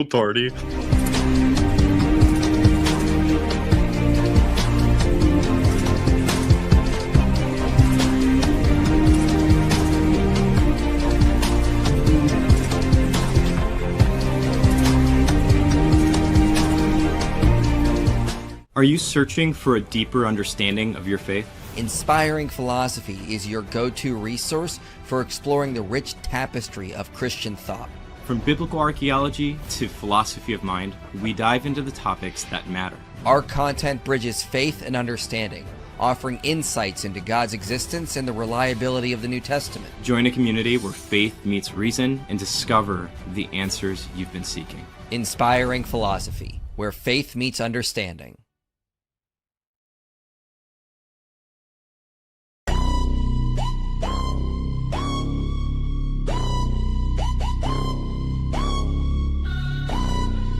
party. Are you searching for a deeper understanding of your faith? Inspiring Philosophy is your go-to resource for exploring the rich tapestry of Christian thought. From biblical archaeology to philosophy of mind, we dive into the topics that matter. Our content bridges faith and understanding, offering insights into God's existence and the reliability of the New Testament. Join a community where faith meets reason and discover the answers you've been seeking. Inspiring Philosophy, where faith meets understanding.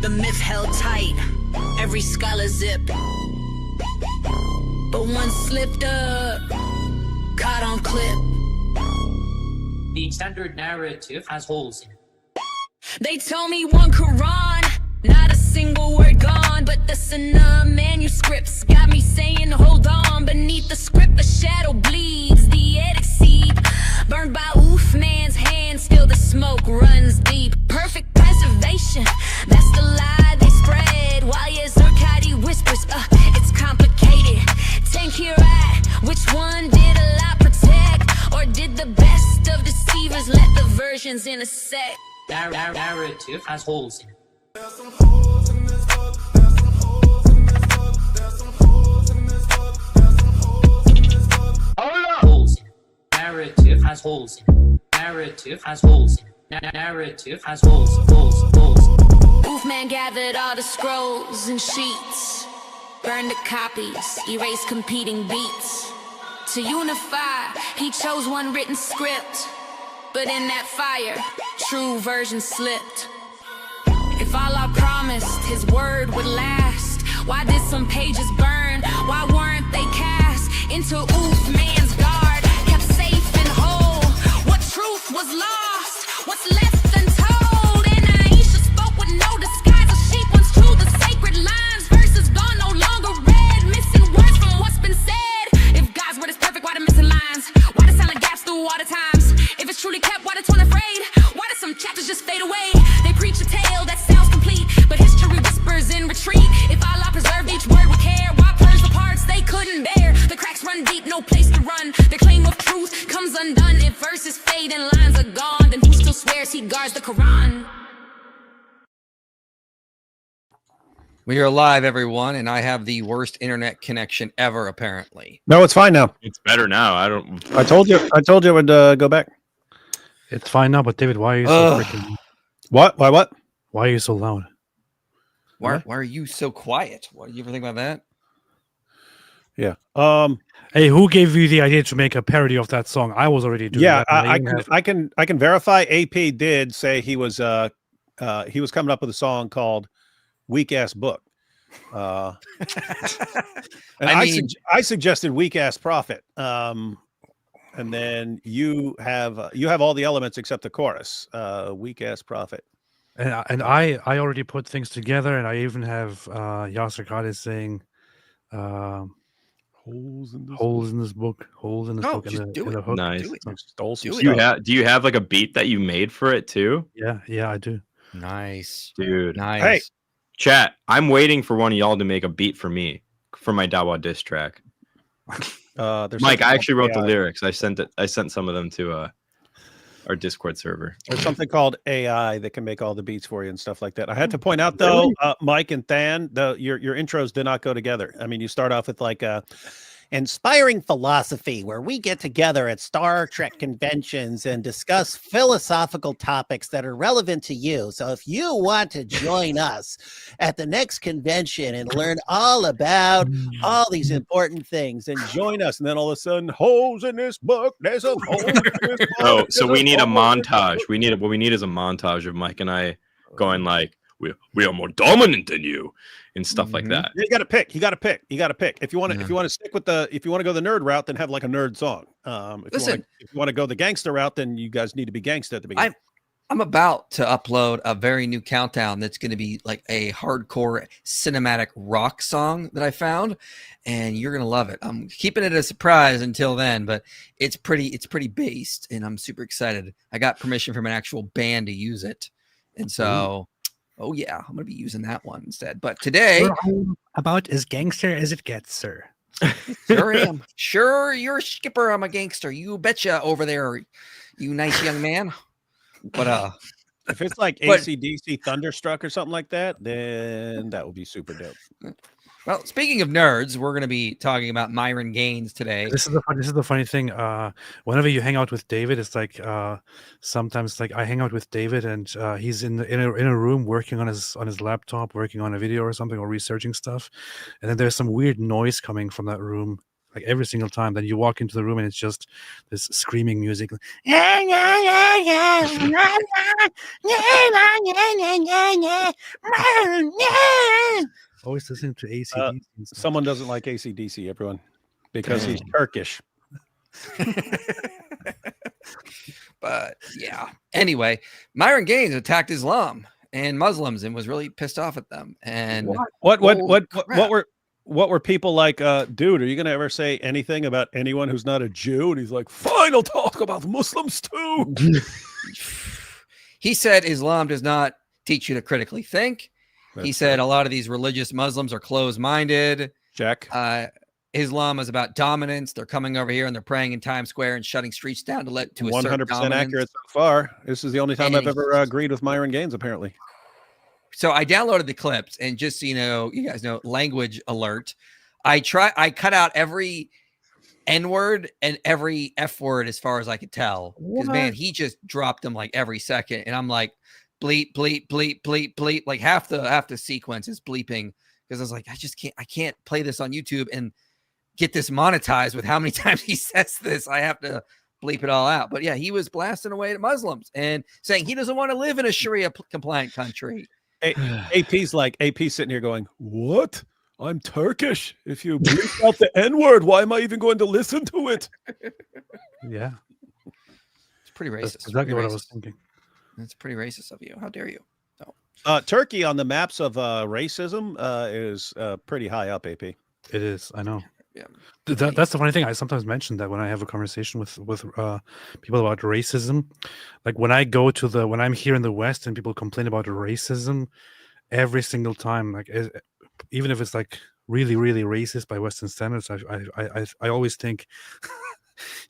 The myth held tight, every scholar zip. But one slipped up, caught on clip. The standard narrative has holes in it. They told me one Quran, not a single word gone. But the Sunnah manuscripts got me saying hold on. Beneath the script the shadow bleeds, the edit seep. Burned by man's hand, still the smoke runs deep. Perfect preservation, that's the lie they spread. While Zurkati whispers, it's complicated. Tank here at, which one did Allah protect? Or did the best of deceivers let the versions intersect? Narrative has holes in it. There's some holes in this book. There's some holes in this book. There's some holes in this book. There's some holes in this book. Holes in it. Narrative has holes in it. Narrative has holes in it. Narrative has holes. Wolfman gathered all the scrolls and sheets, burned the copies, erased competing beats. To unify, he chose one written script, but in that fire, true version slipped. If Allah promised his word would last, why did some pages burn? Why weren't they cast into man's guard, kept safe and whole? What truth was lost? What's left untold? And Aisha spoke with no disguise. A sheep once true, the sacred lines. Verses gone, no longer read. Missing words from what's been said. If God's word is perfect, why the missing lines? Why the silent gaps through all the times? If it's truly kept, why the torn afraid? Why do some chapters just fade away? They preach a tale that sounds complete, but history whispers in retreat. If Allah preserved each word with care, why purge the parts they couldn't bear? The cracks run deep, no place to run. The claim of truth comes undone. If verses fade and lines are gone, then who still swears he guards the Quran? We are live, everyone, and I have the worst internet connection ever, apparently. No, it's fine now. It's better now. I told you it would go back. It's fine now, but David, why are you so freaking... What? Why what? Why are you so loud? Why are you so quiet? What do you ever think about that? Yeah. Hey, who gave you the idea to make a parody of that song? I was already doing that. I can verify. AP did say he was coming up with a song called "Weak Ass Book." And I suggested "Weak Ass Prophet." And then you have all the elements except the chorus. "Weak Ass Prophet." And I already put things together, and I even have Yasser Qadis saying holes in this book. Just do it. Nice. Stole some Do you have like a beat that you made for it too? Yeah, I do. Nice. Dude. Nice. Hey. Chat, I'm waiting for one of y'all to make a beat for me for my Dawa diss track. Mike, I actually wrote the lyrics. I sent some of them to our Discord server. There's something called AI that can make all the beats for you and stuff like that. I had to point out though, Mike and Than, your intros do not go together. I mean, you start off with like Inspiring Philosophy, where we get together at Star Trek conventions and discuss philosophical topics that are relevant to you. So if you want to join us at the next convention and learn all about all these important things, and join us, and then all of a sudden, holes in this book, there's a hole in this book. Oh, so we need a montage. What we need is a montage of Mike and I going like, we are more dominant than you and stuff like that. You got to pick. You got to pick. If you want to, if you want to stick with if you want to go the nerd route, then have like a nerd song. If you want to go the gangster route, then you guys need to be gangster at the beginning. I'm about to upload a very new countdown that's going to be like a hardcore cinematic rock song that I found, and you're going to love it. I'm keeping it a surprise until then, but it's pretty based, and I'm super excited. I got permission from an actual band to use it, and so, oh yeah, I'm going to be using that one instead. But today, I'm about as gangster as it gets, sir. sure am. Sure, you're a skipper. I'm a gangster. You betcha over there, you nice young man. But if it's like AC/DC Thunderstruck or something like that, then that would be super dope. Well, speaking of nerds, we're going to be talking about Myron Gaines today. This is the funny thing. Whenever you hang out with David, it's like sometimes like I hang out with David and he's in a room working on his laptop, working on a video or something, or researching stuff, and then there's some weird noise coming from that room. Like every single time, then you walk into the room and it's just this screaming music. Always listening to AC/DC. Someone doesn't like AC/DC, everyone, because he's Turkish. But yeah. Anyway, Myron Gaines attacked Islam and Muslims and was really pissed off at them. And what were people like, dude, are you gonna ever say anything about anyone who's not a Jew? And he's like, fine, I'll talk about Muslims too. He said Islam does not teach you to critically think. He said a lot of these religious Muslims are closed-minded. Check. Islam is about dominance. They're coming over here and they're praying in Times Square and shutting streets down to let to 100% accurate so far. This is the only time I've ever agreed with Myron Gaines, apparently. So I downloaded the clips, and just so you guys know, language alert. I cut out every N-word and every F-word as far as I could tell. Because man, he just dropped them like every second, and I'm like, bleep, bleep, bleep, bleep, bleep. Like half the sequence is bleeping because I was like, I can't play this on YouTube and get this monetized with how many times he says this. I have to bleep it all out. But yeah, he was blasting away at Muslims and saying he doesn't want to live in a Sharia compliant country. AP's sitting here going, what? I'm Turkish. If you bleep out the N-word, why am I even going to listen to it? Yeah. It's pretty racist. That's exactly what I was thinking. That's pretty racist of you. How dare you? Turkey on the maps of racism is pretty high up, AP. It is. I know. Yeah. That's the funny thing. I sometimes mention that when I have a conversation with people about racism, like when I'm here in the West and people complain about racism, every single time, like even if it's like really, really racist by Western standards, I always think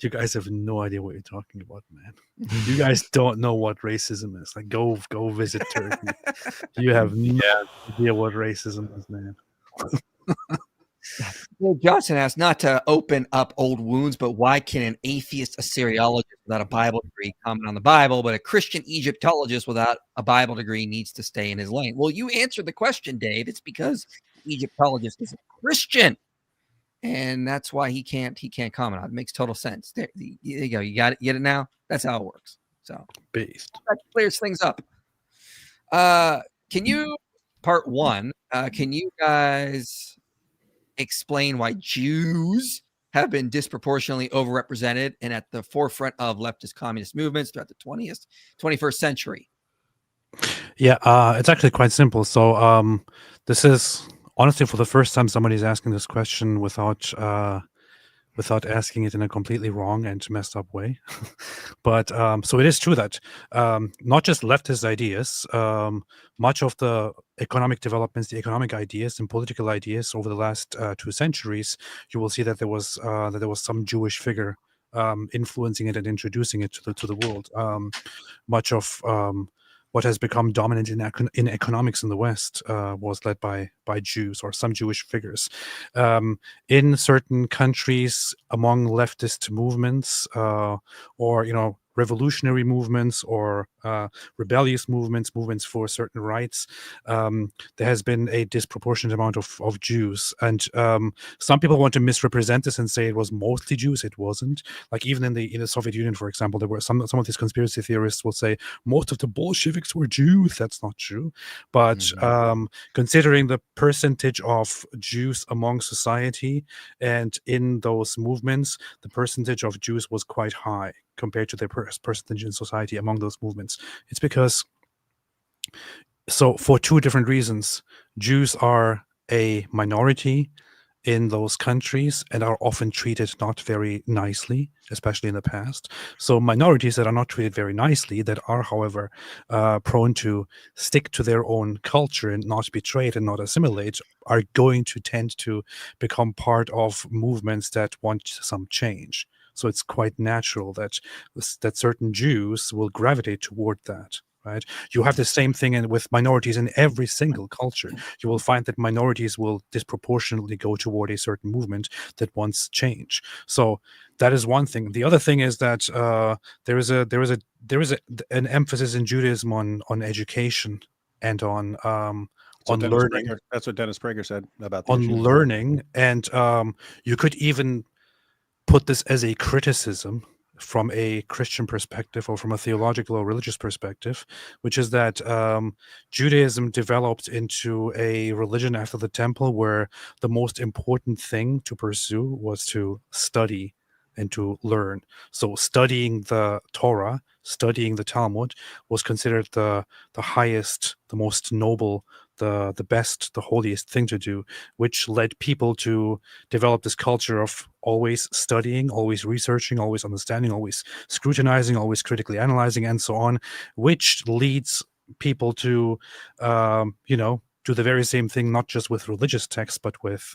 you guys have no idea what you're talking about, man. You guys don't know what racism is. Like go visit Turkey. You have no idea what racism is, man. Well, Johnson asked not to open up old wounds, but why can an atheist Assyriologist without a Bible degree comment on the Bible, but a Christian Egyptologist without a Bible degree needs to stay in his lane? Well, you answered the question, Dave. It's because Egyptologist is a Christian, and that's why he can't comment on it. It makes total sense. There you go. You got it. Get it now? That's how it works. So based. That clears things up. Can you, part one, can you guys explain why Jews have been disproportionately overrepresented and at the forefront of leftist communist movements throughout the 21st century? Yeah, it's actually quite simple. So this is honestly for the first time somebody's asking this question without asking it in a completely wrong and messed up way. But so it is true that not just leftist ideas, much of the economic developments, the economic ideas and political ideas over the last 2 centuries, you will see that there was some Jewish figure influencing it and introducing it to the world. Much of what has become dominant in economics in the West was led by Jews or some Jewish figures. In certain countries, among leftist movements, or revolutionary movements or rebellious movements for certain rights, there has been a disproportionate amount of Jews. And some people want to misrepresent this and say it was mostly Jews. It wasn't. Like even in the Soviet Union, for example, there were some of these conspiracy theorists will say most of the Bolsheviks were Jews. That's not true. But considering the percentage of Jews among society and in those movements, the percentage of Jews was quite high compared to their percentage in society among those movements. reasons. It's because, so for two different reasons, Jews are a minority in those countries and are often treated not very nicely, especially in the past. So minorities that are not treated very nicely, that are, however, prone to stick to their own culture and not betray it and not assimilate, are going to tend to become part of movements that want some change. So it's quite natural that certain Jews will gravitate toward that. Right? You have the same thing with minorities in every single culture. You will find that minorities will disproportionately go toward a certain movement that wants change. So that is one thing. The other thing is that there is an emphasis in Judaism on education and on learning. That's what Dennis Prager said about on learning, and you could even put this as a criticism from a Christian perspective or from a theological or religious perspective, which is that Judaism developed into a religion after the temple where the most important thing to pursue was to study and to learn. So studying the Torah, studying the Talmud was considered the highest, the most noble, the best, the holiest thing to do, which led people to develop this culture of always studying, always researching, always understanding, always scrutinizing, always critically analyzing, and so on, which leads people to, do the very same thing, not just with religious texts, but with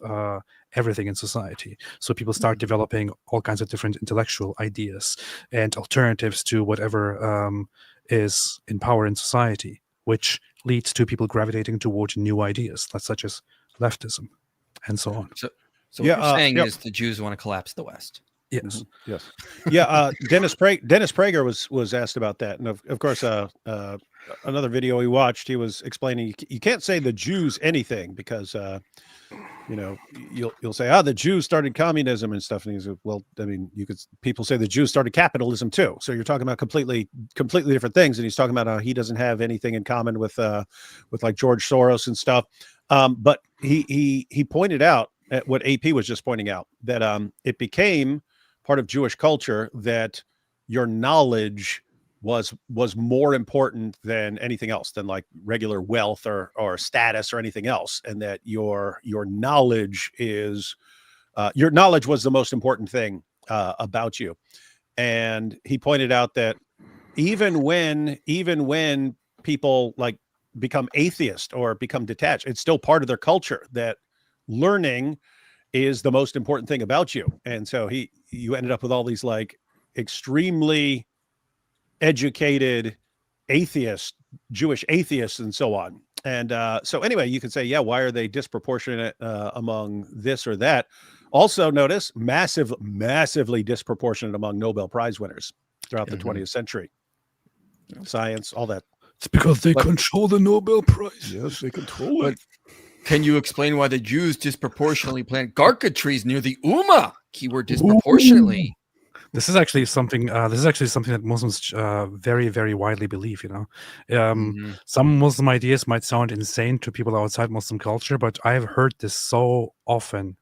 everything in society. So people start developing all kinds of different intellectual ideas and alternatives to whatever is in power in society, which leads to people gravitating towards new ideas, such as leftism, and so on. So what you're saying is the Jews want to collapse the West. Yes. Mm-hmm. Yes. Yeah. Dennis Prager was asked about that, and of course, another video he watched, he was explaining you can't say the Jews anything because you'll say the Jews started communism and stuff, and he said, well, I mean, people say the Jews started capitalism too. So you're talking about completely different things, and he's talking about how he doesn't have anything in common with like George Soros and stuff. But he pointed out at what AP was just pointing out, that it became part of Jewish culture that your knowledge was more important than anything else, than like regular wealth or status or anything else, and that your knowledge was the most important thing about you. And he pointed out that even when people like become atheist or become detached, it's still part of their culture that learning is the most important thing about you. And so you ended up with all these like extremely educated atheists, Jewish atheists, and so on. And so anyway, you could say, why are they disproportionate among this or that? Also notice massively disproportionate among Nobel Prize winners throughout the 20th century. Science, all that. It's because they control the Nobel Prize. Yes, they control it. Can you explain why the Jews disproportionately plant garka trees near the Ummah? Keyword disproportionately. This is actually something. That Muslims very, very widely believe. Some Muslim ideas might sound insane to people outside Muslim culture, but I've heard this so often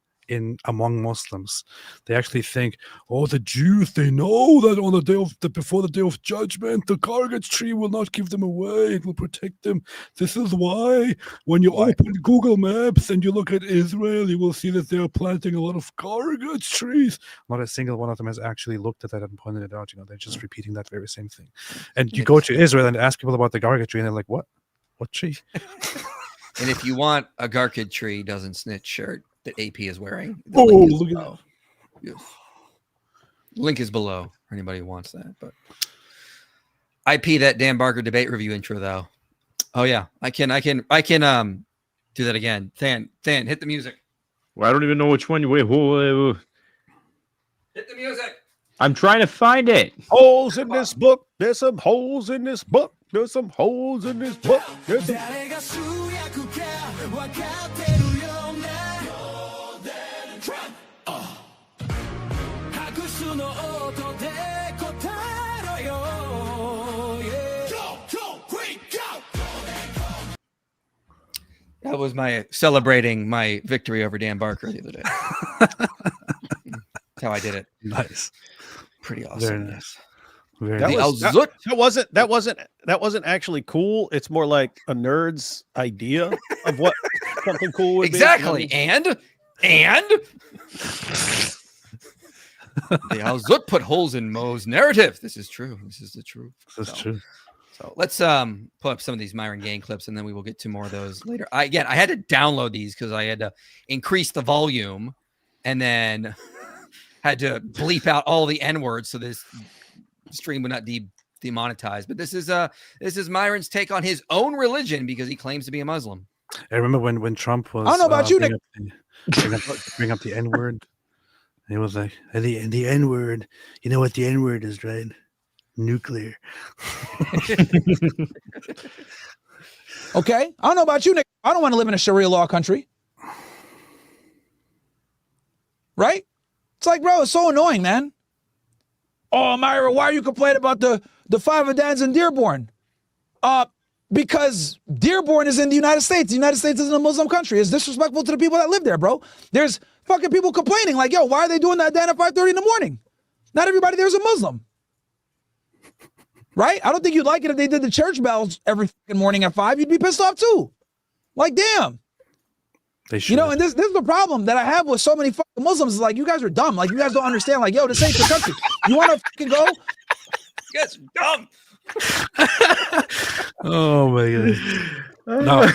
among Muslims. They actually think, the Jews, they know that on the day before the day of judgment, the Gargach tree will not give them away. It will protect them. This is why when you open Google Maps and you look at Israel, you will see that they are planting a lot of Gargach trees. Not a single one of them has actually looked at that and pointed it out. They're just repeating that very same thing. And you go to Israel and ask people about the Gargach tree, and they're like, what? What tree? And if you want a Gargach tree doesn't snitch shirt that AP is wearing, look at that. Yes. Link is below for anybody who wants that. But IP that Dan Barker debate review intro though. Oh yeah, I can do that again. Than hit the music. Well, I don't even know which one. Wait. Hit the music. I'm trying to find it. Holes in this book. There's some holes in this book. There's some holes in this book. There's some... That was my celebrating my victory over Dan Barker the other day. That's how I did it. Nice. Pretty awesome. Very nice. Very That, nice. that wasn't actually cool. It's more like a nerd's idea of what something cool would Exactly. be. And the Alzut put holes in Mo's narrative. This is true. This is the truth. That's true. So let's pull up some of these Myron Gaines clips, and then we will get to more of those later. I had to download these because I had to increase the volume, and then had to bleep out all the N words so this stream would not demonetized. But this is Myron's take on his own religion because he claims to be a Muslim. I remember when Trump was. I don't know about you, Nick. Bring up the N word. He was like, the N word. You know what the N word is, right? Nuclear. Okay. I don't know about you, Nick. I don't want to live in a Sharia law country. Right? It's like, bro, it's so annoying, man. Oh, Myra, why are you complaining about the five Adans in Dearborn? Because Dearborn is in the United States. The United States isn't a Muslim country. It's disrespectful to the people that live there, bro. There's fucking people complaining like, yo, why are they doing that Adan at 5:30 in the morning? Not everybody there's a Muslim. Right? I don't think you'd like it if they did the church bells every fucking morning at 5. You'd be pissed off too. Like, damn. They should. You know, and this is the problem that I have with so many fucking Muslims. Is like, you guys are dumb. Like, you guys don't understand. Like, yo, this ain't your country. You want to fucking go? You guys are dumb. Oh my god. No.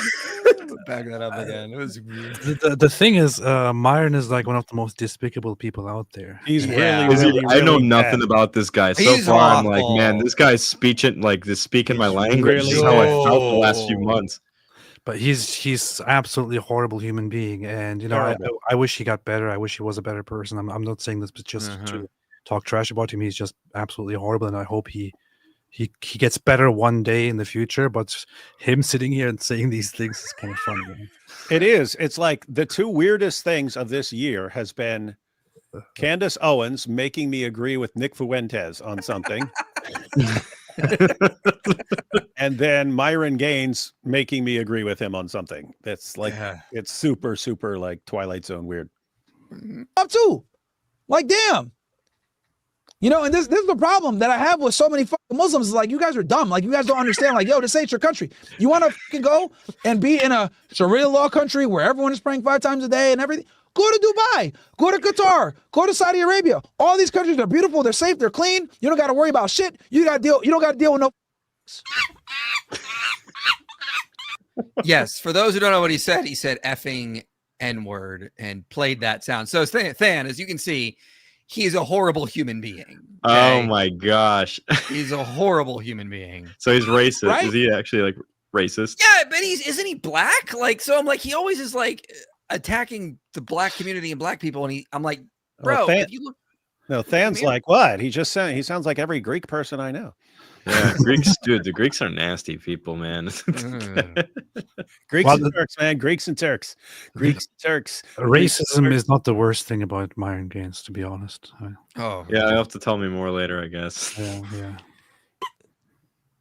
Back that up again. It was weird. The thing is, Myron is like one of the most despicable people out there. He's Yeah. really, I know really nothing bad. about this guy. So He's far, I'm like, awful. man, this guy's speaking my language. really This is how I felt the last few bad. months. But he's absolutely a horrible human being, and you know, I wish he got better. I wish he was a better person. I'm not saying this just to talk trash about him. He's just absolutely horrible, and I hope he gets better one day in the future. But him sitting here and saying these things is kind of funny. Man. It is. It's like the two weirdest things of this year has been Candace Owens making me agree with Nick Fuentes on something. And then Myron Gaines making me agree with him on something. That's like, it's super, super like Twilight Zone weird. Up too. Like, damn. You know, and this is the problem that I have with so many fucking Muslims. Is like, you guys are dumb. Like, you guys don't understand. Like, yo, this ain't your country. You want to fucking go and be in a Sharia law country where everyone is praying 5 times a day and everything? Go to Dubai. Go to Qatar. Go to Saudi Arabia. All these countries are beautiful. They're safe. They're clean. You don't got to worry about shit. You don't got to deal with no. Yes, for those who don't know what he said effing N-word and played that sound. So Than, as you can see, he is a horrible human being. Oh my gosh. He's a horrible human being. So he's racist. Right? Is he actually like racist? Yeah, but isn't he black? Like, so I'm like, he always is like attacking the black community and black people, and I'm like, bro, if you look. No, Than's like, what? He sounds like every Greek person I know. Yeah, Greeks, dude. The Greeks are nasty people, man. Greeks and Turks, man. Greeks and Turks. Greeks and Turks. Racism is not the worst thing about Myron Gaines, to be honest. Oh, Yeah, you'll have to tell me more later, I guess. Yeah.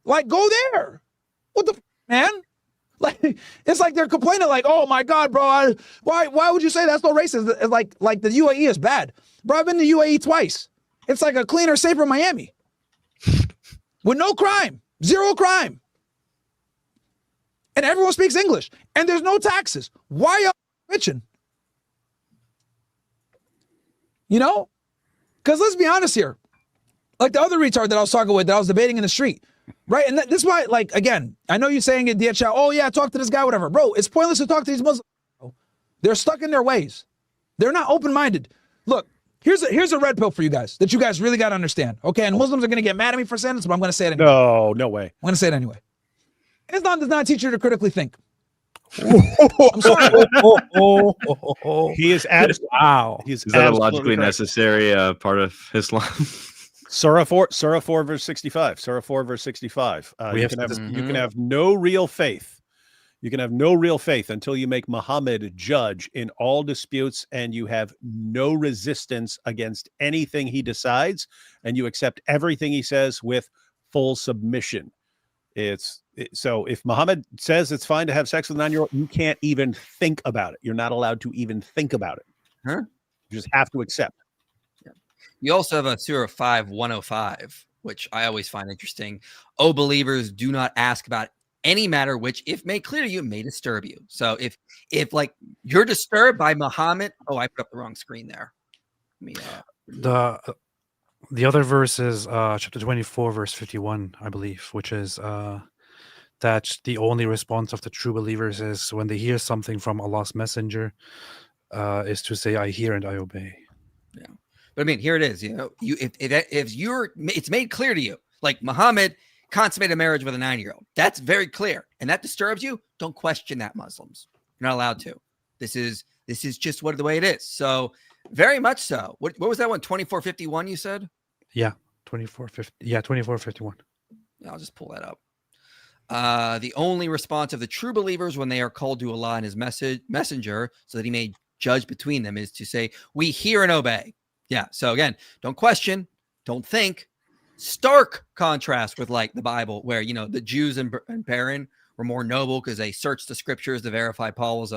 Like, go there. What the man? Like, it's like they're complaining, like, oh my God, bro, why would you say that's no racist? It's like the UAE is bad. Bro, I've been to UAE twice. It's like a cleaner, safer Miami. With no crime, 0 crime. And everyone speaks English. And there's no taxes. Why y'all bitching? You know? Because let's be honest here. Like the other retard that I was talking with, that I was debating in the street. Right? And this is why, like, again, I know you're saying it, dear child, oh yeah, talk to this guy, whatever. Bro, it's pointless to talk to these Muslims. They're stuck in their ways. They're not open-minded. Look, here's a red pill for you guys that you guys really got to understand. Okay, and Muslims are going to get mad at me for saying this, but I'm going to say it anyway. No way. I'm going to say it anyway. Islam does not teach you to critically think. I'm sorry. He is Wow. He's Is that a absolutely logically correct. necessary part of Islam? Surah 4 verse 65. Surah 4 verse 65. You can have no real faith. You can have no real faith until you make Muhammad judge in all disputes, and you have no resistance against anything he decides, and you accept everything he says with full submission. So if Muhammad says it's fine to have sex with a 9-year-old, you can't even think about it. You're not allowed to even think about it. Huh? You just have to accept. You also have a Surah 5:105, which I always find interesting. Oh, believers, do not ask about any matter which, if made clear to you, may disturb you. So if like you're disturbed by Muhammad, oh, I put up the wrong screen there. Let me, The other verse is chapter 24, verse 51, I believe, which is that the only response of the true believers is when they hear something from Allah's messenger, is to say, I hear and I obey. Yeah. But I mean, here it is. You know, if you're, it's made clear to you, like Muhammad consummated a marriage with a 9-year-old. That's very clear, and that disturbs you. Don't question that, Muslims. You're not allowed to. This is just the way it is. So very much so. What was that one? 2451. You said? Yeah, 2450. Yeah, 2451. I'll just pull that up. The only response of the true believers when they are called to Allah and His messenger, so that He may judge between them, is to say, "We hear and obey." Yeah. So again, don't question, don't think. Stark contrast with like the Bible, where the Jews and Baron were more noble because they searched the scriptures to verify Paul was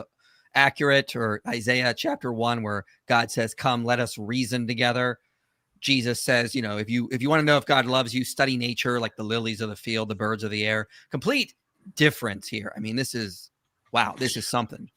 accurate, or Isaiah chapter 1, where God says, "Come, let us reason together." Jesus says, if you want to know if God loves you, study nature, like the lilies of the field, the birds of the air. Complete difference here. I mean, this is something.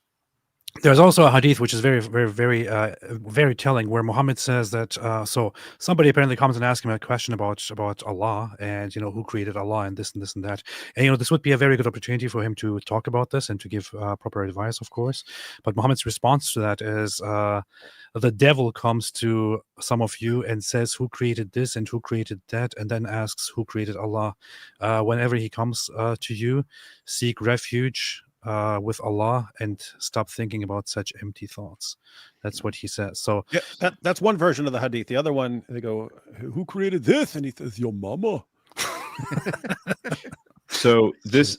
There's also a hadith which is very, very, very, very telling, where Muhammad says that. So somebody apparently comes and asks him a question about Allah and who created Allah and this and this and that, and this would be a very good opportunity for him to talk about this and to give proper advice, of course. But Muhammad's response to that is, the devil comes to some of you and says, who created this and who created that, and then asks who created Allah. Whenever he comes to you, seek refuge with Allah and stop thinking about such empty thoughts. That's what he says. So yeah, that's one version of the hadith. The other one, they go, who created this? And he says, your mama. So this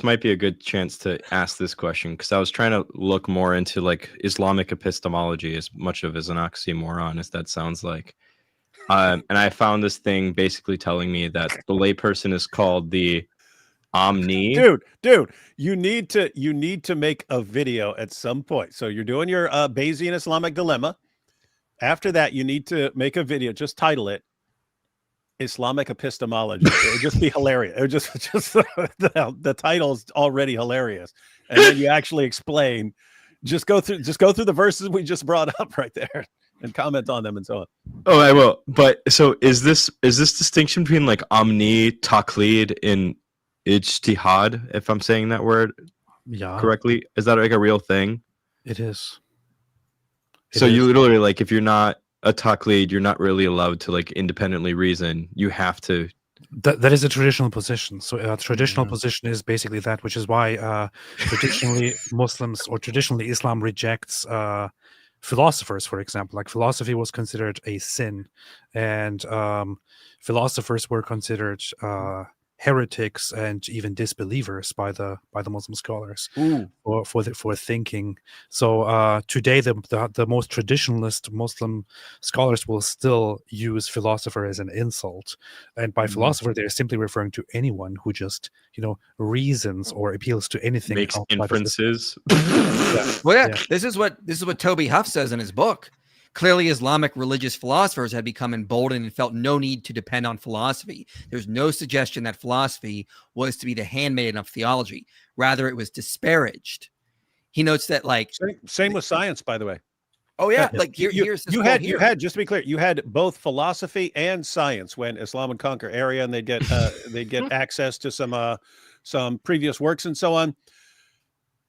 might be a good chance to ask this question, because I was trying to look more into like Islamic epistemology, as much of as an oxymoron as that sounds like. And I found this thing basically telling me that the layperson is called the Omni. Dude, you need to make a video at some point. So you're doing your Bayesian Islamic dilemma. After that, you need to make a video. Just title it Islamic epistemology. It would just be hilarious. It would just the title's already hilarious. And then you actually explain, just go through the verses we just brought up right there and comment on them and so on. Oh, I will. But so is this distinction between like Omni, Taqlid, and Ijtihad, if I'm saying that word correctly, is that like a real thing? It is. You literally, like, if you're not a taqlid, you're not really allowed to like independently reason. You have to. That is a traditional position. So a traditional position is basically that, which is why traditionally Muslims or traditionally Islam rejects philosophers, for example. Like philosophy was considered a sin, and philosophers were considered heretics and even disbelievers by the Muslim scholars for thinking. So today the most traditionalist Muslim scholars will still use philosopher as an insult, and by philosopher they're simply referring to anyone who just reasons or appeals to anything, makes inferences. This is what Toby Huff says in his book. Clearly, Islamic religious philosophers had become emboldened and felt no need to depend on philosophy. There's no suggestion that philosophy was to be the handmaiden of theology. Rather, it was disparaged. He notes that, like, same with science, by the way. Oh yeah, like you had just to be clear, you had both philosophy and science when Islam would conquer area, and they'd get access to some previous works and so on.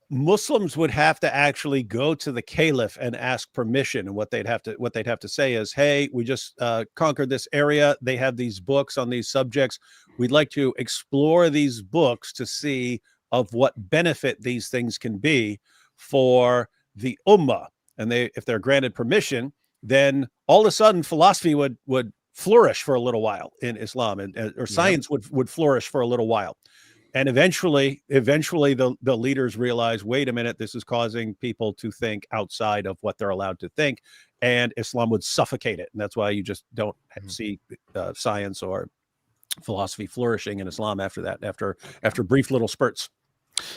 Muslims would have to actually go to the caliph and ask permission, and what they'd have to say is, hey, we just conquered this area. They have these books on these subjects. We'd like to explore these books to see of what benefit these things can be for the ummah. And if they're granted permission, then all of a sudden philosophy would flourish for a little while in Islam, or science would flourish for a little while. And eventually the leaders realize, wait a minute, this is causing people to think outside of what they're allowed to think, and Islam would suffocate it. And that's why you just don't see science or philosophy flourishing in Islam after that, after brief little spurts.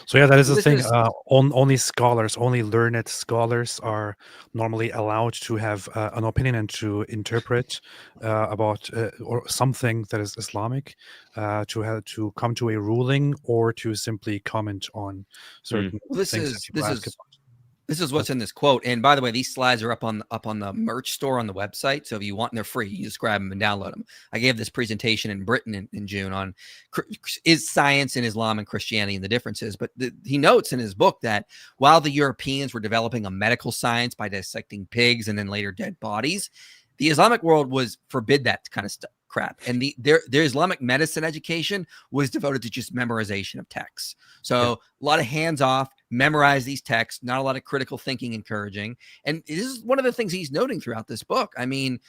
So yeah, that is the This thing. is- Only scholars, only learned scholars are normally allowed to have an opinion and to interpret about or something that is Islamic, to come to a ruling or to simply comment on certain Well, this things that is people this ask is about. this is what's in this quote. And by the way, these slides are up on the merch store on the website. So if you want, and they're free. You just grab them and download them. I gave this presentation in Britain in June on is science in Islam and Christianity and the differences. But he notes in his book that while the Europeans were developing a medical science by dissecting pigs and then later dead bodies, the Islamic world was forbid that kind of stuff. Crap. And their Islamic medicine education was devoted to just memorization of texts. So a lot of hands off, memorize these texts, not a lot of critical thinking encouraging. And this is one of the things he's noting throughout this book. I mean,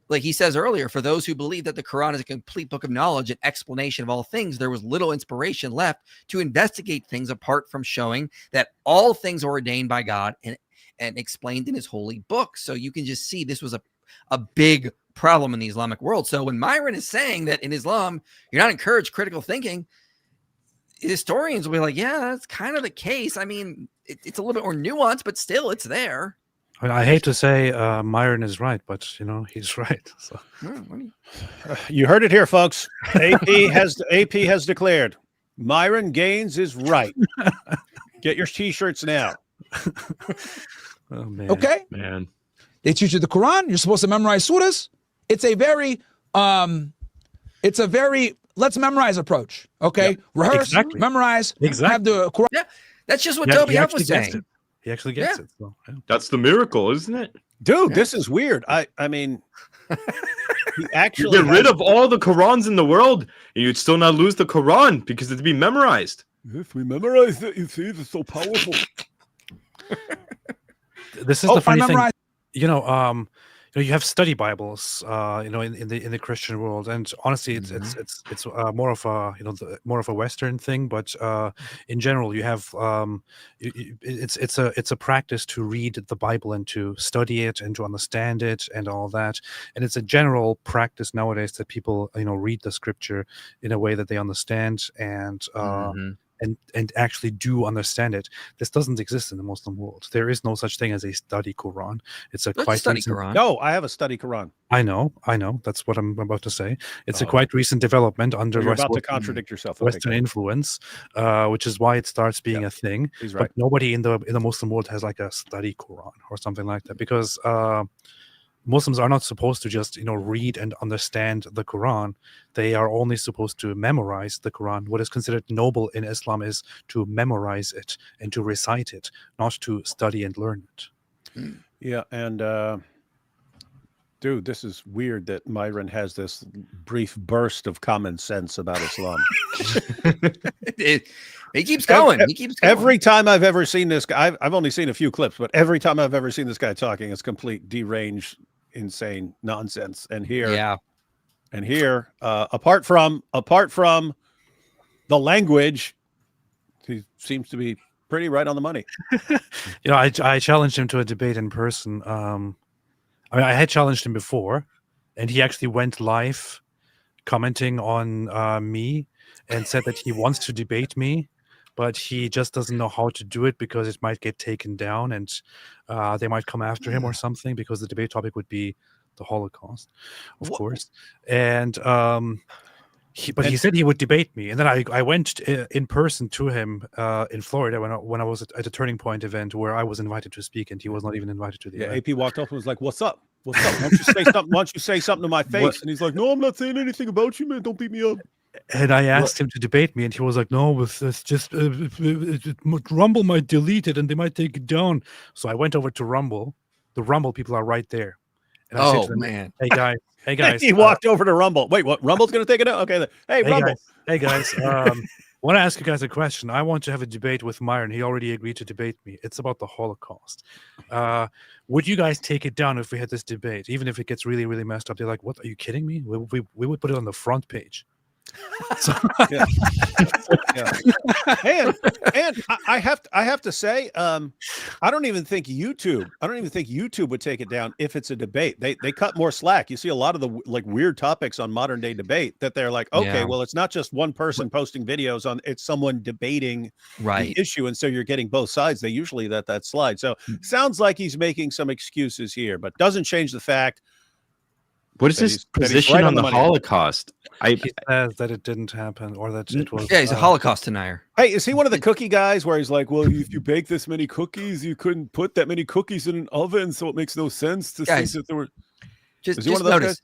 like he says earlier, for those who believe that the Quran is a complete book of knowledge and explanation of all things, there was little inspiration left to investigate things apart from showing that all things are ordained by God and explained in his holy book. So you can just see this was a big problem in the Islamic world. So when Myron is saying that in Islam, you're not encouraged critical thinking, historians will be like, yeah, that's kind of the case. I mean, it's a little bit more nuanced, but still it's there. I hate to say Myron is right, but he's right. So. You heard it here, folks. AP has declared Myron Gaines is right. Get your t-shirts now. Oh man. Okay. Man. They teach you the Quran. You're supposed to memorize surahs. It's a very let's memorize approach. Okay. Yep. Rehearse, Exactly. memorize, Exactly. have the Quran. Yeah, that's just what Yeah, Toby he Huff actually was gets saying. it. He actually gets it. So, yeah. That's the miracle, isn't it? Dude, this is weird. I mean, he You actually get rid of all the Qurans in the world, and you'd still not lose the Quran because it'd be memorized. If we memorize it, you see, it's so powerful. This is the funny thing. You have study Bibles, in the Christian world, and honestly, it's more of a more of a Western thing. But in general, you have it's a practice to read the Bible and to study it and to understand it and all that. And it's a general practice nowadays that people read the Scripture in a way that they understand and. And actually do understand it. This doesn't exist in the Muslim world. There is no such thing as a study Quran. It's a quite study recent. Quran. No, I have a study Quran. I know. That's what I'm about to say. It's a quite recent development under You're about to contradict yourself. Okay, Western influence, which is why it starts being a thing. He's right. But nobody in the Muslim world has like a study Quran or something like that, because Muslims are not supposed to just read and understand the Quran. They are only supposed to memorize the Quran. What is considered noble in Islam is to memorize it and to recite it, not to study and learn it. Yeah, and dude, this is weird that Myron has this brief burst of common sense about Islam. He keeps going. He keeps going. Every time I've ever seen this guy, I've only seen a few clips, but every time I've ever seen this guy talking, it's complete deranged, insane nonsense. And here, apart from the language, he seems to be pretty right on the money. I challenged him to a debate in person. I had challenged him before, and he actually went live commenting on me and said that he wants to debate me, but he just doesn't know how to do it because it might get taken down and they might come after him or something, because the debate topic would be the Holocaust, of course. And he said he would debate me, and then I went in person to him in Florida when I was at a Turning Point event where I was invited to speak, and he was not even invited to the event. AP walked up and was like, "What's up? What's up? Why don't you say something? Why don't you say something to my face?" What? And he's like, "No, I'm not saying anything about you, man. Don't beat me up." And I asked him to debate me, and he was like, "No, it's just Rumble might delete it, and they might take it down." So I went over to Rumble. The Rumble people are right there. And I said to them, man! Hey guys! He walked over to Rumble. Wait, what? Rumble's going to take it out? Okay. Hey, Rumble. Hey guys! Want to ask you guys a question. I want to have a debate with Myron. He already agreed to debate me. It's about the Holocaust. Would you guys take it down if we had this debate, even if it gets really, really messed up? They're like, "What? Are you kidding me? We would put it on the front page." So, And I have to say, I don't even think YouTube would take it down if it's a debate. They cut more slack. You see a lot of the like weird topics on modern day debate that they're like, okay, well, it's not just one person posting videos on, it's someone debating the issue, and so you're getting both sides. They usually let that slide. So sounds like he's making some excuses here, but doesn't change the fact. What is his position on the Holocaust? He says that it didn't happen, or that it was. Yeah, he's a Holocaust denier. Hey, is he one of the cookie guys where he's like, well, if you bake this many cookies, you couldn't put that many cookies in an oven, so it makes no sense to think that there were. Just one of those notice. guys?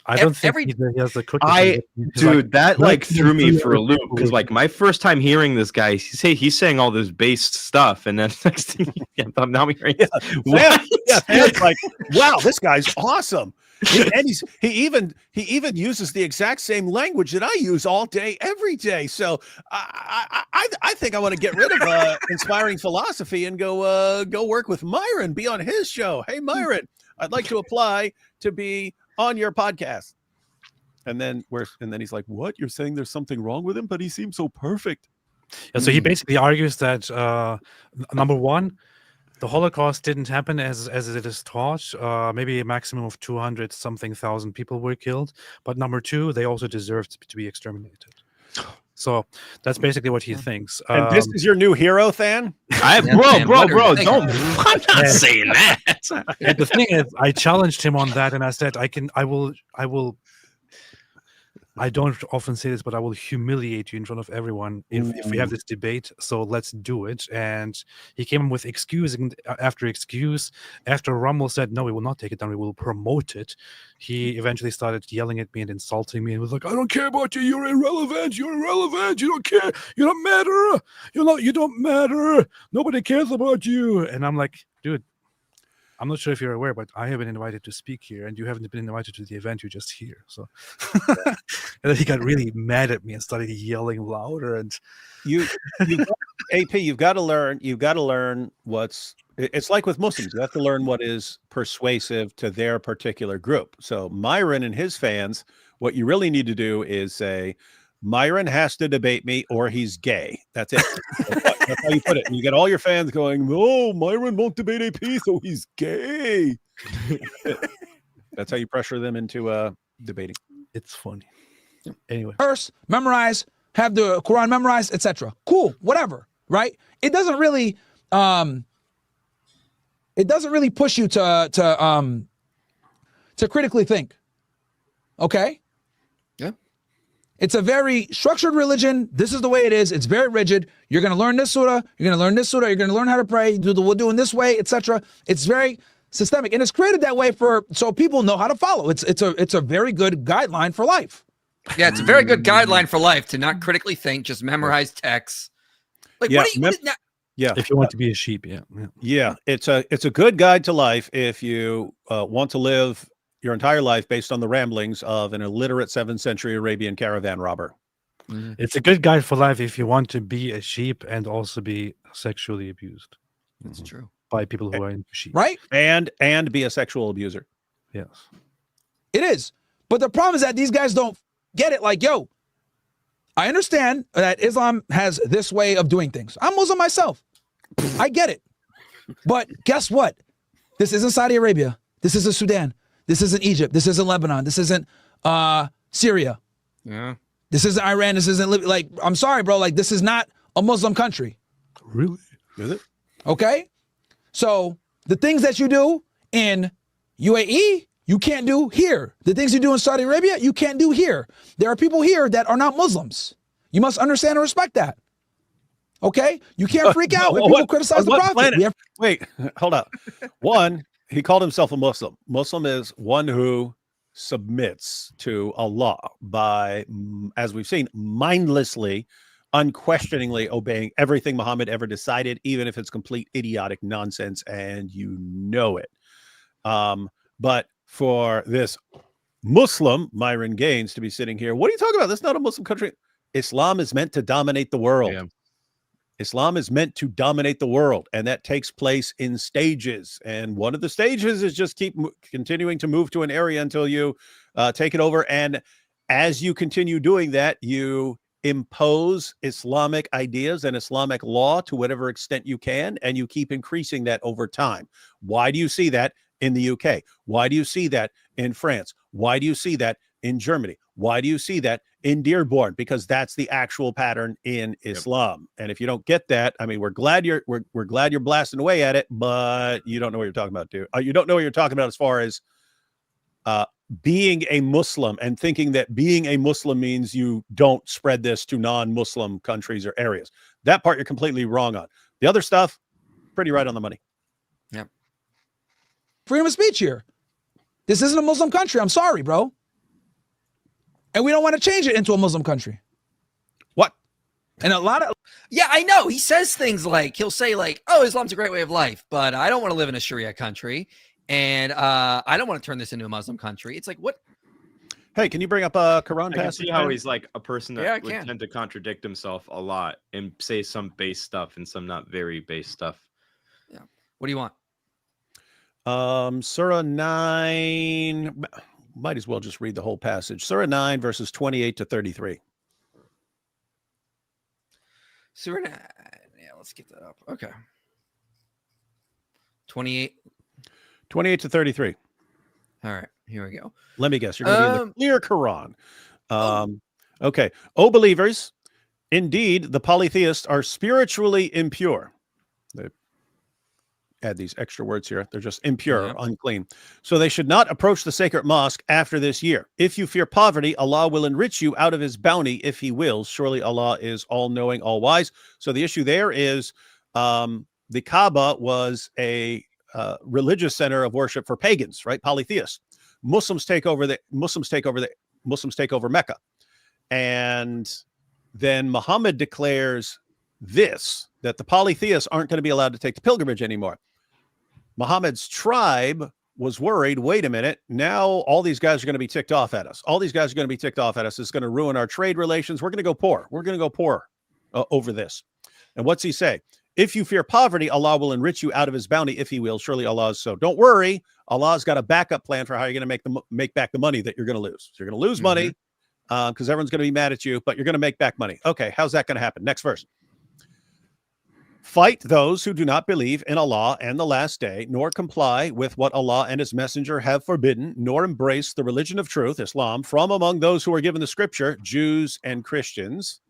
I don't think he has the cookie. Dude, that like threw me for a loop because like my first time hearing this guy, he's saying all this based stuff, and then next thing, now I'm hearing, it's like, wow, this guy's awesome. And he even uses the exact same language that I use all day, every day. So I think I want to get rid of inspiring philosophy and go work with Myron, be on his show. Hey, Myron, I'd like to apply to be on your podcast. And then he's like, what? You're saying there's something wrong with him, but he seems so perfect. Yeah, so he basically argues that number one, the Holocaust didn't happen as it is taught. Maybe a maximum of 200-something thousand people were killed. But number two, they also deserved to be exterminated. So that's basically what he thinks. And this is your new hero, Than? Bro, don't. I'm not saying that. And the thing is, I challenged him on that, and I said, I will. I don't often say this, but I will humiliate you in front of everyone if we have this debate. So let's do it. And he came with excuse after excuse. After Rummel said, no, we will not take it down, we will promote it, he eventually started yelling at me and insulting me and was like, I don't care about you. You're irrelevant. You don't care. You don't matter. You don't matter. Nobody cares about you. And I'm like, dude, I'm not sure if you're aware, but I have been invited to speak here, and you haven't been invited to the event. You're just here. So, and then he got really mad at me and started yelling louder. And AP, you've got to learn. You've got to learn what's. It's like with Muslims. You have to learn what is persuasive to their particular group. So Myron and his fans, what you really need to do is say, Myron has to debate me or he's gay. That's it. That's how you put it. And you get all your fans going, oh, Myron won't debate AP, so he's gay. That's how you pressure them into debating. It's funny. Anyway. Verse, memorize, have the Quran memorized, etc. Cool, whatever, right? It doesn't really push you to critically think. Okay? It's a very structured religion. This is the way it is. It's very rigid. You're going to learn this surah. You're going to learn this surah. You're going to learn how to pray. Do the wudu in this way, etc. It's very systemic, and it's created that way so people know how to follow. It's a very good guideline for life. Yeah, it's a very good guideline for life to not critically think, just memorize texts. Like, yeah, if you want to be a sheep, yeah. It's a good guide to life if you want to live your entire life based on the ramblings of an illiterate 7th century Arabian caravan robber. It's a good guide for life if you want to be a sheep and also be sexually abused. That's true. By people who are into sheep. Right? And be a sexual abuser. Yes. It is. But the problem is that these guys don't get it. Like, yo, I understand that Islam has this way of doing things. I'm Muslim myself. I get it. But guess what? This isn't Saudi Arabia. This isn't Sudan. This isn't Egypt. This isn't Lebanon. This isn't Syria. Yeah. This isn't Iran. This isn't Libya. Like, I'm sorry, bro. Like, this is not a Muslim country. Really? Is it? Okay? So the things that you do in UAE, you can't do here. The things you do in Saudi Arabia, you can't do here. There are people here that are not Muslims. You must understand and respect that. Okay? You can't freak out when people criticize the prophet. Wait, hold up. One, he called himself a Muslim. Muslim is one who submits to Allah by, as we've seen, mindlessly, unquestioningly obeying everything Muhammad ever decided, even if it's complete idiotic nonsense and you know it. But for this Muslim, Myron Gaines, to be sitting here, what are you talking about? That's not a Muslim country. Islam is meant to dominate the world. Yeah. Islam is meant to dominate the world, and that takes place in stages. And one of the stages is just keep continuing to move to an area until you take it over. And as you continue doing that, you impose Islamic ideas and Islamic law to whatever extent you can, and you keep increasing that over time. Why do you see that in the UK? Why do you see that in France? Why do you see that in Germany? Why do you see that in Dearborn? Because that's the actual pattern in Islam. And if you don't get that, I mean, we're glad you're blasting away at it, but you don't know what you're talking about, dude. You don't know what you're talking about as far as being a Muslim and thinking that being a Muslim means you don't spread this to non-Muslim countries or areas. That part you're completely wrong on. The other stuff, pretty right on the money. Yep. Freedom of speech here. This isn't a Muslim country. I'm sorry, bro. And we don't want to change it into a Muslim country. What? And a lot of... Yeah, I know. He says things like, he'll say like, oh, Islam's a great way of life, but I don't want to live in a Sharia country. And I don't want to turn this into a Muslim country. It's like, what? Hey, can you bring up a Quran I can passage? see how he's like a person that Yeah, would tend to contradict himself a lot and say some base stuff and some not very base stuff. Yeah. What do you want? Surah 9, might as well just read the whole passage. Surah 9, verses 28 to 33. Surah 9. Yeah, let's get that up. Okay. 28 to 33. All right, here we go. Let me guess. You're going to be in the clear Quran. Okay. O believers, indeed, the polytheists are spiritually impure. They add these extra words here. They're just impure, unclean. So they should not approach the sacred mosque after this year. If you fear poverty, Allah will enrich you out of his bounty if he wills. Surely Allah is all-knowing, all-wise. So the issue there is the Kaaba was a religious center of worship for pagans, right? Polytheists. Muslims take over Mecca. And then Muhammad declares that the polytheists aren't going to be allowed to take the pilgrimage anymore. Muhammad's tribe was worried, wait a minute, now all these guys are going to be ticked off at us. All these guys are going to be ticked off at us. It's going to ruin our trade relations. We're going to go poor. We're going to go poor over this. And what's he say? If you fear poverty, Allah will enrich you out of his bounty if he will. Surely Allah is so. Don't worry. Allah's got a backup plan for how you're going to make back the money that you're going to lose. So you're going to lose money because everyone's going to be mad at you, but you're going to make back money. Okay, how's that going to happen? Next verse. Fight those who do not believe in Allah and the last day, nor comply with what Allah and his messenger have forbidden, nor embrace the religion of truth, Islam, from among those who are given the scripture, Jews and Christians,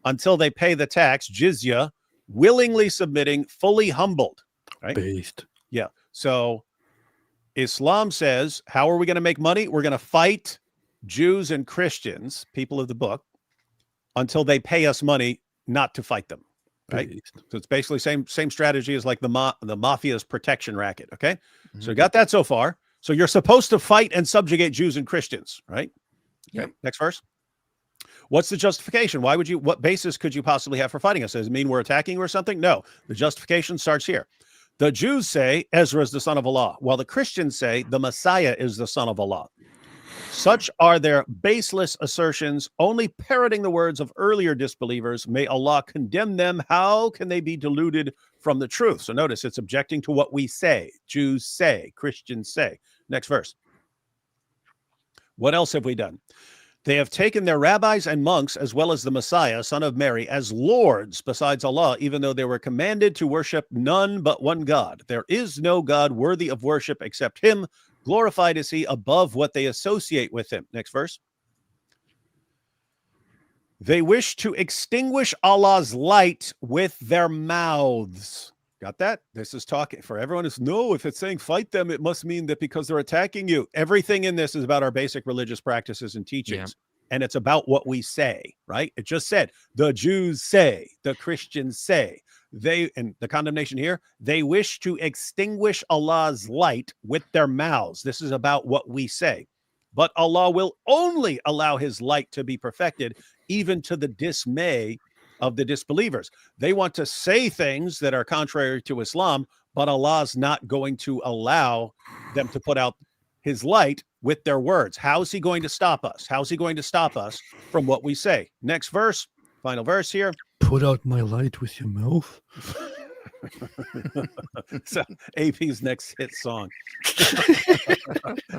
until they pay the tax, jizya, willingly submitting, fully humbled. Right? Based. Yeah. So Islam says, how are we going to make money? We're going to fight Jews and Christians, people of the book, until they pay us money not to fight them. Right. Based. So it's basically same strategy as like the mafia's protection racket. Okay. So you got that so far. So you're supposed to fight and subjugate Jews and Christians, right? Okay. Yep. Next verse. What's the justification? What basis could you possibly have for fighting us? Does it mean we're attacking you or something? No, the justification starts here. The Jews say Ezra is the son of Allah, while the Christians say the Messiah is the son of Allah. Such are their baseless assertions, only parroting the words of earlier disbelievers. May Allah condemn them. How can they be deluded from the truth? So notice it's objecting to what we say. Jews say, Christians say. Next verse. What else have we done? They have taken their rabbis and monks, as well as the Messiah, son of Mary, as lords besides Allah, even though they were commanded to worship none but one God. There is no God worthy of worship except him. Glorified is he above what they associate with him. Next verse. They wish to extinguish Allah's light with their mouths. Got that? This is talking for everyone who's no, if it's saying fight them, it must mean that because they're attacking you. Everything in this is about our basic religious practices and teachings. Yeah. And it's about what we say, right? It just said the Jews say, the Christians say. They, and the condemnation here, they wish to extinguish Allah's light with their mouths. This is about what we say. But Allah will only allow his light to be perfected, even to the dismay of the disbelievers. They want to say things that are contrary to Islam, but Allah's not going to allow them to put out his light with their words. How is he going to stop us? How is he going to stop us from what we say? Next verse, final verse here. Put out my light with your mouth. So AP's next hit song.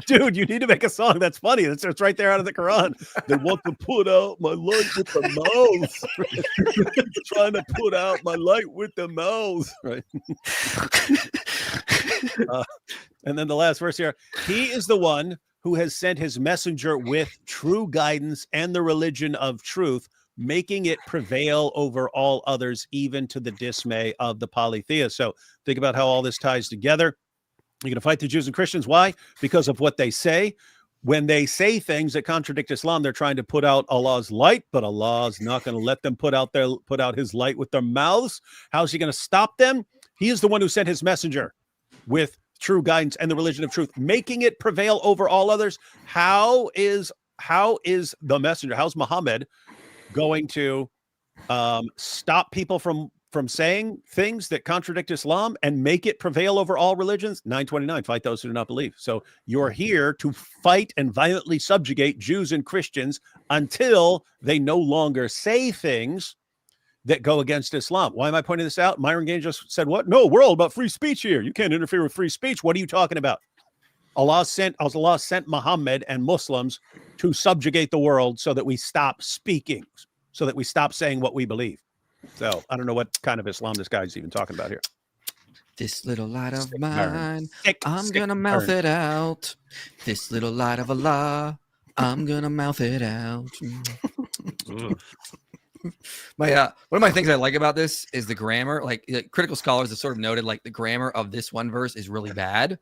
Dude, you need to make a song that's funny. It's right there out of the Quran. They want to put out my light with the mouth. Trying to put out my light with the mouth. Right. And then the last verse here. He is the one who has sent his messenger with true guidance and the religion of truth, making it prevail over all others, even to the dismay of the polytheists. So think about how all this ties together. You're going to fight the Jews and Christians. Why? Because of what they say. When they say things that contradict Islam, they're trying to put out Allah's light, but Allah's not going to let them put out his light with their mouths. How's he going to stop them? He is the one who sent his messenger with true guidance and the religion of truth, making it prevail over all others. How is the messenger, how's Muhammad going to stop people from saying things that contradict Islam and make it prevail over all religions? 929, fight those who do not believe. So you're here to fight and violently subjugate Jews and Christians until they no longer say things that go against Islam. Why am I pointing this out? Myron Gaines just said, what? No, we're all about free speech here. You can't interfere with free speech. What are you talking about? Allah sent Muhammad and Muslims to subjugate the world so that we stop speaking, so that we stop saying what we believe. So I don't know what kind of Islam this guy's even talking about here. This little light of Sick mine, Sick, I'm sick gonna mouth burn. it out. This little light of Allah, I'm gonna mouth it out. One of my things I like about this is the grammar. Like critical scholars have sort of noted, like the grammar of this one verse is really bad.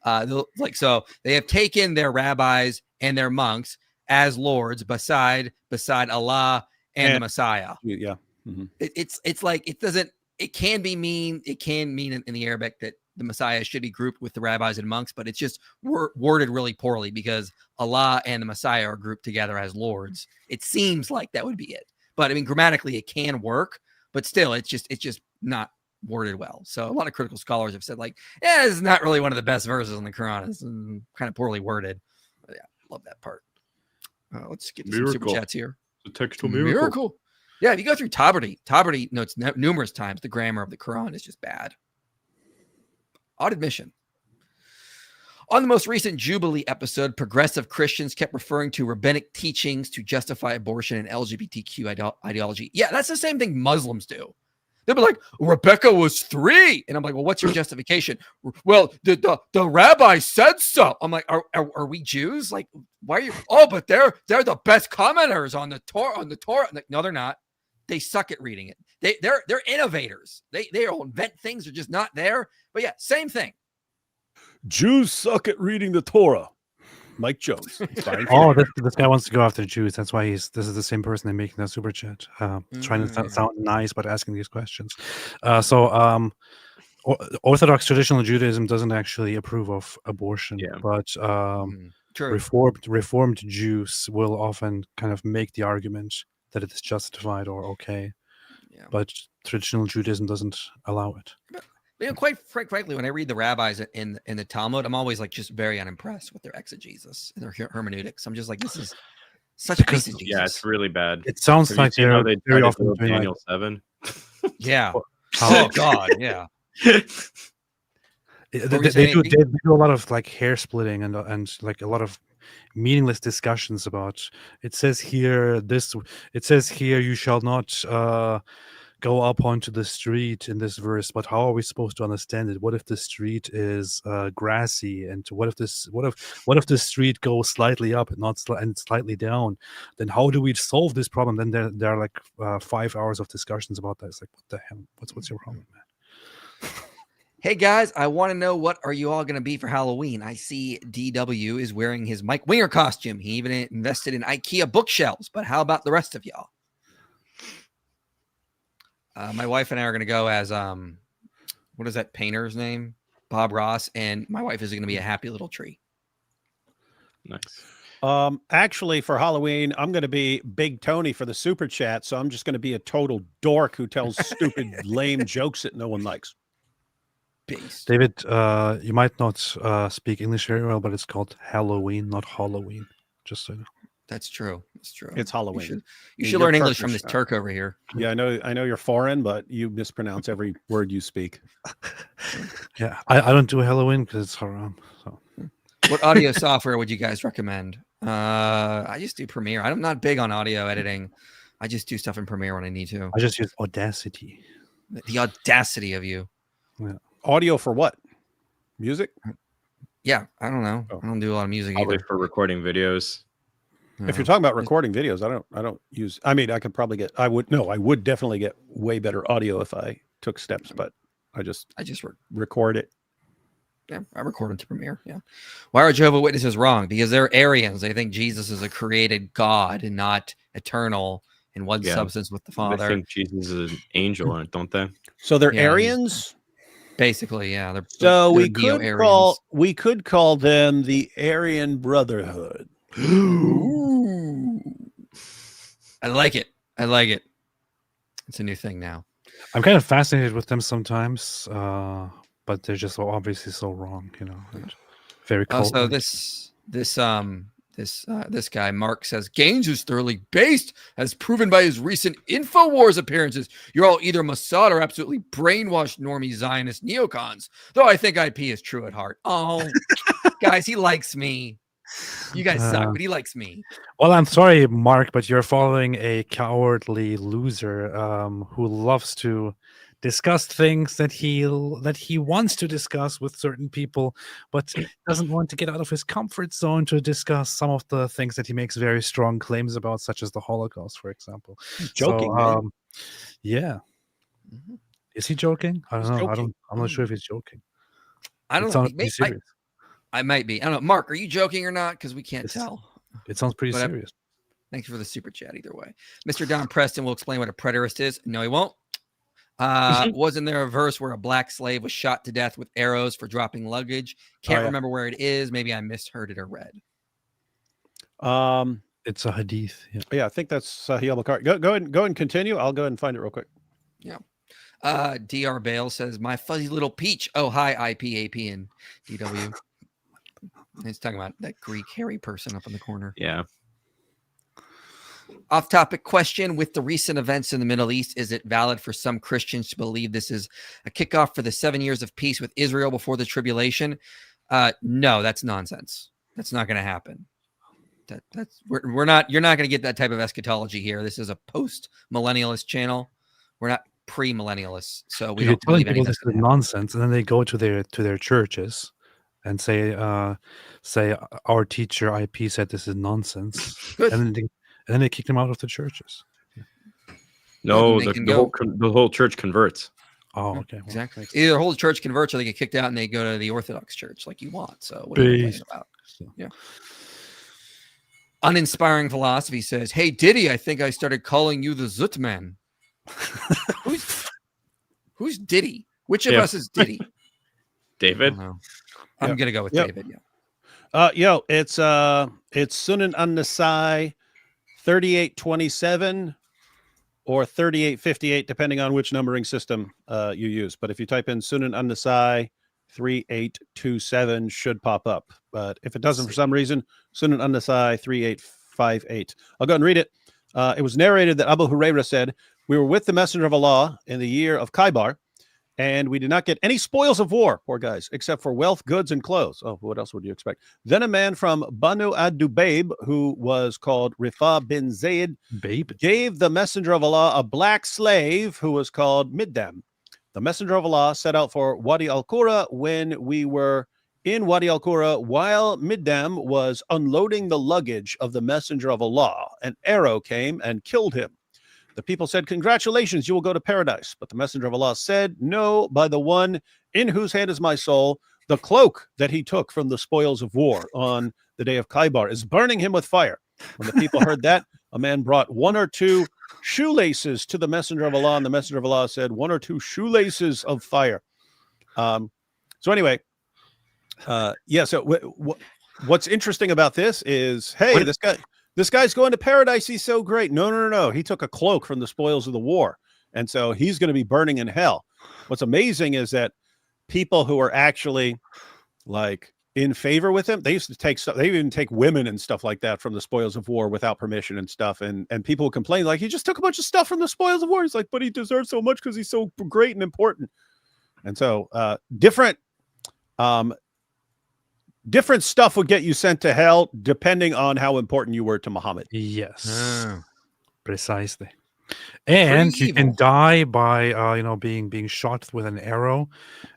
So they have taken their rabbis and their monks as lords beside Allah and the Messiah. Yeah. Mm-hmm. It's like it can mean in the Arabic that the Messiah should be grouped with the rabbis and monks, but it's just worded really poorly because Allah and the Messiah are grouped together as lords. It seems like that would be it. But I mean, grammatically, it can work, but still, it's just not worded well. So a lot of critical scholars have said, like, yeah, it's not really one of the best verses in the Quran. It's kind of poorly worded. But yeah, love that part. Let's get some super chats here. The textual miracle. Yeah, if you go through Tabari notes numerous times the grammar of the Quran is just bad. Odd admission. On the most recent Jubilee episode, progressive Christians kept referring to rabbinic teachings to justify abortion and LGBTQ ideology. Yeah, that's the same thing Muslims do. They'll be like, Rebecca was 3. And I'm like, well, what's your justification? Well, the rabbi said so. I'm like, are we Jews? Like, why are you? Oh, but they're the best commenters on the Torah. I'm like, no, they're not. They suck at reading it. They're innovators. They'll invent things that are just not there. But yeah, same thing. Jews suck at reading the Torah. Mike Jones. Oh, this guy wants to go after Jews. That's why this is the same person they're making that super chat, trying to sound nice but asking these questions. Orthodox traditional Judaism doesn't actually approve of abortion, but reformed Jews will often kind of make the argument that it is justified or okay. Yeah. But traditional Judaism doesn't allow it. You know, quite frankly, when I read the rabbis in the Talmud, I'm always like just very unimpressed with their exegesis and their hermeneutics. I'm just like, this is such a piece of Jesus. Yeah, it's really bad. It sounds like they're very often doing Daniel 7. Yeah. Oh God. Yeah. They do a lot of like hair splitting and like a lot of meaningless discussions about. It says here you shall not go up onto the street in this verse, but how are we supposed to understand it? What if the street is grassy, and what if the street goes slightly up and slightly down? Then how do we solve this problem? Then there are like 5 hours of discussions about that. It's like, what the hell? What's your problem, man? Hey guys, I want to know, what are you all going to be for Halloween? I see DW is wearing his Mike Winger costume. He even invested in IKEA bookshelves. But how about the rest of y'all? My wife and I are going to go as, what is that painter's name? Bob Ross. And my wife is going to be a happy little tree. Nice. Actually, for Halloween, I'm going to be Big Tony for the super chat. So I'm just going to be a total dork who tells stupid, lame jokes that no one likes. Peace. David, you might not speak English very well, but it's called Halloween, not Halloween. Just so you know. That's true. It's true. It's Halloween. You Yeah, should you're learn English from Turkish. this Turk over here. Yeah, I know you're foreign, but you mispronounce every word you speak. Yeah, I don't do Halloween because it's haram. So What audio software would you guys recommend? I just do Premiere. I'm not big on audio editing. I just do stuff in Premiere when I need to. I just use Audacity. The audacity of you. Audio for what? Music? Yeah, I don't know. Oh. I don't do a lot of music Probably either. for recording videos. If you're talking about recording videos, I don't use. I mean, I could probably get. I would definitely get way better audio if I took steps, but I just record it. Yeah, I record into Premiere. Yeah. Why are Jehovah's Witnesses wrong? Because they're Arians. They think Jesus is a created God and not eternal in one substance with the Father. I think Jesus is an angel, don't they? So they're Arians. Basically, yeah. So they're we could call them the Aryan Brotherhood. Ooh. I like it. I like it. It's a new thing now. I'm kind of fascinated with them sometimes, but they're just so obviously so wrong, you know. Very cool. So this guy Mark says Gaines is thoroughly based, as proven by his recent InfoWars appearances. You're all either Mossad or absolutely brainwashed normie Zionist neocons. Though I think IP is true at heart. Oh, guys, he likes me. You guys suck, but he likes me. Well, I'm sorry, Mark, but you're following a cowardly loser who loves to discuss things that he wants to discuss with certain people, but doesn't want to get out of his comfort zone to discuss some of the things that he makes very strong claims about, such as the Holocaust, for example. He's joking, man. Yeah. Is he joking? I don't know. I'm not sure if he's joking. I don't know. I might be. I don't know. Mark, are you joking or not? Because we can't tell. It sounds pretty serious. Thank you for the super chat either way. Mr. Don Preston will explain what a preterist is. No, he won't. Wasn't there a verse where a black slave was shot to death with arrows for dropping luggage? Can't remember where it is. Maybe I misheard it or read. It's a hadith. Yeah, I think that's Sahih al-Bukhari. Go ahead and continue. I'll go ahead and find it real quick. Yeah. Dr. Bale says, my fuzzy little peach. Oh, hi, IPAP and DW. He's talking about that Greek hairy person up in the corner. Yeah. Off-topic question: with the recent events in the Middle East, is it valid for some Christians to believe this is a kickoff for the 7 years of peace with Israel before the tribulation? No, that's nonsense. That's not going to happen. We're not. You're not going to get that type of eschatology here. This is a post-millennialist channel. We're not pre-millennialists, so we don't believe people this is nonsense, and then they go to their churches and say our teacher IP said this is nonsense, and then they kick them out of the churches. No, the whole church converts. Oh, okay. Well, exactly. Either the whole church converts or they get kicked out and they go to the Orthodox church like you want. So what are you complaining about? Yeah. Uninspiring Philosophy says, hey, Diddy, I think I started calling you the Zut Man. Who's Diddy? Which of us is Diddy? David? I'm going to go with David. Yeah. It's Sunan an-Nasai 3827 or 3858, depending on which numbering system you use. But if you type in Sunan an-Nasai 3827 should pop up. But if it doesn't for some reason, Sunan an-Nasai 3858. I'll go and read it. It was narrated that Abu Huraira said, we were with the Messenger of Allah in the year of Khaybar, and we did not get any spoils of war, poor guys, except for wealth, goods, and clothes. Oh, what else would you expect? Then a man from Banu ad-Dubayb, who was called Rifa bin Zayd, gave the Messenger of Allah a black slave who was called Middam. The Messenger of Allah set out for Wadi al-Qura. When we were in Wadi al-Qura, while Middam was unloading the luggage of the Messenger of Allah, an arrow came and killed him. The people said, congratulations, you will go to paradise. But the Messenger of Allah said, no, by the one in whose hand is my soul, the cloak that he took from the spoils of war on the day of Khaybar is burning him with fire. When the people heard that, a man brought 1 or 2 shoelaces to the Messenger of Allah, and the Messenger of Allah said, 1 or 2 shoelaces of fire. So anyway, so what's interesting about this is, hey, this guy's going to paradise. He's so great. No. He took a cloak from the spoils of the war. And so he's going to be burning in hell. What's amazing is that people who are actually like in favor with him. They used to take stuff. They even take women and stuff like that from the spoils of war without permission and stuff. And people would complain like he just took a bunch of stuff from the spoils of war. He's like, but he deserves so much because he's so great and important. And so different stuff would get you sent to hell depending on how important you were to Muhammad. Yes, precisely. And you can die by being shot with an arrow,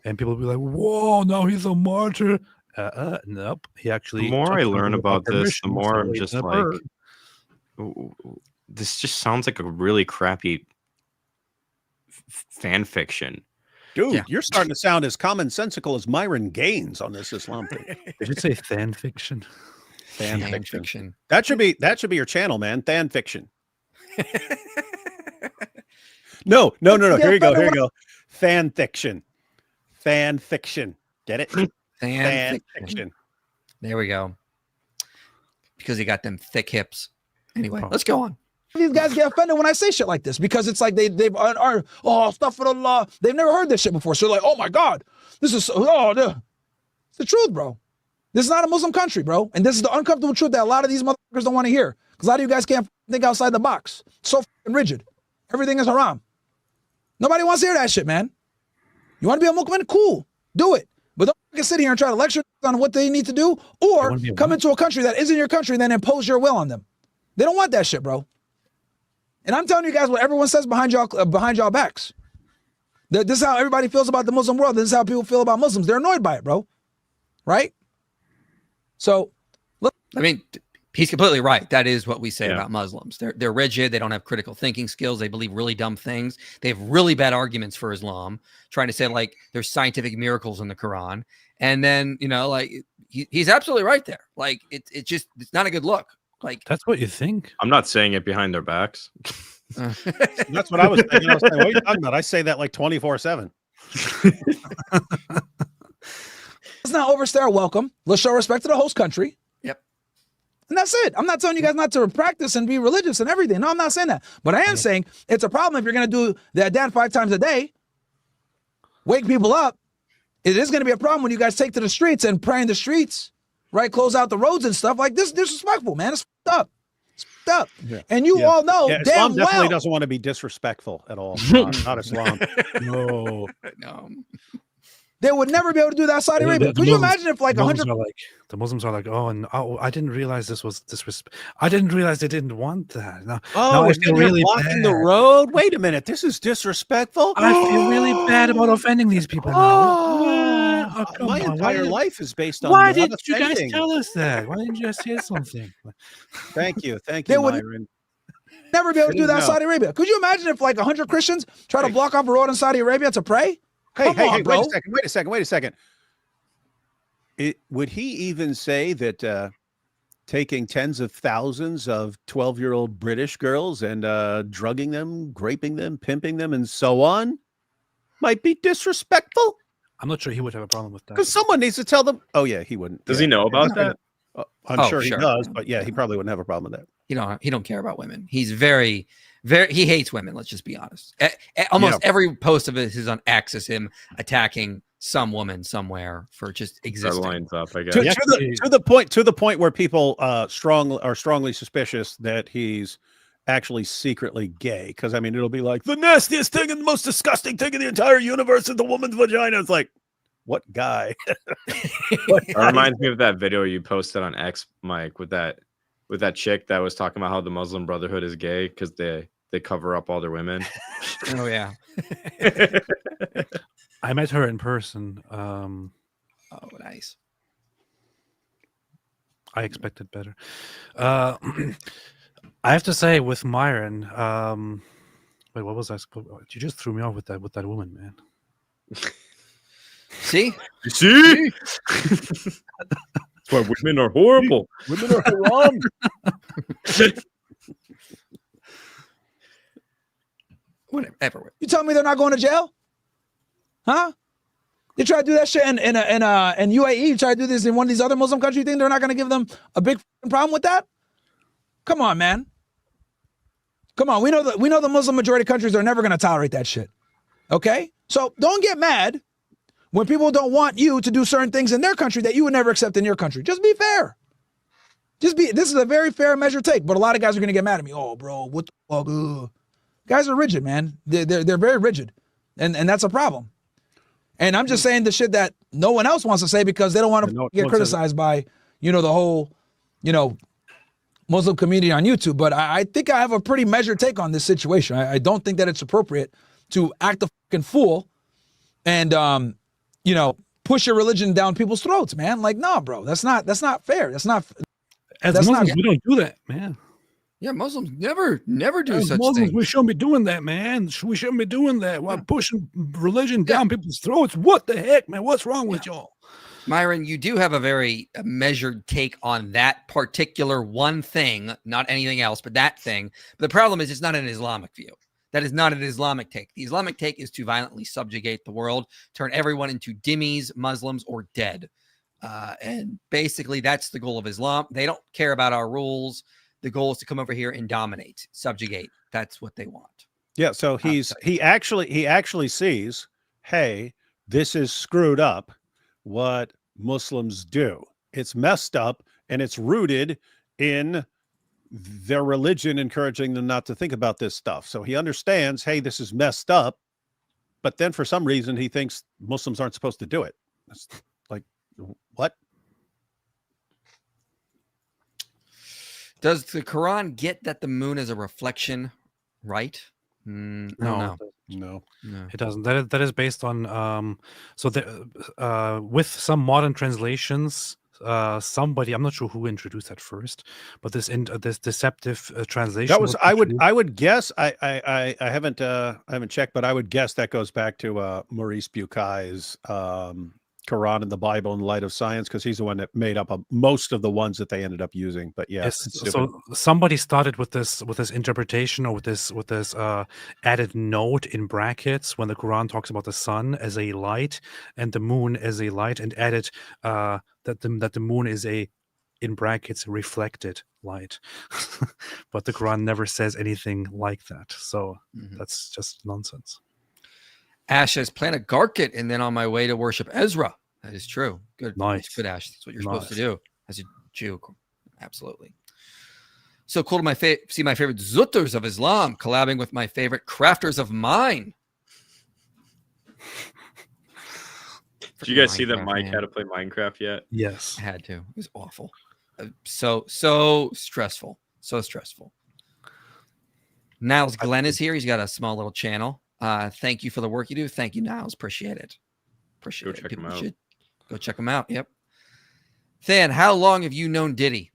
and people will be like, "Whoa, now he's a martyr." Nope. He actually. The more I learn about this, the more I'm just like, this just sounds like a really crappy fan fiction. Dude, you're starting to sound as commonsensical as Myron Gaines on this Islam thing. Did you say fan fiction? Fan fiction. That should be your channel, man. Fan fiction. No. Here you go. Fan fiction. Fan fiction. Get it? Fan fiction. There we go. Because he got them thick hips. Anyway, let's go on. These guys get offended when I say shit like this because it's like they've stuff for the law. They've never heard this shit before. So they're like, oh my God, this is it's the truth, bro. This is not a Muslim country, bro. And this is the uncomfortable truth that a lot of these motherfuckers don't want to hear. Because a lot of you guys can't think outside the box. So rigid. Everything is haram. Nobody wants to hear that shit, man. You want to be a Muslim? Cool. Do it. But don't sit here and try to lecture on what they need to do or come into a country that isn't your country and then impose your will on them. They don't want that shit, bro. And I'm telling you guys what everyone says behind y'all backs. This is how everybody feels about the Muslim world. This is how people feel about Muslims. They're annoyed by it, bro. Right? So, look. I mean, he's completely right. That is what we say about Muslims. They're rigid. They don't have critical thinking skills. They believe really dumb things. They have really bad arguments for Islam, trying to say like there's scientific miracles in the Quran. And then, like he's absolutely right there. Like it's not a good look. Like that's what you think. I'm not saying it behind their backs. That's what I was thinking. I was saying, what are you talking about? I say that like 24/7. Let's not overstay our welcome. Let's show respect to the host country. Yep. And that's it. I'm not telling you guys not to practice and be religious and everything. No, I'm not saying that. But I am saying it's a problem if you're going to do the Adhan 5 times a day, wake people up. It is going to be a problem when you guys take to the streets and pray in the streets, right? Close out the roads and stuff like this. Disrespectful, man. It's fucked up. It's fucked up. Yeah. And you all know damn Islam well. definitely doesn't want to be disrespectful at all. Not Islam. No. They would never be able to do that. Saudi Arabia. Could you imagine if like 100? The Muslims are like, I didn't realize this was disrespect. I didn't realize they didn't want that. Now I feel really blocking bad. the road. Wait a minute, this is disrespectful. I feel really bad about offending these people. My entire life is based on. Why didn't you guys tell us that? Why didn't you guys say something? Thank you, they would Myron. Never be able to do that in Saudi Arabia. Could you imagine if like 100 Christians try to block off a road in Saudi Arabia to pray? Hey, bro. Wait a second. Would he even say that taking tens of thousands of 12-year-old British girls and drugging them, raping them, pimping them, and so on might be disrespectful? I'm not sure he would have a problem with that. Because someone needs to tell them. Oh, yeah, he wouldn't. Does he know about that? I'm sure he does, but yeah, he probably wouldn't have a problem with that. He don't care about women. He's very he hates women. Let's just be honest. Almost every post of his on X is him attacking some woman somewhere for just existing. That lines up, I guess. To the point where people are strongly suspicious that he's actually secretly gay. Because I mean, it'll be like the nastiest thing and the most disgusting thing in the entire universe is the woman's vagina. It's like, what guy? It reminds me of that video you posted on X, Mike, with that chick that was talking about how the Muslim Brotherhood is gay because they cover up all their women. Oh yeah. I met her in person. Oh, nice. I expected better. I have to say with Myron, wait, what was I supposed? You just threw me off with that woman, man. See? That's why women are horrible. Women are haram. Whatever. You tell me they're not going to jail? Huh? You try to do that shit in UAE, you try to do this in one of these other Muslim countries, you think they're not going to give them a big problem with that? Come on, man. Come on. We know the Muslim majority countries are never going to tolerate that shit. Okay? So don't get mad when people don't want you to do certain things in their country that you would never accept in your country. Just be fair. This is a very fair measure take, but a lot of guys are going to get mad at me. Oh, bro, what the fuck? Ugh. Guys are rigid, man. They're very rigid, and that's a problem. And I'm just saying the shit that no one else wants to say because they don't want to get criticized by, the whole, Muslim community on YouTube. But I think I have a pretty measured take on this situation. I don't think that it's appropriate to act a fucking fool and, push your religion down people's throats, man. Like, no, bro, that's not fair. That's not. As Muslims, we don't do that, man. Yeah, Muslims never do such Muslims, things. we shouldn't be doing that, man. We shouldn't be doing that. We're pushing religion down people's throats. What the heck, man? What's wrong with y'all? Myron, you do have a very measured take on that particular one thing, not anything else, but that thing. But the problem is it's not an Islamic view. That is not an Islamic take. The Islamic take is to violently subjugate the world, turn everyone into dhimmis, Muslims, or dead. And basically, that's the goal of Islam. They don't care about our rules. The goal is to come over here and dominate, subjugate. That's what they want. Yeah. So he actually sees, hey, this is screwed up. What Muslims do. It's messed up, and it's rooted in their religion encouraging them not to think about this stuff. So he understands, hey, this is messed up, but then for some reason he thinks Muslims aren't supposed to do it. It's like, what? Does the Quran get that the moon is a reflection, right? No, it doesn't. That is based on with some modern translations. Somebody, I'm not sure who introduced that first, but this deceptive translation. That was I would guess. I haven't checked, but I would guess that goes back to Maurice Bucay's Quran and the Bible in Light of Science, because he's the one that made up most of the ones that they ended up using. But yeah, yes, so somebody started with this interpretation, or with this added note in brackets when the Quran talks about the sun as a light and the moon as a light, and added that the moon is a, in brackets, reflected light. But the Quran never says anything like that, so that's just nonsense. Ash says, plant a garket and then on my way to worship Ezra. That is true. Good. Nice. Good, Ash. That's what you're supposed to do as a Jew. Absolutely. So cool to see my favorite Zutters of Islam collabing with my favorite crafters of mine. Did you guys see that Mike had to play Minecraft yet? Yes. I had to. It was awful. So stressful. So stressful. Niles Glenn is here. He's got a small little channel. Thank you for the work you do. Thank you, Niles. Appreciate it. Go check him out. Go check him out. Yep. Than, how long have you known Diddy?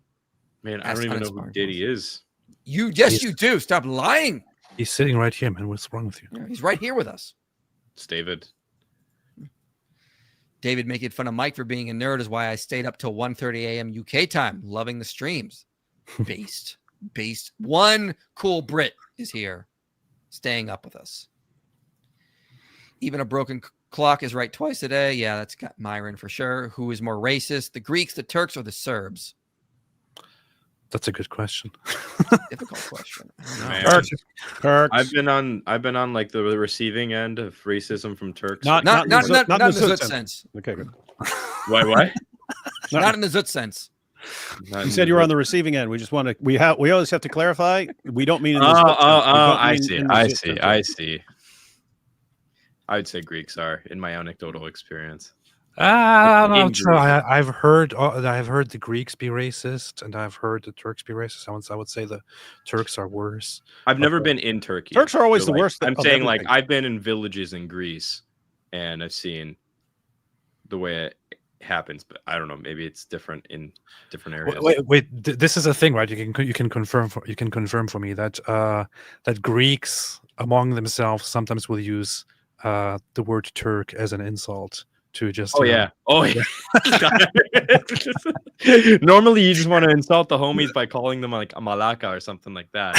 Man, I don't even know who Diddy is. You do. Stop lying. He's sitting right here, man. What's wrong with you? Yeah, he's right here with us. It's David. David making fun of Mike for being a nerd is why I stayed up till 1:30 a.m. UK time, loving the streams. Based. One cool Brit is here, staying up with us. Even a broken clock is right twice a day. Yeah, that's got Myron for sure. Who is more racist, the Greeks, the Turks, or the Serbs? That's a good question. Difficult question. Turks. I've been on like the receiving end of racism from Turks. Not in the Zut sense. Okay, good. Why? Not in the Zut sense. You said you were on the receiving end. We just want to. We always have to clarify. We don't mean. I see. I would say Greeks are, in my anecdotal experience. I'm not sure. I've heard the Greeks be racist, and I've heard the Turks be racist. I would say the Turks are worse. I've never been in Turkey. Turks are always the worst. I'm saying, like, I've been in villages in Greece, and I've seen the way it happens, but I don't know. Maybe it's different in different areas. Wait. This is a thing, right? You can confirm for me that that Greeks among themselves sometimes will use the word Turk as an insult to just. Oh yeah. Normally, you just want to insult the homies by calling them like a malaka or something like that.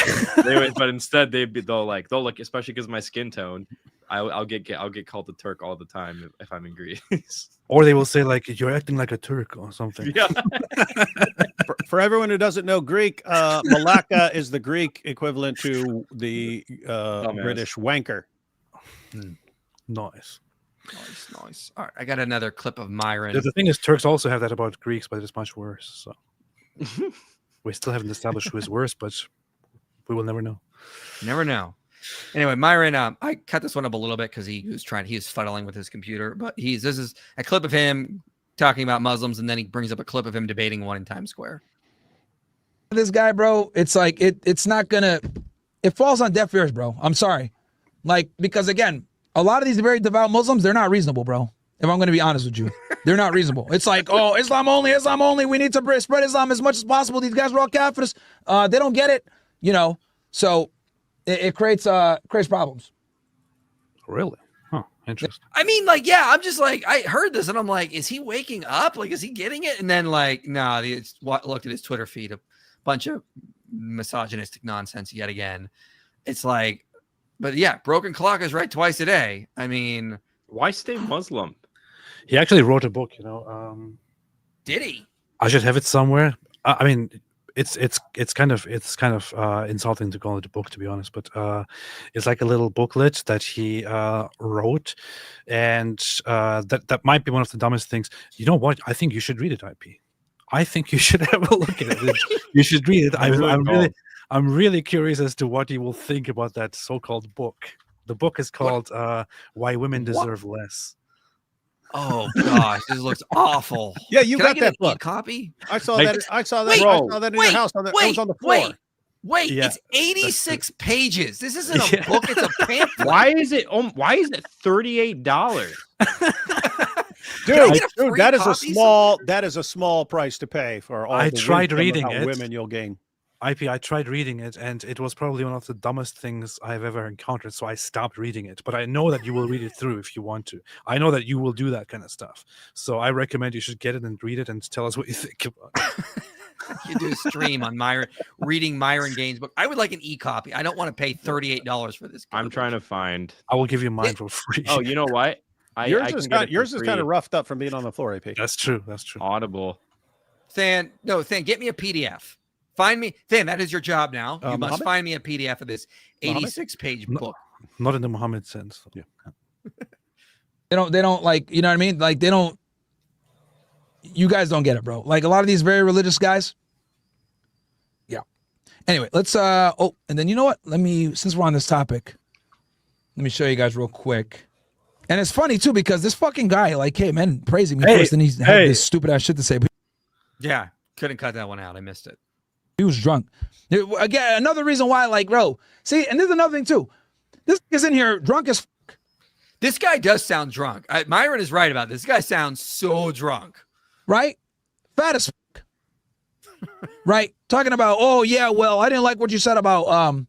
But instead, they'll look, especially because of my skin tone. I'll get called a Turk all the time if I'm in Greece. Or they will say like, you're acting like a Turk or something. Yeah. For everyone who doesn't know Greek, malaka is the Greek equivalent to the British wanker. Nice. Nice. All right, I got another clip of Myron. The thing is, Turks also have that about Greeks, but it's much worse. So we still haven't established who is worse, but we will never know. Never know. Anyway, Myron, I cut this one up a little bit because he was fuddling with his computer, but this is a clip of him talking about Muslims, and then he brings up a clip of him debating one in Times Square. This guy, bro, it's like it's not gonna. It falls on deaf ears, bro. I'm sorry, like because again, a lot of these very devout Muslims, they're not reasonable, bro. If I'm going to be honest with you, they're not reasonable. It's like, oh, Islam only. We need to spread Islam as much as possible. These guys are all kafirs. They don't get it, So it creates problems. Really? Huh. Interesting. I mean, like, yeah, I'm just like, I heard this and I'm like, is he waking up? Like, is he getting it? And then like, nah, looked at his Twitter feed, a bunch of misogynistic nonsense yet again. It's like, but yeah, broken clock is right twice a day. I mean, why stay Muslim? He actually wrote a book, Did he? I should have it somewhere. I mean, it's kind of insulting to call it a book, to be honest, but it's like a little booklet that he wrote, and that might be one of the dumbest things. You know what? I think you should read it, IP. I think you should have a look at it. You should read it. I'm really curious as to what you will think about that so-called book. The book is called "Why Women Deserve Less." Oh gosh, this looks awful. Yeah, you got that book. Copy? I saw that. I saw that in your house. It was on the floor. Wait, Yeah. It's 86 pages. This isn't a book; it's a pamphlet. Why is it $38? Dude, that is a small price to pay for all. I the tried wisdom of reading how it. Women you'll gain. IP, I tried reading it, and it was probably one of the dumbest things I've ever encountered, so I stopped reading it. But I know that you will read it through if you want to. I know that you will do that kind of stuff. So I recommend you should get it and read it and tell us what you think about it. You do a stream on reading Myron Gaines' book. I would like an e-copy. I don't want to pay $38 for this. I'm trying to find. I will give you mine for free. Oh, you know what? Yours is kind of roughed up from being on the floor, AP. That's true. Audible. Than, get me a PDF. Find me, Than, that is your job now. You must find me a PDF of this 86-page book. Not in the Muhammad sense. Yeah. They don't like, you know what I mean? Like you guys don't get it, bro. Like a lot of these very religious guys. Yeah. Anyway, let's and then you know what? Since we're on this topic, let me show you guys real quick. And it's funny too, because this fucking guy like came in praising me first, and he had this stupid ass shit to say. Yeah, couldn't cut that one out. I missed it. He was drunk. Again, another reason why, like, bro, see, and there's another thing too. This is in here drunk as fuck. This guy does sound drunk. Myron is right about this. This guy sounds so drunk. Right? Fat as fuck. Right? Talking about, oh yeah, well, I didn't like what you said about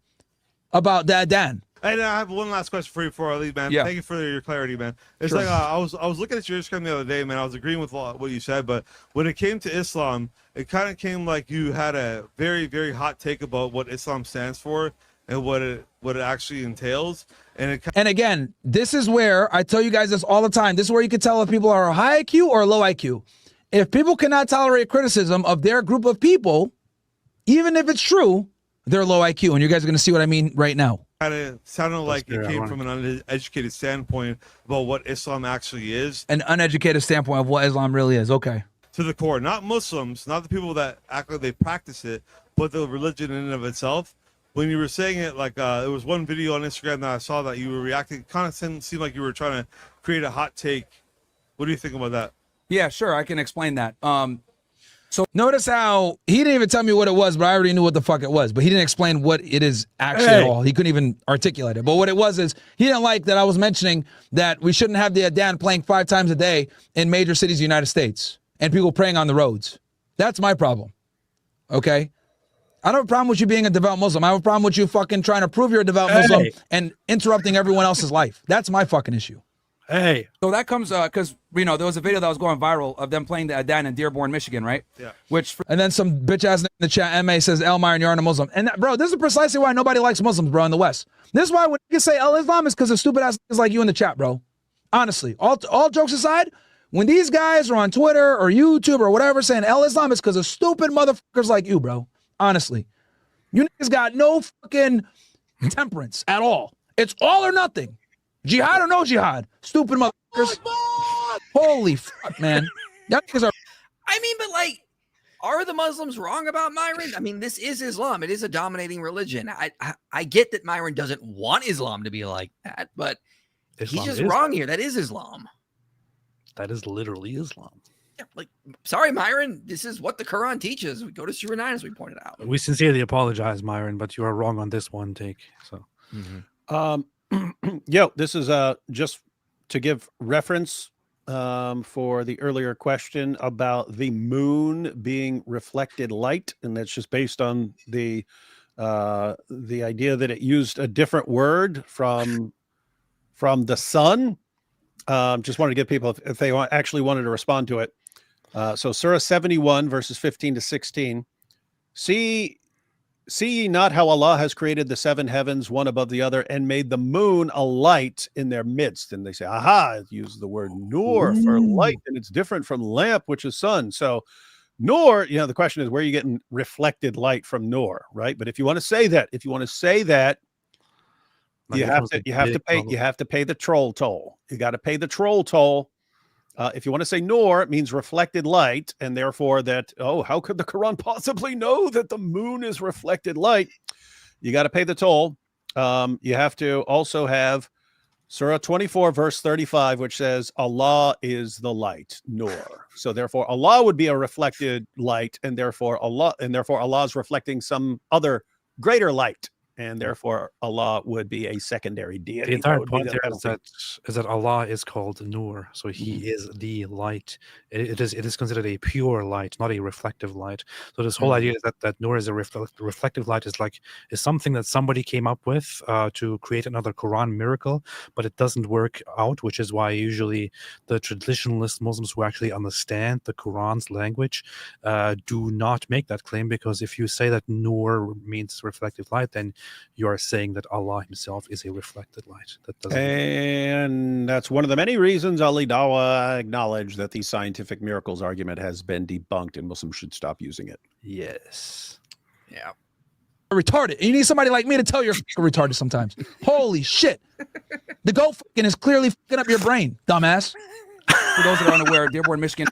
Dad Dan. And I have one last question for you before I leave, man. Yeah. Thank you for your clarity, man. It's Sure. like I was looking at your Instagram the other day, man. I was agreeing with what you said, but when it came to Islam, it kind of came like you had a very, very hot take about what Islam stands for and what it actually entails. And again, this is where I tell you guys this all the time. This is where you can tell if people are high IQ or low IQ. If people cannot tolerate criticism of their group of people, even if it's true, they're low IQ. And you guys are going to see what I mean right now. Kind of sounded like it came from an uneducated standpoint about what Islam actually is. An uneducated standpoint of what Islam really is. Okay. To the core, not Muslims, not the people that act like they practice it, but the religion in and of itself. When you were saying it, like there was one video on Instagram that I saw that you were reacting, kind of seemed like you were trying to create a hot take. What do you think about that? Yeah, sure. I can explain that. So notice how he didn't even tell me what it was, but I already knew what the fuck it was. But he didn't explain what it is actually at all. He couldn't even articulate it. But what it was is he didn't like that I was mentioning that we shouldn't have the Adhan playing 5 times a day in major cities of the United States and people praying on the roads. That's my problem. Okay? I don't have a problem with you being a devout Muslim. I have a problem with you fucking trying to prove you're a devout Muslim and interrupting everyone else's life. That's my fucking issue. Hey. So that comes because there was a video that was going viral of them playing the Adhan in Dearborn, Michigan, right? Yeah. And then some bitch ass in the chat, MA says, El Myron, you're not a Muslim. And bro, this is precisely why nobody likes Muslims, bro, in the West. This is why when you say El Islam is because of stupid ass like you in the chat, bro. Honestly, all jokes aside, when these guys are on Twitter or YouTube or whatever saying El Islam is because of stupid motherfuckers like you, bro. Honestly, you niggas got no fucking temperance at all. It's all or nothing. Jihad or no jihad. Stupid motherfuckers. Holy fuck, man. Y'all niggas are. I mean, but like, are the Muslims wrong about Myron? I mean, this is Islam. It is a dominating religion. I get that Myron doesn't want Islam to be like that, but Islam he's just is- wrong here. That is Islam. That is literally Islam. Yeah, like, sorry, Myron. This is what the Quran teaches. We go to Surah 9, as we pointed out. We sincerely apologize, Myron, but you are wrong on this one take. So, This is just to give reference for the earlier question about the moon being reflected light, and that's just based on the idea that it used a different word from the sun. Just wanted to give people, if they actually wanted to respond to it. So Surah 71, verses 15 to 16. See ye not how Allah has created the seven heavens, one above the other, and made the moon a light in their midst. And they say, aha, it uses the word nur for light, and it's different from lamp, which is sun. So nur, the question is, where are you getting reflected light from nur, right? But if you want to say that, you have to pay the troll toll. You got to pay the troll toll. If you want to say nur, it means reflected light, and therefore that, how could the Quran possibly know that the moon is reflected light? You got to pay the toll. You have to also have Surah 24, verse 35, which says Allah is the light, nur. So therefore Allah would be a reflected light, and therefore Allah is reflecting some other greater light. And therefore, Allah would be a secondary deity. the entire point there is that Allah is called Nur, so He is the light. It is considered a pure light, not a reflective light. So this whole idea is that Nur is a reflective light is something that somebody came up with to create another Quran miracle, but it doesn't work out, which is why usually the traditionalist Muslims who actually understand the Quran's language do not make that claim, because if you say that Nur means reflective light, then you are saying that Allah Himself is a reflected light. And that's one of the many reasons Ali Dawah acknowledged that the scientific miracles argument has been debunked, and Muslims should stop using it. Yes. Yeah. Retarded. You need somebody like me to tell you're retarded sometimes. Holy shit. The goat fucking is clearly fucking up your brain, dumbass. For those that are unaware, Dearborn, Michigan.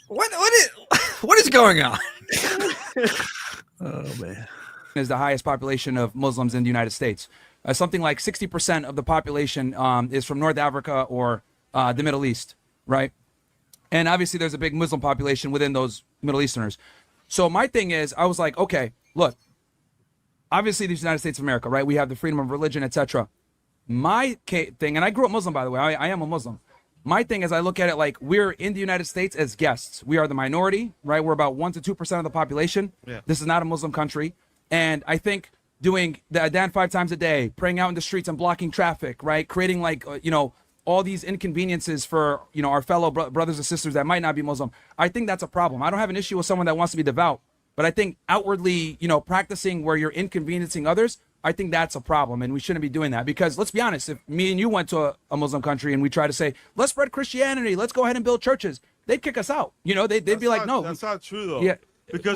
What is going on? Oh man. Is the highest population of Muslims in the United States. Something like 60% of the population is from North Africa or the Middle East, right? And obviously there's a big Muslim population within those Middle Easterners. So my thing is, I was like, okay, look, obviously the United States of America, right? We have the freedom of religion, etc. My thing, and I grew up Muslim, by the way. I am a Muslim. My thing is, I look at it like we're in the United States as guests. We are the minority, right? We're about 1 to 2% of the population. Yeah. This is not a Muslim country. And I think doing the Adhan 5 times a day, praying out in the streets and blocking traffic, right? Creating all these inconveniences for, our fellow brothers and sisters that might not be Muslim. I think that's a problem. I don't have an issue with someone that wants to be devout, but I think outwardly, practicing where you're inconveniencing others, I think that's a problem, and we shouldn't be doing that, because let's be honest, if me and you went to a Muslim country and we try to say, let's spread Christianity, let's go ahead and build churches, they'd kick us out. They'd be like, no. That's not true, though. Yeah. Because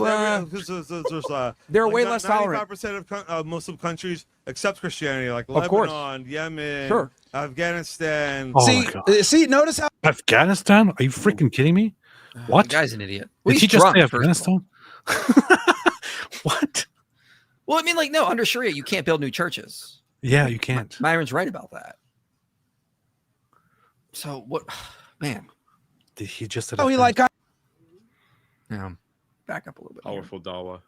they're way less tolerant. 95% of Muslim countries accept Christianity, like Of course. Lebanon, Yemen, Sure. Afghanistan. Oh my God. See, notice how Afghanistan? Are you freaking kidding me? What? The guy's an idiot. Did He's he just drunk, say first of all. Afghanistan? What? Well, I mean, no, under Sharia, you can't build new churches. Yeah, you can't. Myron's right about that. So what, man? He just said. he Afghanistan. Yeah. Back up a little bit. Powerful dawah.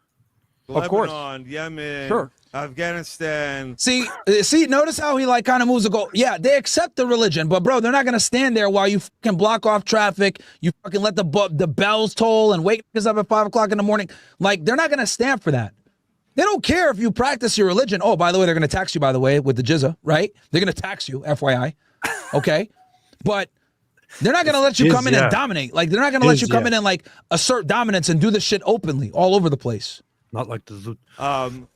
Of course. Lebanon, Yemen, Sure. Afghanistan. See, notice how he kind of moves the goal. Yeah, they accept the religion, but bro, they're not gonna stand there while you fucking block off traffic. You fucking let the bells toll and wake us up at 5 o'clock in the morning. Like, they're not gonna stand for that. They don't care if you practice your religion. Oh, by the way, they're gonna tax you. By the way, with the jizya, right? They're gonna tax you, FYI. Okay, but they're not gonna let you come in and dominate. Like, they're not gonna let you come in and like assert dominance and do this shit openly all over the place. Not like the Zoot.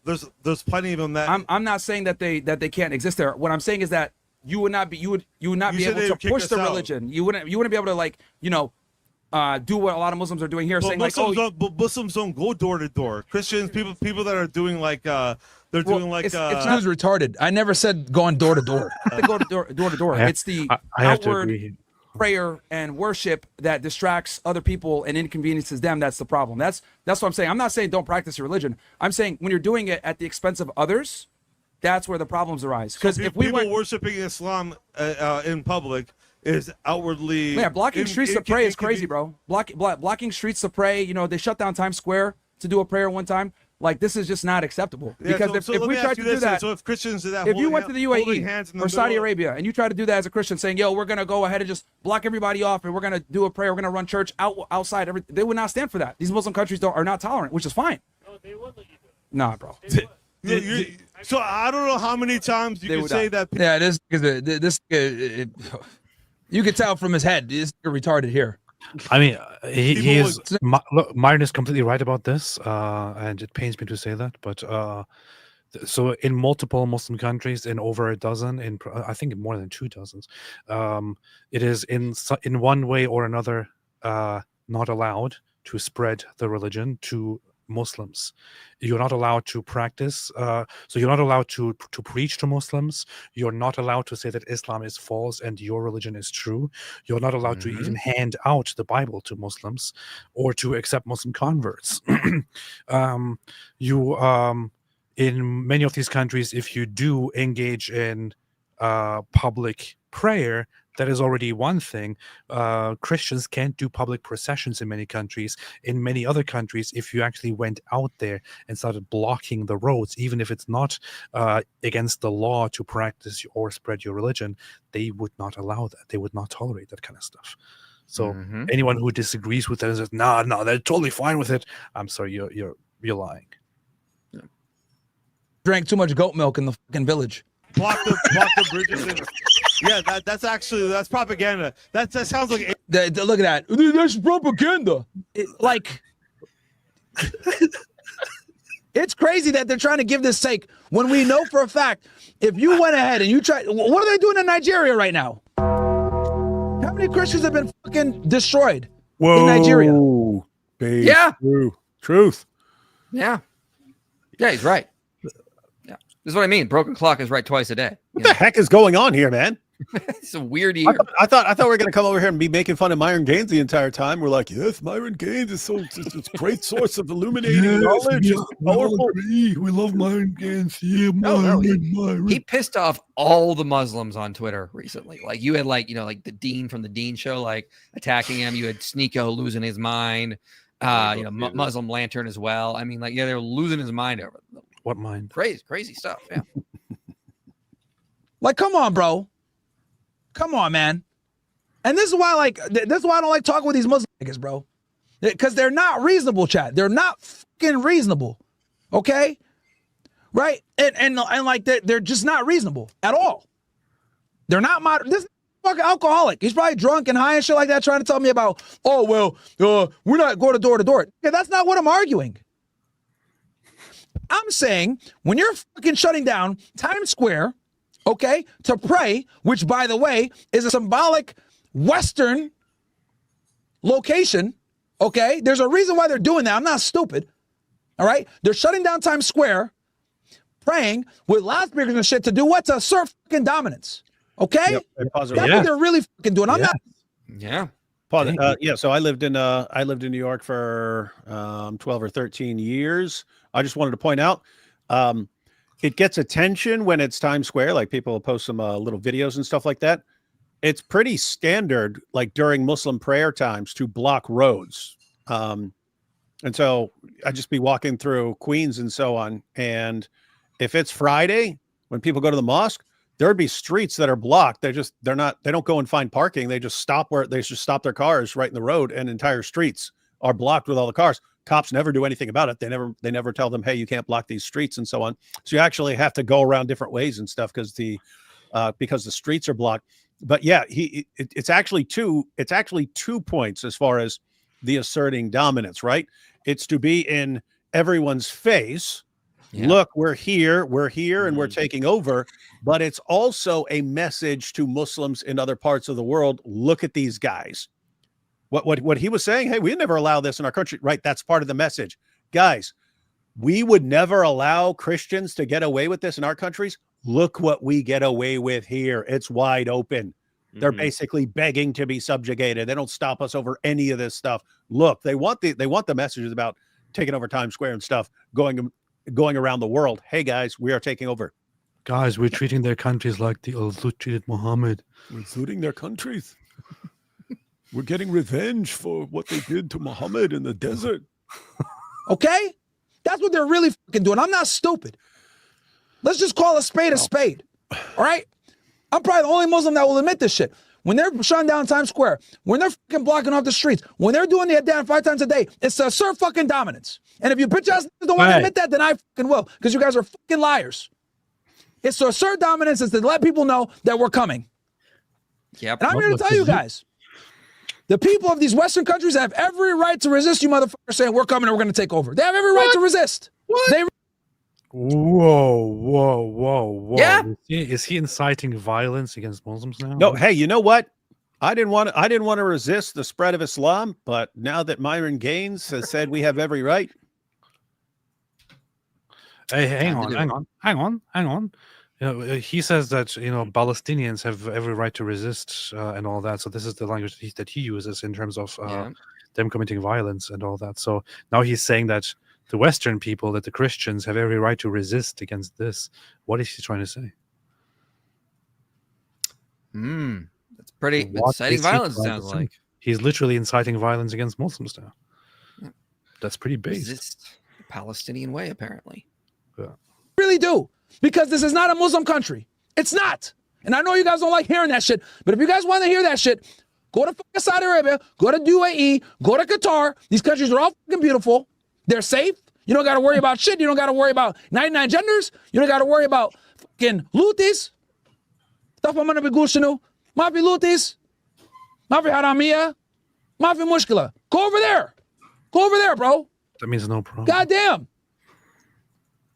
There's plenty of them that I'm not saying that they can't exist there. What I'm saying is that you would not be able to push the religion. You wouldn't be able to do what a lot of Muslims are doing here, Well, saying Muslims like, don't, Muslims don't go door to door. Christians, people that are doing like they're doing like it's This dude's retarded. I never said going door to door. to go to door to door. I- It's the I have to outward agree. prayer and worship that distracts other people and inconveniences them. That's the problem. That's what I'm saying. I'm not saying don't practice your religion. I'm saying when you're doing it at the expense of others, that's where the problems arise. Because if we people went, worshiping Islam in public is outwardly blocking streets to pray is crazy, bro. Blocking streets to pray. You know, they shut down Times Square to do a prayer one time. Like, this is just not acceptable. Yeah, Because if we tried to do that, so if Christians did that, if you went to the holding hands in UAE the or Saudi middle- Arabia and you try to do that as a Christian, saying, "Yo, we're gonna go ahead and just block everybody off and we're gonna do a prayer, we're gonna run church outside," they would not stand for that. These Muslim countries are not tolerant, which is fine. No, they would let you do it. Nah, bro. So I don't know how many times you can say that. Yeah, you could tell from his head. This is retarded here. I mean, he People is. Look, Myron is completely right about this, and it pains me to say that. But so in multiple Muslim countries, in over a dozen, I think more than 2 dozens, it is in one way or another not allowed to spread the religion to Muslims. You're not allowed to practice. So you're not allowed to preach to Muslims. You're not allowed to say that Islam is false and your religion is true. You're not allowed to even hand out the Bible to Muslims or to accept Muslim converts. In many of these countries, if you do engage in public prayer, that is already one thing. Christians can't do public processions in many countries. In many other countries, if you actually went out there and started blocking the roads, even if it's not against the law to practice or spread your religion, they would not allow that. They would not tolerate that kind of stuff. So anyone who disagrees with that and says, "No, they're totally fine with it," I'm sorry, you're lying. Drank too much goat milk in the fucking village. Block the bridges. Yeah, that's propaganda. That sounds like Look at that. That's propaganda. It's crazy that they're trying to give this sake when we know for a fact if you went ahead and you tried. What are they doing in Nigeria right now? How many Christians have been fucking destroyed in Nigeria? Babe. Yeah. Truth. Yeah, he's right. Yeah, this is what I mean. Broken clock is right twice a day. What the heck is going on here, man? It's a weird year. I thought we were going to come over here and be making fun of Myron Gaines the entire time. We're like, yes, Myron Gaines is it's a great source of illuminating knowledge. Yeah, we love Myron Gaines. Yeah, Myron. He pissed off all the Muslims on Twitter recently. Like you had like the Dean from the Dean Show, like attacking him. You had Sneeko losing his mind. Muslim Lantern as well. I mean, they were losing his mind over it. What mind? Crazy stuff. Yeah. Like, come on, bro. Come on, man. And this is why I don't like talking with these Muslim niggas, bro. Because they're not reasonable, chat. They're not fucking reasonable. Okay? Right? And like they're just not reasonable at all. They're not modern. This fucking alcoholic. He's probably drunk and high and shit like that, trying to tell me about, we're not going to door. Yeah, that's not what I'm arguing. I'm saying when you're fucking shutting down Times Square, okay, to pray, which, by the way, is a symbolic Western location, okay? There's a reason why they're doing that. I'm not stupid, all right? They're shutting down Times Square, praying with loudspeakers and shit to do what? To assert fucking dominance, okay? Yep. That's what they're really fucking doing. I'm not. Yeah. So I lived in New York for 12 or 13 years. I just wanted to point out it gets attention when it's Times Square, like people post some little videos and stuff like that. It's pretty standard, like during Muslim prayer times, to block roads. And so I'd just be walking through Queens and so on. And if it's Friday, when people go to the mosque, there would be streets that are blocked. They don't go and find parking. They just stop their cars right in the road, and entire streets are blocked with all the cars. Cops never do anything about it. They never tell them, hey, you can't block these streets and so on. So you actually have to go around different ways and stuff because the streets are blocked. But yeah, it's actually 2 points as far as the asserting dominance, right? It's to be in everyone's face. Yeah. Look, we're here, and we're taking over. But it's also a message to Muslims in other parts of the world. Look at these guys. What he was saying, hey, we never allow this in our country. Right. That's part of the message. Guys, we would never allow Christians to get away with this in our countries. Look what we get away with here. It's wide open. They're basically begging to be subjugated. They don't stop us over any of this stuff. Look, they want the messages about taking over Times Square and stuff going around the world. Hey guys, we are taking over. Guys, we're treating their countries like the Al-Lut treated Muhammad. We're looting their countries. We're getting revenge for what they did to Muhammad in the desert. Okay? That's what they're really fucking doing. I'm not stupid. Let's just call a spade a spade. All right? I'm probably the only Muslim that will admit this shit. When they're shutting down Times Square, when they're fucking blocking off the streets, when they're doing the Adhan 5 times a day, it's to assert fucking dominance. And if you bitch ass don't want to admit that, then I fucking will, because you guys are fucking liars. It's to assert dominance. It's to let people know that we're coming. Yep. And I'm here to tell you guys, the people of these Western countries have every right to resist you motherfuckers saying we're coming and we're going to take over. They have every right to resist. What? Whoa. Yeah. Is he inciting violence against Muslims now? No, hey, you know what? I didn't want to resist the spread of Islam, but now that Myron Gaines has said we have every right. Hey, hang on. You know, he says that Palestinians have every right to resist and all that. So this is the language that he uses in terms of them committing violence and all that. So now he's saying that the Western people, that the Christians have every right to resist against this. What is he trying to say? That's pretty inciting violence, it sounds like. He's literally inciting violence against Muslims now. That's pretty base. Resist the Palestinian way, apparently. Yeah. Really do. Because this is not a Muslim country. It's not. And I know you guys don't like hearing that shit, but if you guys want to hear that shit, go to fucking Saudi Arabia, go to UAE, go to Qatar. These countries are all fucking beautiful. They're safe. You don't got to worry about shit. You don't got to worry about 99 genders. You don't got to worry about fucking lutis. Stuff I'm going to be gushinu. Mafi lutis. Mafi haramia. Mafi mushkila. Go over there. Go over there, bro. That means no problem. Goddamn.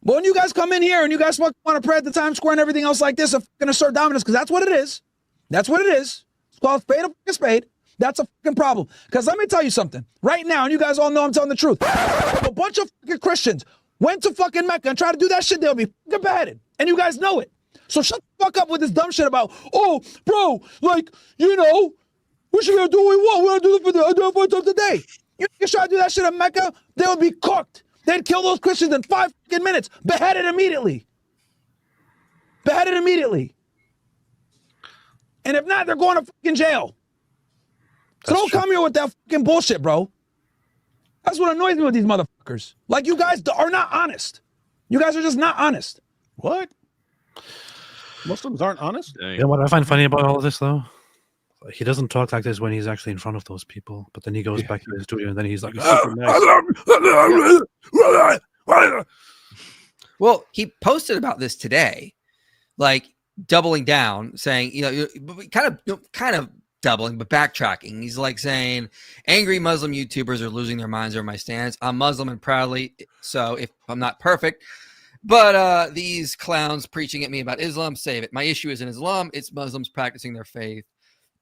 But when you guys come in here and you guys want to pray at the Times Square and everything else like this and fucking assert dominance, because that's what it is. That's what it is. It's called spade a fucking spade. That's a fucking problem. Because let me tell you something. Right now, and you guys all know I'm telling the truth. If a bunch of fucking Christians went to fucking Mecca and tried to do that shit, they'll be fucking beheaded. And you guys know it. So shut the fuck up with this dumb shit about, oh, bro, like, we should do what we want. We're going to do it for the day. You try to do that shit in Mecca, they would be cooked. They'd kill those Christians in 5 fucking minutes. Beheaded immediately. Beheaded immediately. And if not, they're going to fucking jail. So don't come here with that fucking bullshit, bro. That's what annoys me with these motherfuckers. Like, you guys are not honest. You guys are just not honest. What? Muslims aren't honest? You know what I find funny about all of this, though? He doesn't talk like this when he's actually in front of those people, but then he goes back to the studio and then he's like, Well, he posted about this today, like doubling down, saying, kind of doubling, but backtracking. He's like saying, angry Muslim YouTubers are losing their minds over my stance. I'm Muslim and proudly so. If I'm not perfect, but these clowns preaching at me about Islam, save it. My issue isn't Islam. It's Muslims practicing their faith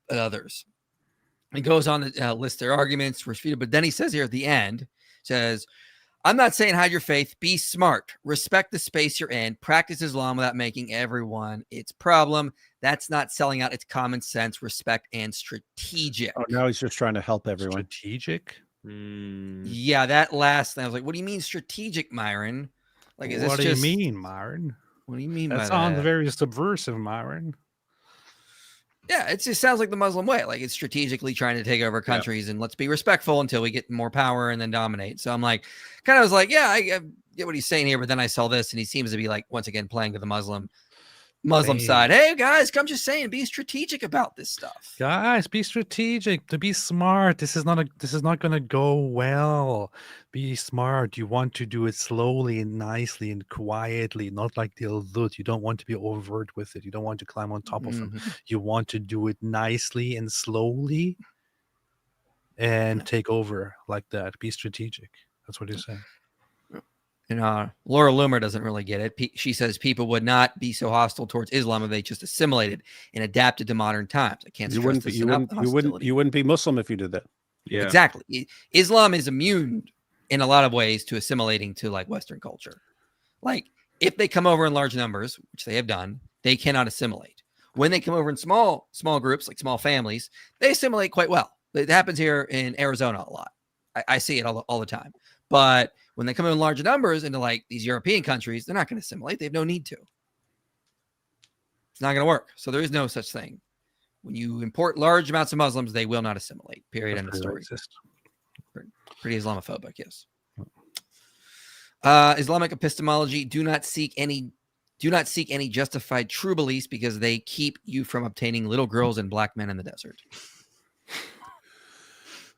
at others. He goes on to list their arguments, refuted, but then he says here at the end, says, I'm not saying hide your faith. Be smart. Respect the space you're in. Practice Islam without making everyone its problem. That's not selling out. It's common sense, respect, and strategic. Oh, now he's just trying to help everyone. Strategic? Yeah, that last thing. I was like, what do you mean strategic, Myron? Like, is what this do just... you mean, Myron? What do you mean that by sounds that? very subversive, Myron. Yeah, it just sounds like the Muslim way. Like, it's strategically trying to take over countries and let's be respectful until we get more power and then dominate. So I'm like, kind of was like, yeah, I get what he's saying here. But then I saw this and he seems to be like, once again, playing to the Muslim side. Hey guys, I'm just saying, be strategic about this stuff. Guys, be strategic. To be smart. This is not going to go well. Be smart. You want to do it slowly and nicely and quietly, not like the Al-Lut. You don't want to be overt with it. You don't want to climb on top of them. You want to do it nicely and slowly and take over like that. Be strategic. That's what you're saying. Laura Loomer doesn't really get it. She says people would not be so hostile towards Islam if they just assimilated and adapted to modern times. I can't stress this enough. You wouldn't be Muslim if you did that. Yeah. Exactly. Islam is immune in a lot of ways to assimilating to like Western culture. Like if they come over in large numbers, which they have done, they cannot assimilate. When they come over in small groups, like small families, they assimilate quite well. It happens here in Arizona a lot. I see it all the time. But when they come in large numbers into like these European countries, they're not going to assimilate. They have no need to. It's not going to work. So there is no such thing. When you import large amounts of Muslims, they will not assimilate. Period. End of story. Pretty Islamophobic, yes. Islamic epistemology: do not seek any justified true beliefs because they keep you from obtaining little girls and black men in the desert.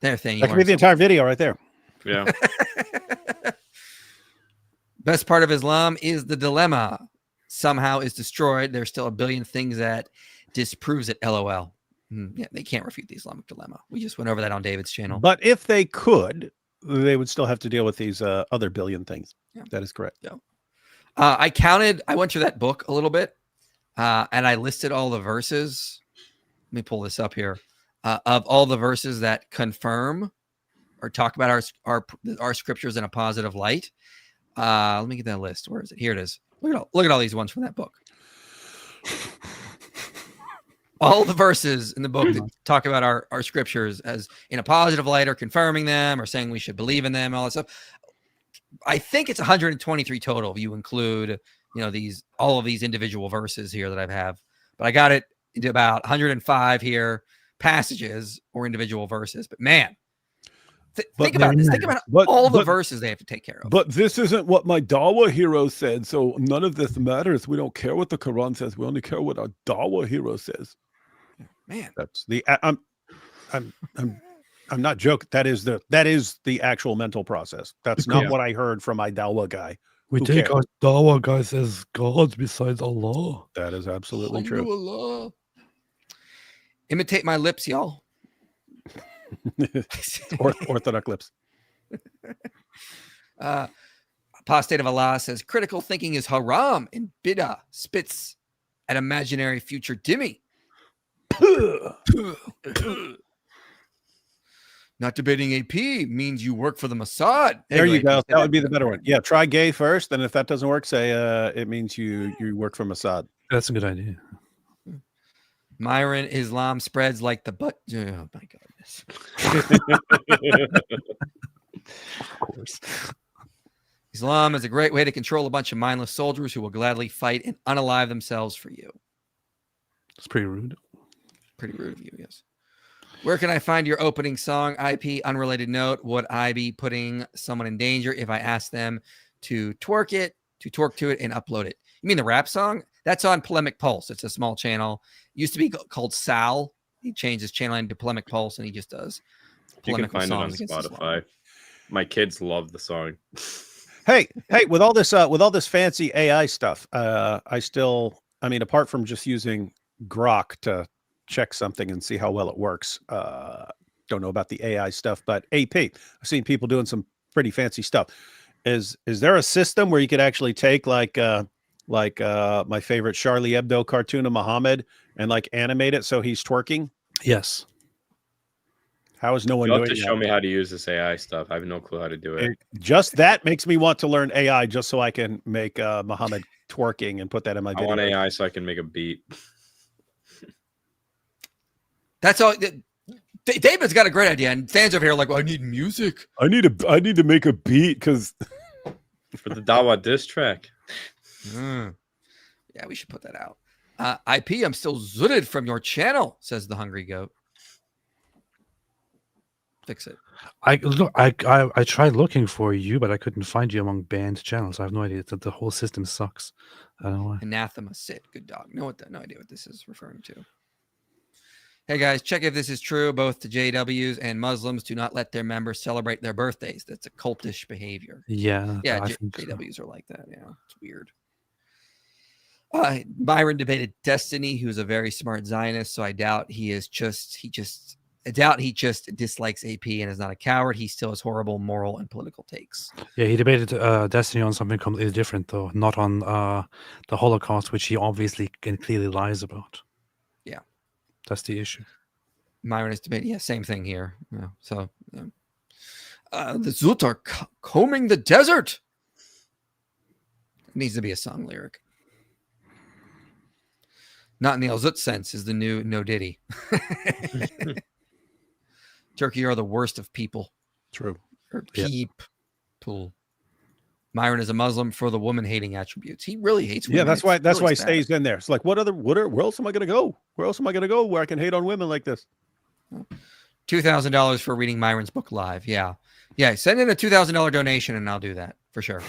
Their thing. That could be the entire video right there. Yeah. Best part of Islam is the dilemma. Somehow is destroyed. There's still a billion things that disproves it. LOL. Yeah, they can't refute the Islamic dilemma. We just went over that on David's channel. But if they could, they would still have to deal with these other billion things. Yeah. That is correct. Yeah. I went through that book a little bit, and I listed all the verses. Let me pull this up here. Of all the verses that confirm or talk about our scriptures in a positive light. Let me get that list. Where is it? Here it is. Look at all these ones from that book. All the verses in the book that talk about our scriptures as in a positive light or confirming them or saying we should believe in them, all that stuff. I think it's 123 total if you include, all of these individual verses here that I have. But I got it into about 105 here, passages or individual verses. But man, think about this. Think about all the verses they have to take care of. But this isn't what my Dawa hero said, so none of this matters. We don't care what the Quran says. We only care what our Dawa hero says. Man, that's the I'm not joking. That is the actual mental process. That's not what I heard from my Dawa guy. We take our Dawa guys as gods besides Allah. That is absolutely true. Allah. Imitate my lips, y'all. Orthodox lips. Apostate of Allah says critical thinking is haram and bid'ah spits at imaginary future Dimmy. Not debating AP means you work for the Mossad. There you go. That would be the better one. Yeah, try gay first, and if that doesn't work, say it means you work for Mossad. That's a good idea. Myron, Islam spreads like the butt. Oh my goodness. Of course. Islam is a great way to control a bunch of mindless soldiers who will gladly fight and unalive themselves for you. It's pretty rude. Pretty rude of you, yes. Where can I find your opening song? IP, unrelated note. Would I be putting someone in danger if I asked them to twerk to it and upload it? You mean the rap song? That's on Polemic Pulse. It's a small channel. It used to be called Sal. He changed his channel name to Polemic Pulse, and he just does polemical songs. You can find it on Spotify. My kids love the song. Hey, with all this fancy AI stuff, apart from just using Grok to check something and see how well it works, don't know about the AI stuff, but AP, I've seen people doing some pretty fancy stuff. Is there a system where you could actually take like my favorite Charlie Hebdo cartoon of Muhammad and like animate it so he's twerking? Yes. How is no one You'll doing have to show me how to use this AI stuff. I have no clue how to do it. Just that makes me want to learn AI just so I can make Muhammad twerking and put that in my video. I want AI so I can make a beat. That's all. David's got a great idea, and fans over here are like, well, I need music. I need to make a beat because for the Dawa diss track. Yeah, we should put that out. IP, I'm still zooted from your channel, says the Hungry Goat. Fix it. I tried looking for you, but I couldn't find you among banned channels. I have no idea. The whole system sucks. I don't know why. Anathema sit. Good dog. No idea what this is referring to. Hey guys, check if this is true. Both the JWs and Muslims do not let their members celebrate their birthdays. That's a cultish behavior. Yeah. JWs are like that. Yeah, it's weird. Myron debated Destiny, who's a very smart Zionist, so I doubt he just dislikes AP and is not a coward. He still has horrible moral and political takes. Yeah, he debated Destiny on something completely different, though, not on the Holocaust, which he obviously and clearly lies about. Yeah. That's the issue. Myron is debating. Yeah, same thing here. Yeah, so The Zut are combing the desert. It needs to be a song lyric. Not in the El Zut sense is the new No Diddy. Turkey are the worst of people. True. Or people. Myron is a Muslim for the woman-hating attributes. He really hates women. Yeah, that's why. That's really why he sad. stays in there. It's like, where else am I going to go? Where else am I going to go where I can hate on women like this? $2,000 for reading Myron's book live. Yeah. Send in a $2,000 donation, and I'll do that for sure.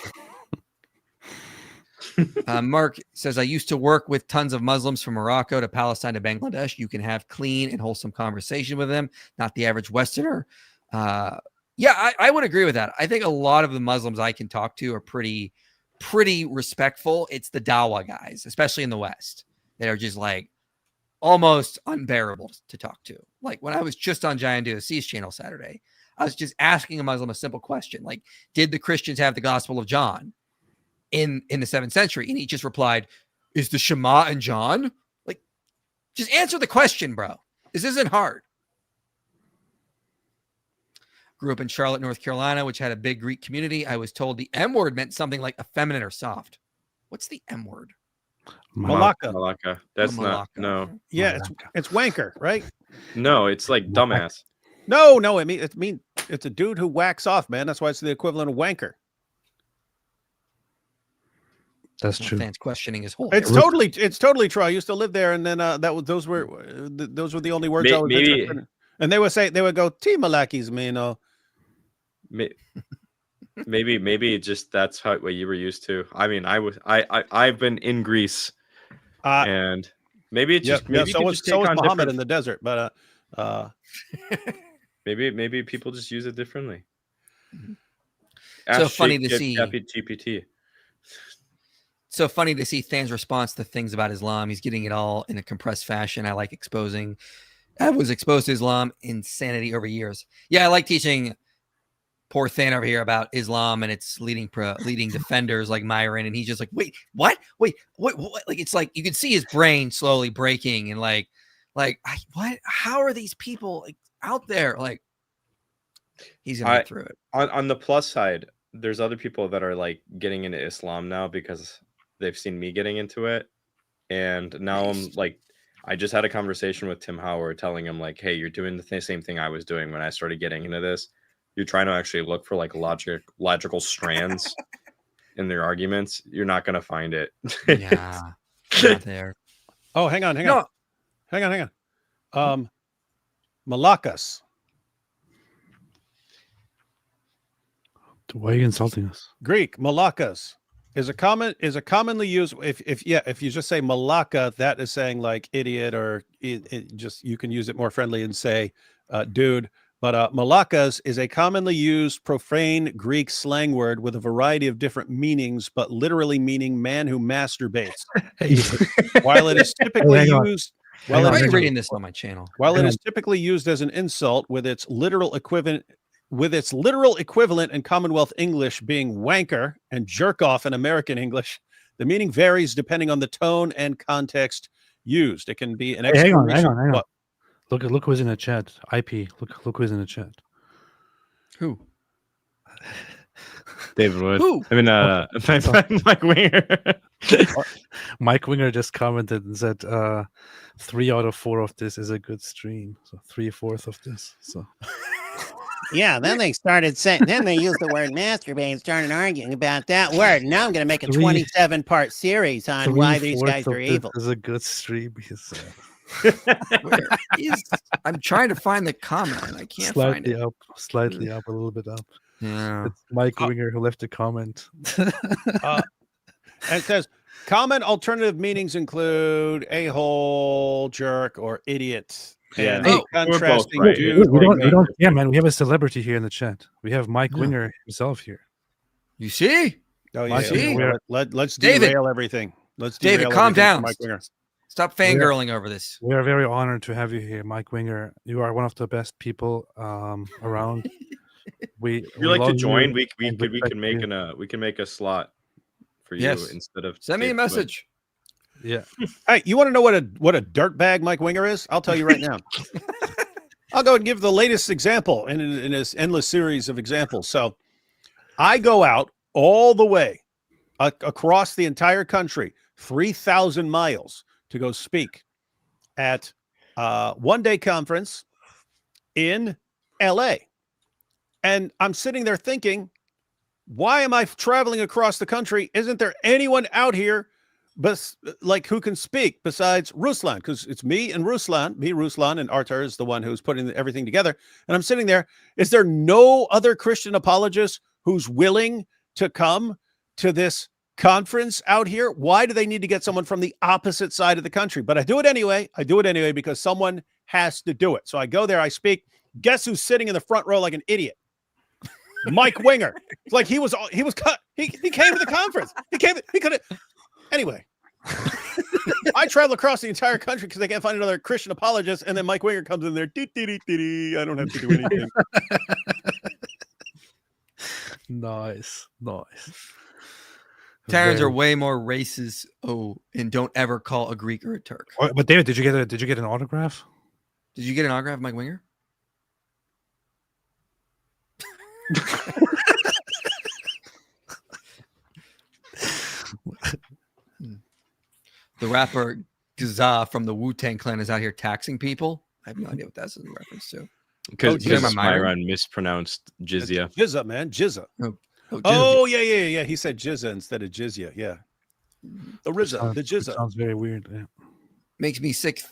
Mark says, I used to work with tons of Muslims from Morocco to Palestine to Bangladesh. You can have clean and wholesome conversation with them, not the average Westerner. I would agree with that. I think a lot of the Muslims I can talk to are pretty respectful. It's the Dawa guys, especially in the West, that are just like almost unbearable to talk to. Like when I was just on Giant DOC's channel Saturday, I was just asking a Muslim a simple question. Like, did the Christians have the Gospel of John in the 7th century? And he just replied, is the Shema in John? Like, just answer the question, bro. This isn't hard. Grew up in Charlotte, North Carolina, which had a big Greek community. I was told the M word meant something like effeminate or soft. What's the M word? Malaka. That's not. No. Yeah, it's wanker, right? No, it's like dumbass. No. It's a dude who whacks off, man. That's why it's the equivalent of wanker. That's true. Fans questioning his whole. It's totally true. I used to live there, and then those were the only words I was interested in. And they would go, T Malakis, man. Maybe just that's what you were used to. I mean, I've been in Greece, and maybe it's just so was Muhammad in the desert, but maybe people just use it differently. So funny to see GPT. So funny to see Than's response to things about Islam. He's getting it all in a compressed fashion. I like exposing. I was exposed to Islam insanity over years. Yeah, I like teaching poor Than over here about Islam and its leading defenders like Myron, and he's just like, wait, what? Wait, what? Like, it's like you can see his brain slowly breaking, and like, what? How are these people like out there? Like, he's gonna get through it. On the plus side, there's other people that are like getting into Islam now because they've seen me getting into it, and now I'm like, I just had a conversation with Tim Howard telling him like, hey, you're doing the same thing I was doing when I started getting into this. You're trying to actually look for like logical strands in their arguments. You're not going to find it. Yeah. Not there. Oh, hang on. Malakas. Why are you insulting us? Greek malakas is commonly used. If you just say malaka, that is saying like idiot, or it just, you can use it more friendly and say dude. But malakas is a commonly used profane Greek slang word with a variety of different meanings, but literally meaning man who masturbates. While it is typically used, why are you reading this on my channel? While it is typically used as an insult, with its literal equivalent in Commonwealth English being wanker and jerk off in American English, the meaning varies depending on the tone and context used. It can be an exclamation. Hang on. Look who's in the chat. IP. Look who's in the chat. Who? David Wood. Who? I mean, Mike Winger. Mike Winger just commented and said 3 out of 4 of this is a good stream. So 3/4 of this. So yeah, then they started saying, then they used the word masturbate and started arguing about that word. Now I'm going to make a 27-part series on why these guys are evil. This is a good stream. I'm trying to find the comment. I can't find it. Slightly up, a little bit up. Yeah. It's Mike Winger who left a comment. And it says, common alternative meanings include a-hole, jerk, or idiot. Yeah, contrasting right. Yeah, man, we have a celebrity here in the chat. We have Mike Winger himself here. You see? Oh, yeah. See? Let's David, derail everything. David, calm down. Stop fangirling over this. We are very honored to have you here, Mike Winger. You are one of the best people around. If you'd like to join, we can make a slot for you instead of send me a message. Yeah. Hey, you want to know what a dirtbag Mike Winger is? I'll tell you right now. I'll go and give the latest example in this endless series of examples. So I go out all the way across the entire country, 3,000 miles to go speak at a one-day conference in LA. And I'm sitting there thinking, why am I traveling across the country? Isn't there anyone out here who can speak besides Ruslan? Because it's me and Ruslan, and Artur is the one who's putting everything together. And I'm sitting there. Is there no other Christian apologist who's willing to come to this conference out here? Why do they need to get someone from the opposite side of the country? But I do it anyway. I do it anyway because someone has to do it. So I go there, I speak. Guess who's sitting in the front row like an idiot? Mike Winger. It's like he came to the conference. He could have. Anyway, I travel across the entire country because I can't find another Christian apologist, and then Mike Winger comes in there. I don't have to do anything. Nice. Terrans are way more racist. Oh, and don't ever call a Greek or a Turk. But David, did you get an autograph? Did you get an autograph, Mike Winger? The rapper Gaza from the Wu-Tang Clan is out here taxing people. I have no idea what that's in reference to. Because Myron mispronounced jizya. Jizya, man. Jizya. Oh, yeah. He said jizya instead of jizya. Yeah. The Rizza, the jizya. Sounds very weird. Yeah. Makes me sick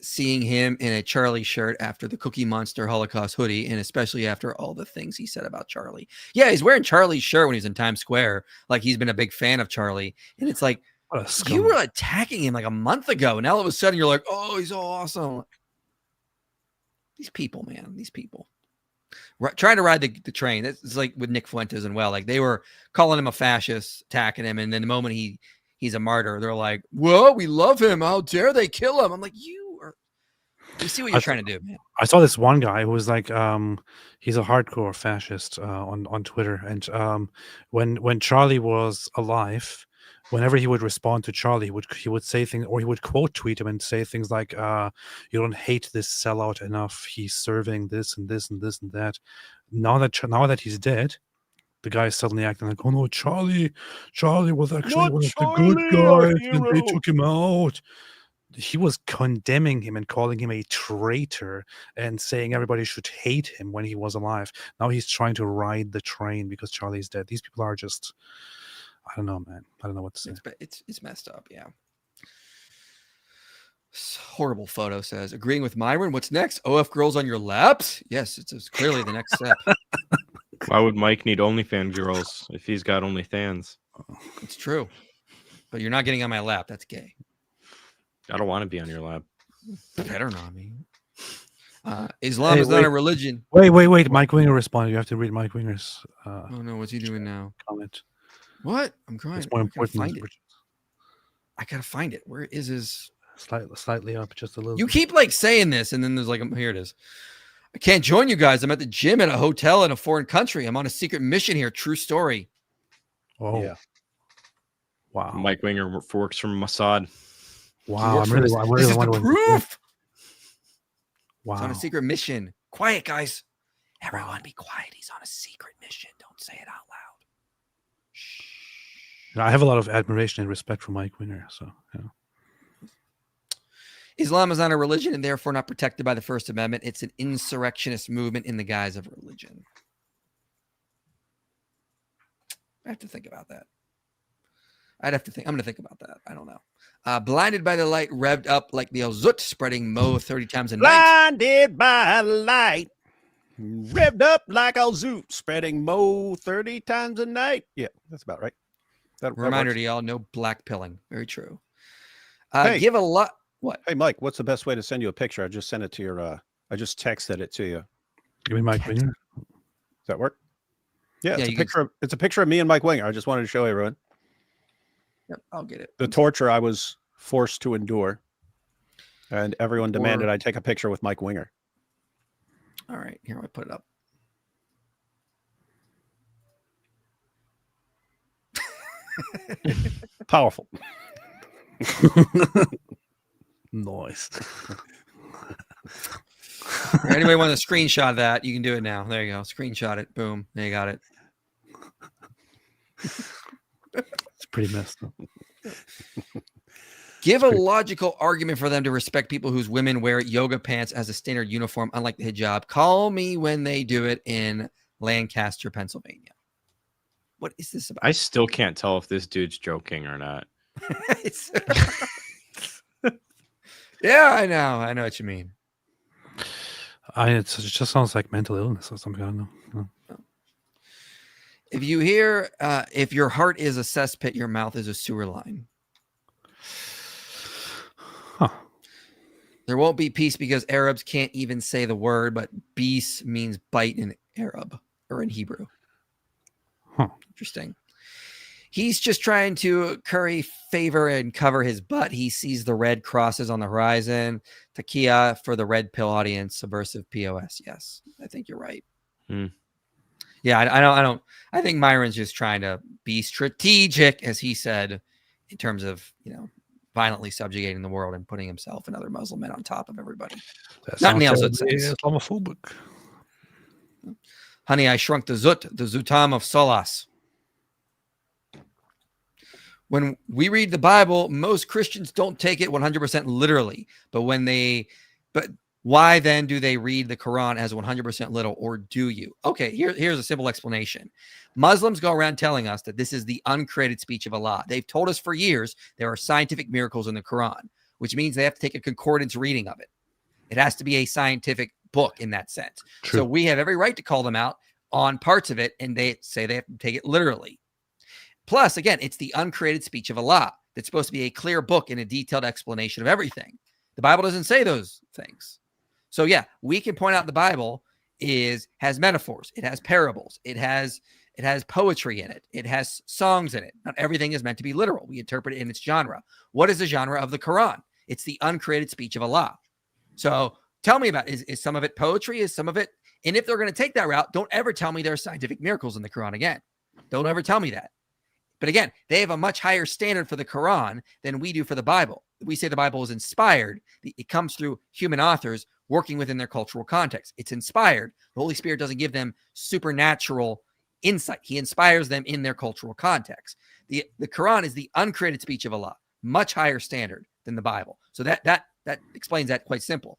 seeing him in a Charlie shirt after the Cookie Monster Holocaust hoodie, and especially after all the things he said about Charlie. Yeah, he's wearing Charlie's shirt when he's in Times Square, like he's been a big fan of Charlie. And it's like, you were attacking him like a month ago, and all of a sudden you're like, oh, he's so awesome. These people, man, these people. Trying to ride the train. It's like with Nick Fuentes and like they were calling him a fascist, attacking him, and then the moment he's a martyr, they're like, whoa, we love him. How dare they kill him? I'm like, you see what you're trying to do, man. I saw this one guy who was like, he's a hardcore fascist on Twitter. And when Charlie was alive, whenever he would respond to Charlie, he would say things, or he would quote tweet him and say things like, you don't hate this sellout enough. He's serving this and this and this and that. Now that he's dead, the guy is suddenly acting like, oh no, Charlie was actually one of the good guys, and they took him out. He was condemning him and calling him a traitor and saying everybody should hate him when he was alive. Now he's trying to ride the train because Charlie's dead. These people are just, I don't know, man. I don't know what to say. It's messed up, yeah. Horrible photo says, agreeing with Myron, what's next? OF girls on your laps? Yes, it's clearly the next step. Why would Mike need OnlyFans girls if he's got OnlyFans? It's true. But you're not getting on my lap. That's gay. I don't want to be on your lap. Better not me. Islam is not a religion. Wait. Mike Winger responded. You have to read Mike Winger's oh no, what's he doing now? Comment. What? I'm crying. It's more important. I gotta find it. Where is his? Slightly up, just a little. You keep like saying this, and then there's like, here it is. I can't join you guys. I'm at the gym at a hotel in a foreign country. I'm on a secret mission here. True story. Oh, yeah. Wow. Mike Winger works from Mossad. Wow. I'm really this is the proof. Wow. He's on a secret mission. Quiet, guys. Everyone be quiet. He's on a secret mission. Don't say it out loud. Shh. I have a lot of admiration and respect for Mike Winger. So, yeah. Islam is not a religion and therefore not protected by the First Amendment. It's an insurrectionist movement in the guise of religion. I have to think about that. I'm going to think about that. I don't know. Blinded by the light, revved up like the Al-Zut, spreading Mo 30 times a night. Blinded by the light, revved up like Al-Zut, spreading Mo 30 times a night. Yeah, that's about right. That Reminder to y'all, no black pilling. Very true. Hey. Give a lot. What? Hey, Mike, what's the best way to send you a picture? I just sent it to your, I just texted it to you. Give me Mike Winger. Does that work? Yeah, Yeah, it's a picture of me and Mike Winger. I just wanted to show everyone. Yep, I'll get it. The torture I was forced to endure. And everyone demanded I take a picture with Mike Winger. All right, here I put it up. Powerful. Nice. Anybody want to screenshot that? You can do it now. There you go. Screenshot it. Boom. There you got it. It's pretty messed up. Give a logical argument for them to respect people whose women wear yoga pants as a standard uniform, unlike the hijab. Call me when they do it in Lancaster, Pennsylvania. What is this about? I still can't tell if this dude's joking or not. Yeah, I know. I know what you mean. It just sounds like mental illness or something. I don't know. If you hear, if your heart is a cesspit, your mouth is a sewer line. Huh. There won't be peace because Arabs can't even say the word, but beast means bite in Arab or in Hebrew. Huh. Interesting. He's just trying to curry favor and cover his butt. He sees the red crosses on the horizon. Takia for the red pill audience, subversive POS. Yes, I think you're right. Yeah, I don't. I think Myron's just trying to be strategic, as he said, in terms of, violently subjugating the world and putting himself and other Muslim men on top of everybody. That Not in the sounds outside terribly sense. Islamophobic. Honey, I shrunk the Zutam of Solas. When we read the Bible, most Christians don't take it 100% literally. But why then do they read the Quran as 100% literal, or do you? Okay, here's a simple explanation. Muslims go around telling us that this is the uncreated speech of Allah. They've told us for years there are scientific miracles in the Quran, which means they have to take a concordance reading of it. It has to be a scientific book in that sense. True. So we have every right to call them out on parts of it, and they say they have to take it literally. Plus, again, it's the uncreated speech of Allah. That's supposed to be a clear book and a detailed explanation of everything. The Bible doesn't say those things. So yeah, we can point out the Bible has metaphors, it has parables, it has poetry in it, it has songs in it. Not everything is meant to be literal. We interpret it in its genre. What is the genre of the Quran? It's the uncreated speech of Allah. So tell me about is some of it poetry? Is some of it? And if they're going to take that route, don't ever tell me there are scientific miracles in the Quran again. Don't ever tell me that. But again, they have a much higher standard for the Quran than we do for the Bible. We say the Bible is inspired. It comes through human authors working within their cultural context. It's inspired. The Holy Spirit doesn't give them supernatural insight. He inspires them in their cultural context. The Quran is the uncreated speech of Allah, much higher standard than the Bible. So that explains that quite simple.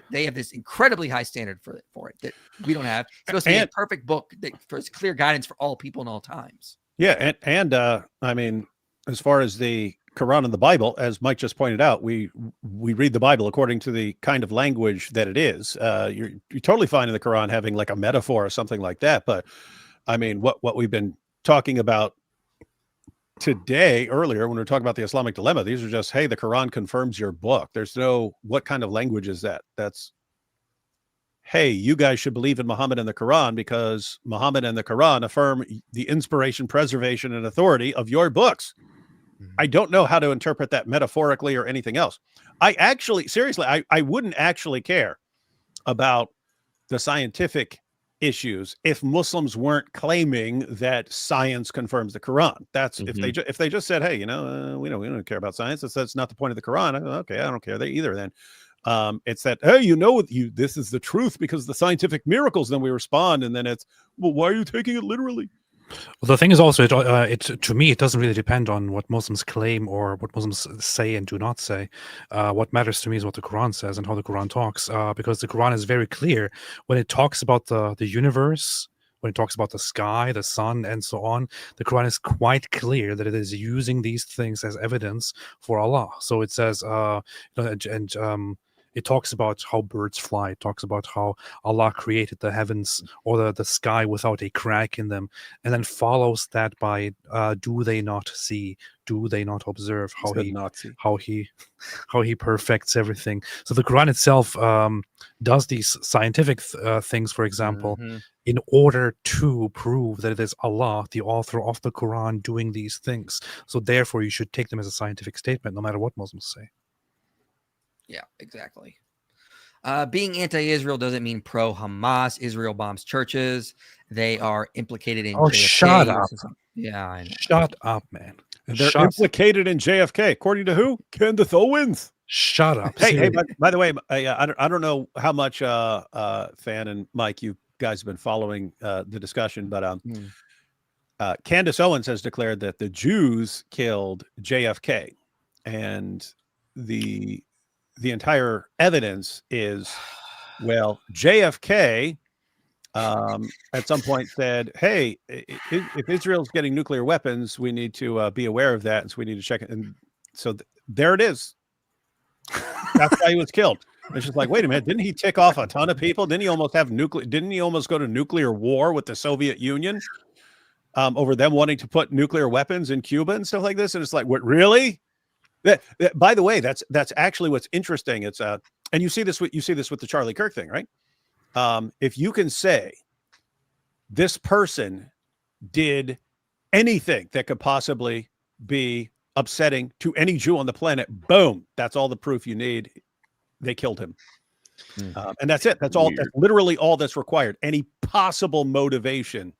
They have this incredibly high standard for it that we don't have. It's supposed to be a perfect book that for clear guidance for all people in all times. Yeah, and I mean, as far as the Quran and the Bible, as Mike just pointed out, we read the Bible according to the kind of language that it is. You're totally fine in the Quran having like a metaphor or something like that, but I mean, what we've been talking about today earlier when we were talking about the Islamic dilemma, these are just, hey, the Quran confirms your book. There's no, what kind of language is that? That's, hey, you guys should believe in Muhammad and the Quran because Muhammad and the Quran affirm the inspiration, preservation, and authority of your books. I don't know how to interpret that metaphorically or anything else. I actually, seriously, I wouldn't actually care about the scientific issues if Muslims weren't claiming that science confirms the Quran. That's if they just said, hey, we don't care about science. That's not the point of the Quran. Okay, I don't care they either then. It's that, hey, this is the truth because the scientific miracles. Then we respond, and then it's, well, why are you taking it literally? Well, the thing is also, to me, it doesn't really depend on what Muslims claim or what Muslims say and do not say. What matters to me is what the Quran says and how the Quran talks, because the Quran is very clear when it talks about the universe, when it talks about the sky, the sun, and so on. The Quran is quite clear that it is using these things as evidence for Allah. So it says, it talks about how birds fly. It talks about how Allah created the heavens or the sky without a crack in them, and then follows that by, do they not see? Do they not observe how he perfects everything? So the Quran itself does these scientific things, for example, in order to prove that it is Allah, the author of the Quran, doing these things. So therefore, you should take them as a scientific statement, no matter what Muslims say. Yeah, exactly. Being anti-Israel doesn't mean pro-Hamas. Israel bombs churches. They are implicated in. Oh, shut up! Yeah, I know. Shut up, man. And they're implicated in JFK, according to who? Candace Owens. Shut up. Hey, by the way, I don't know how much Fan and Mike, you guys have been following the discussion, but Candace Owens has declared that the Jews killed JFK, and the entire evidence is, well, JFK at some point said, hey, if Israel's getting nuclear weapons, we need to be aware of that, and so we need to check it. And so there it is. That's why he was killed. It's just like, wait a minute, didn't he tick off a ton of people? Didn't he almost have didn't he almost go to nuclear war with the Soviet Union over them wanting to put nuclear weapons in Cuba and stuff like this? And it's like, what, really? That by the way, that's actually what's interesting. It's and you see this with the Charlie Kirk thing, right? If you can say this person did anything that could possibly be upsetting to any Jew on the planet, boom, that's all the proof you need. They killed him. And that's it. That's all. That's literally all that's required. Any possible motivation,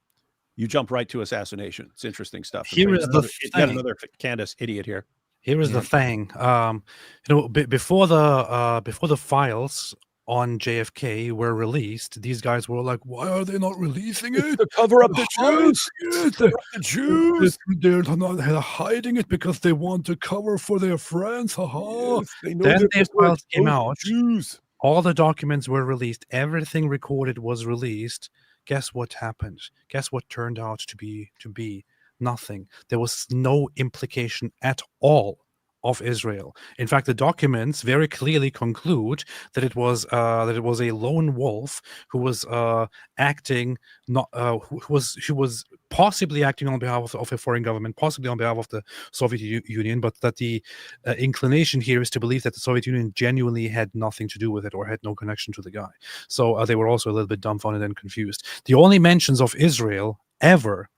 you jump right to assassination. It's interesting stuff. Here is another Candace idiot here. Here is the thing. Before the files on JFK were released, these guys were like, why are they not releasing it? To cover up the Jews. The Jews. They're hiding it because they want to cover for their friends. Yes, then these files came out. Jews. All the documents were released. Everything recorded was released. Guess what happened? Guess what turned out to be nothing. There was no implication at all of Israel. In fact, the documents very clearly conclude that it was a lone wolf who was acting who was possibly acting on behalf of a foreign government, possibly on behalf of the Soviet Union, but that the inclination here is to believe that the Soviet Union genuinely had nothing to do with it or had no connection to the guy. So they were also a little bit dumbfounded and confused. The only mentions of Israel ever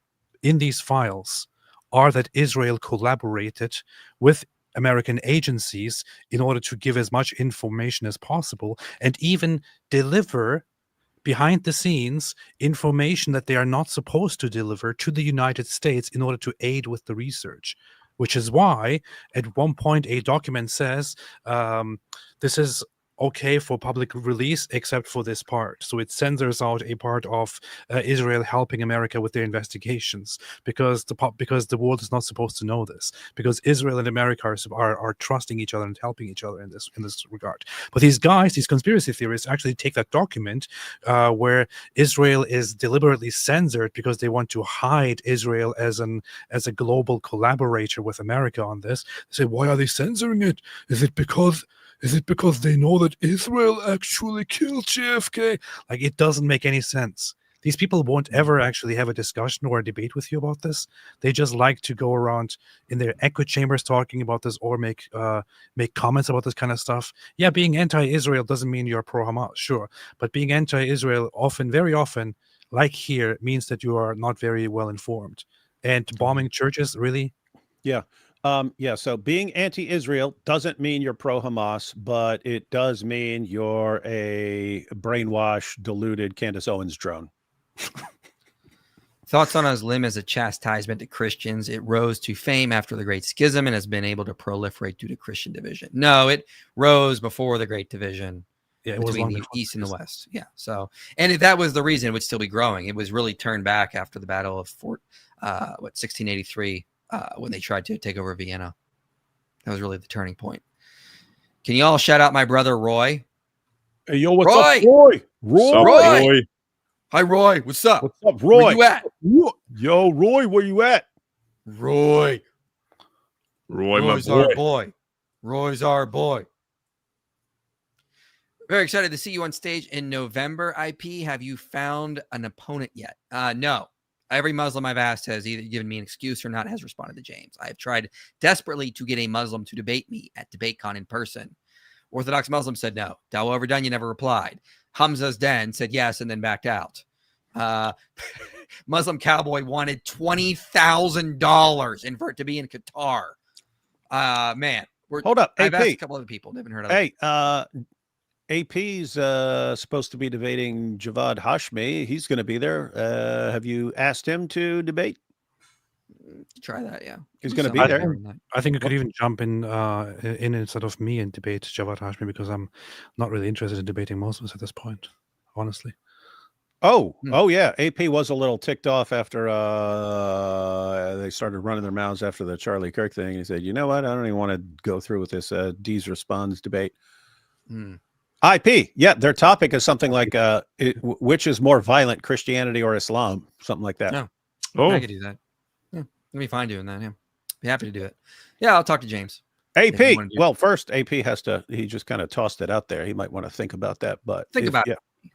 in these files are that Israel collaborated with American agencies in order to give as much information as possible and even deliver behind the scenes information that they are not supposed to deliver to the United States in order to aid with the research, which is why at one point a document says this is okay for public release except for this part. So it censors out a part of Israel helping America with their investigations because the world is not supposed to know this, because Israel and America are trusting each other and helping each other in this regard. But these guys, these conspiracy theorists, actually take that document where Israel is deliberately censored because they want to hide Israel as a global collaborator with America on this. They say, why are they censoring it? Is it because they know that Israel actually killed JFK? Like, it doesn't make any sense. These people won't ever actually have a discussion or a debate with you about this. They just like to go around in their echo chambers talking about this or make comments about this kind of stuff. Yeah, being anti-Israel doesn't mean you're pro-Hamas, sure. But being anti-Israel very often, like here, means that you are not very well informed. And bombing churches, really? Yeah. So being anti-Israel doesn't mean you're pro-Hamas, but it does mean you're a brainwashed, deluded Candace Owens drone. Thoughts on Islam as a chastisement to Christians? It rose to fame after the Great Schism and has been able to proliferate due to Christian division. No, it rose before the Great Division between the East and the West. Yeah. So, and if that was the reason, it would still be growing. It was really turned back after the Battle of 1683. When they tried to take over Vienna. That was really the turning point. Can you all shout out my brother Roy? Hey, yo, what's Roy? up, Roy? Roy. Hi, Roy. What's up? What's up, Roy? Where you at? Yo, Roy, where you at? Roy's our boy. Roy's our boy. Very excited to see you on stage in November, IP. Have you found an opponent yet? No. Every Muslim I've asked has either given me an excuse or not has responded to James. I have tried desperately to get a Muslim to debate me at DebateCon in person. Orthodox Muslim said no. Dawa Overdone never replied. Hamza's Den said yes and then backed out. Muslim Cowboy wanted $20,000 for it to be in Qatar. Man. Hold up. I've asked a couple other people. They haven't heard of it. Hey, AP's supposed to be debating Javad Hashmi. He's going to be there. Have you asked him to debate? Try that, yeah. He's going to be I there. think, I think you could even jump in instead of me and debate Javad Hashmi, because I'm not really interested in debating Muslims at this point, honestly. Oh yeah. AP was a little ticked off after they started running their mouths after the Charlie Kirk thing. He said, "You know what? I don't even want to go through with this D's responds debate." IP, yeah, their topic is something like which is more violent, Christianity or Islam, something like that. No. Oh, I could do that. Yeah, let me fine doing that. Yeah, be happy to do it. Yeah, I'll talk to James. AP, if you wanna do it. well, first AP has to. He just kind of tossed it out there. He might want to think about that, but Think about it. yeah.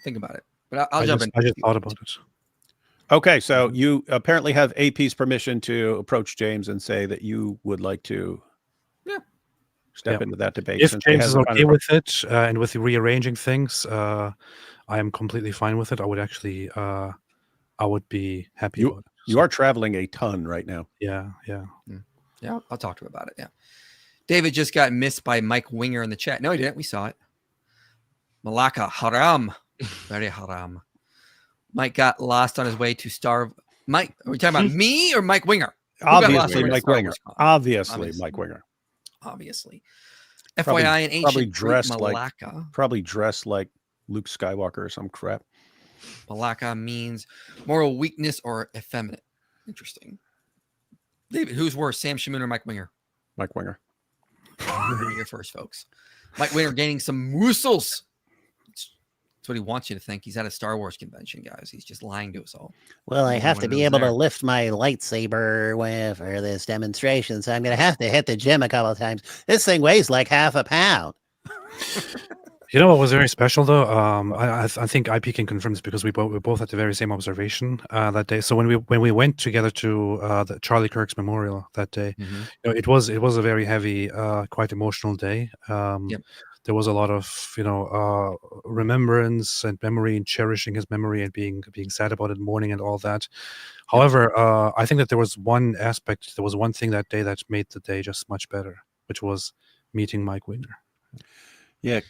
Think about it. But I'll jump in. I just thought about it. Okay, so you apparently have AP's permission to approach James and say that you would like to step into that debate. If since he James is hasn't okay found with it and with the rearranging things, I am completely fine with it. I would actually, I would be happy about it. You are traveling a ton right now. Yeah, yeah. Yeah, I'll talk to him about it. Yeah. David just got missed by Mike Winger in the chat. No, he didn't. We saw it. Malaka haram. Very haram. Mike got lost on his way to Star. Mike, are we talking about me or Mike Winger? Who got lost on Obviously, the way to Mike Star Winger. Wars Con? Obviously, Mike Winger. Obviously. Probably- FYI, an probably ancient dressed Greek like Malaka. probably dressed like Luke Skywalker or some crap. Malaka means moral weakness or effeminate. Interesting. David, who's worse, Sam Shamoon or Mike Winger? Mike Winger. You're here first, folks. Mike Winger gaining some muscles. That's what he wants you to think. He's at a Star Wars convention, guys. He's just lying to us all. Well, I No have one to be knows able there. to lift my lightsaber for this demonstration, so I'm going to have to hit the gym a couple of times. This thing weighs like half a pound. You know what was very special though? I think IP can confirm this because we both had the very same observation that day. So when we went together to the Charlie Kirk's memorial that day, you know, it was a very heavy, quite emotional day. There was a lot of remembrance and memory and cherishing his memory and being sad about it, mourning and all that. However, I think that there was one thing that day that made the day just much better, which was meeting Mike Winger. Yeah,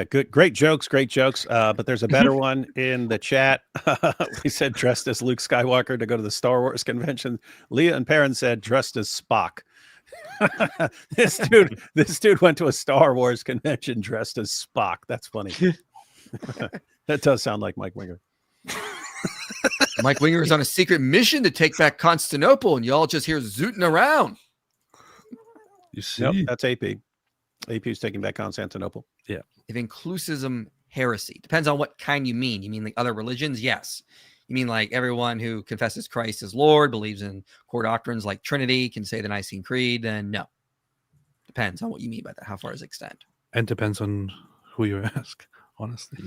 good, great jokes. But there's a better one in the chat. We said dressed as Luke Skywalker to go to the Star Wars convention. Leah and Perrin said dressed as Spock. This dude went to a Star Wars convention dressed as Spock. That's funny. That does sound like Mike Winger. Mike Winger is on a secret mission to take back Constantinople, and y'all just here zooting around. You see, Nope, that's AP. AP's taking back Constantinople. Yeah. If inclusism heresy depends on what kind you mean. You mean like other religions? Yes. You mean like everyone who confesses Christ as Lord, believes in core doctrines like Trinity, can say the Nicene Creed? Then no. Depends on what you mean by that. How far does it extend? And depends on who you ask, honestly.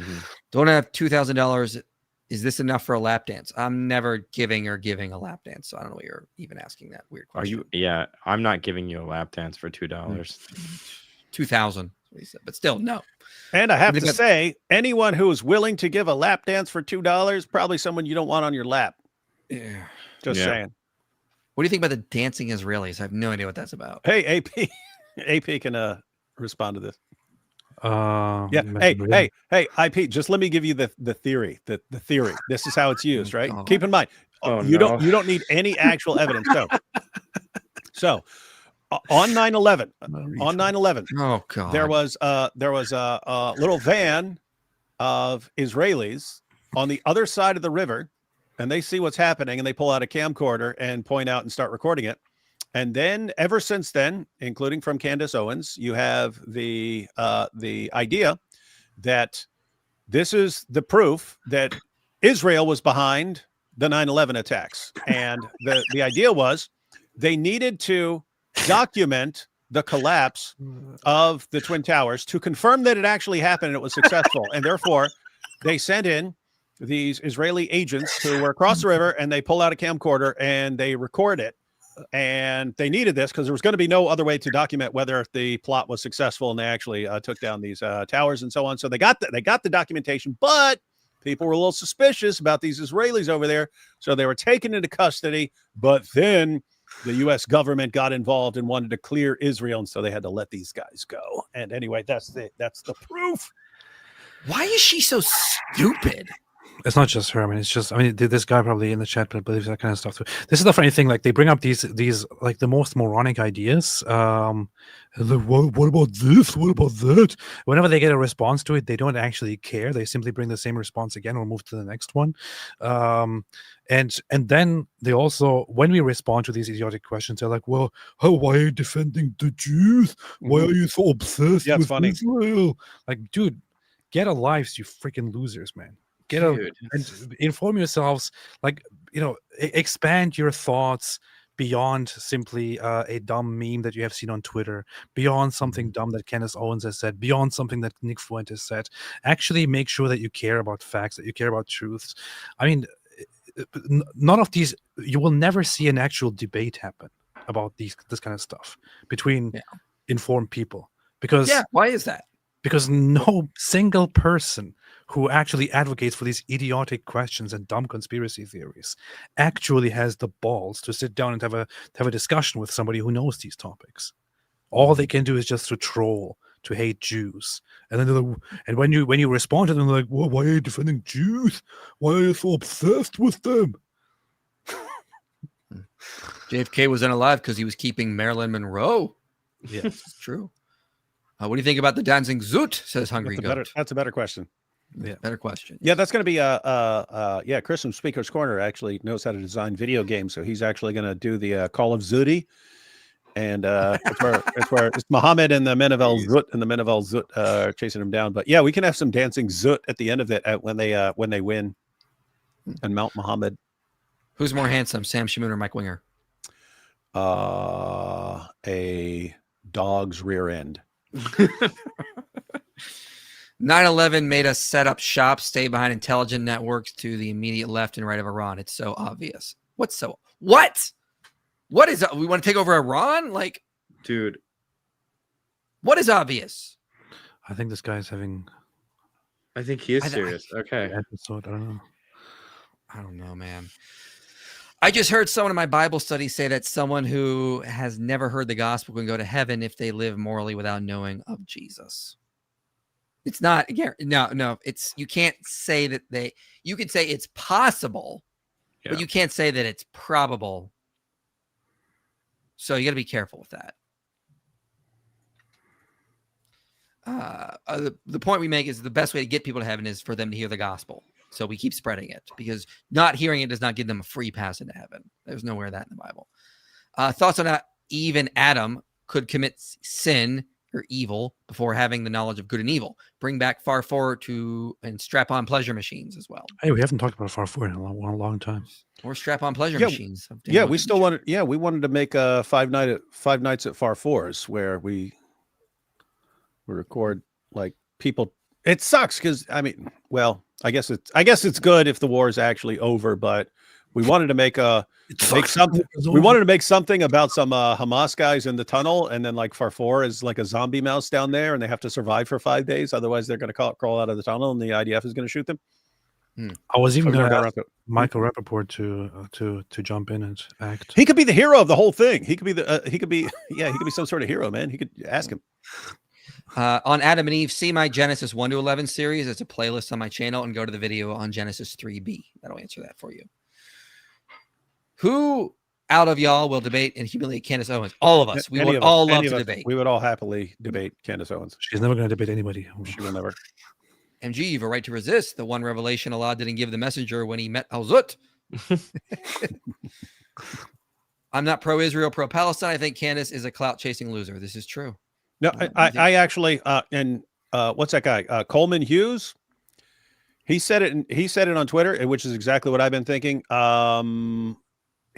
Don't have $2,000. Is this enough for a lap dance? I'm never giving a lap dance, so I don't know what you're even asking that weird Are question. you? Yeah, I'm not giving you a lap dance for $2. 2,000, but still no. And I have But to it's say, anyone who is willing to give a lap dance for $2, probably someone you don't want on your lap. Yeah. Just Yeah. saying. What do you think about the dancing Israelis? I have no idea what that's about. Hey, AP, AP can respond to this. Yeah. maybe. Hey, IP. Just let me give you the theory. The theory. This is how it's used, right? God. Keep in mind, you don't need any actual evidence. So on 9/11, Oh God. there was a little van of Israelis on the other side of the river, and they see what's happening, and they pull out a camcorder and point out and start recording it. And then, ever since then, including from Candace Owens, you have the idea that this is the proof that Israel was behind the 9/11 attacks, and the idea was they needed to document the collapse of the Twin Towers to confirm that it actually happened and it was successful, and therefore they sent in these Israeli agents who were across the river, and they pull out a camcorder and they record it. And they needed this because there was going to be no other way to document whether the plot was successful, and they actually took down these towers and so on. So they got the documentation, but people were a little suspicious about these Israelis over there, so they were taken into custody. But then the U.S. government got involved and wanted to clear Israel, and so they had to let these guys go. And anyway, that's the proof. Why is she so stupid? It's not just her. I mean, it's just. I mean, this guy probably in the chat believes that kind of stuff too. This is the funny thing. Like they bring up these like the most moronic ideas. Like, what about this? What about that? Whenever they get a response to it, they don't actually care. They simply bring the same response again or move to the next one. And then they also, when we respond to these idiotic questions, they're like, "Well, why are you defending the Jews? Why are you so obsessed Yeah, it's with funny. Israel?" Like, dude, get a life, you freaking losers, man. Get a and inform yourselves. Like, expand your thoughts beyond simply a dumb meme that you have seen on Twitter, beyond something dumb that Candace Owens has said, beyond something that Nick Fuentes said. Actually make sure that you care about facts, that you care about truths. I mean, none of these, you will never see an actual debate happen about this kind of stuff between informed people. Because why is that? Because no single person who actually advocates for these idiotic questions and dumb conspiracy theories actually has the balls to sit down and have a discussion with somebody who knows these topics. All they can do is just to troll, to hate Jews. And then they're like, and when you respond to them, they're like, well, why are you defending Jews? Why are you so obsessed with them? JFK wasn't alive because he was keeping Marilyn Monroe. Yeah, it's true. What do you think about the dancing zoot? Says Hungry Goat. That's a better question. Yeah, better question. Yeah, that's going to be Chris from Speaker's Corner actually knows how to design video games, so he's actually going to do the Call of Duty, and it's where it's Muhammad and the men of El Zut and the men of El Zut chasing him down. But yeah, we can have some dancing Zut at the end of it when they win and Mount Muhammad. Who's more handsome, Sam Shamoon or Mike Winger? A dog's rear end. 9/11 made us set up shop, stay behind intelligent networks to the immediate left and right of Iran. It's so obvious. What? What is we want to take over Iran? Like, dude, what is obvious? I think this guy's having. I think he is serious. Okay. Episode. I don't know, man. I just heard someone in my Bible study say that someone who has never heard the gospel can go to heaven if they live morally without knowing of Jesus. It's not, no, it's, you can't say that you can say it's possible, but you can't say that it's probable. So you got to be careful with that. The point we make is the best way to get people to heaven is for them to hear the gospel. So we keep spreading it because not hearing it does not give them a free pass into heaven. There's nowhere that in the Bible. Thoughts on how Eve and Adam could commit sin or evil before having the knowledge of good and evil. Bring back Far Forward and strap on pleasure machines as well. Hey, we haven't talked about Far Forward in a long time. Or strap on pleasure machines. Yeah, we still wanted. Yeah, we wanted to make a five nights at Far Fours where we record like people. It sucks because I mean, well, I guess it's good if the war is actually over, but we wanted to make something. We wanted to make something about some Hamas guys in the tunnel, and then like Farfour is like a zombie mouse down there, and they have to survive for 5 days. Otherwise, they're going to crawl out of the tunnel, and the IDF is going to shoot them. I was even going to ask Michael Rappaport to jump in and act. He could be the hero of the whole thing. He could be some sort of hero, man. He could ask him. On Adam and Eve, see my Genesis 1 to 11 series. It's a playlist on my channel, and go to the video on Genesis 3b. That'll answer that for you. Who out of y'all will debate and humiliate Candace Owens? All of us. We would all love to debate. We would all happily debate Candace Owens. She's never going to debate anybody. She will never. MG, you have a right to resist. The one revelation Allah didn't give the messenger when he met Al-Zut. I'm not pro-Israel, pro-Palestine. I think Candace is a clout-chasing loser. This is true. No, I actually what's that guy? Coleman Hughes. He said it on Twitter, which is exactly what I've been thinking.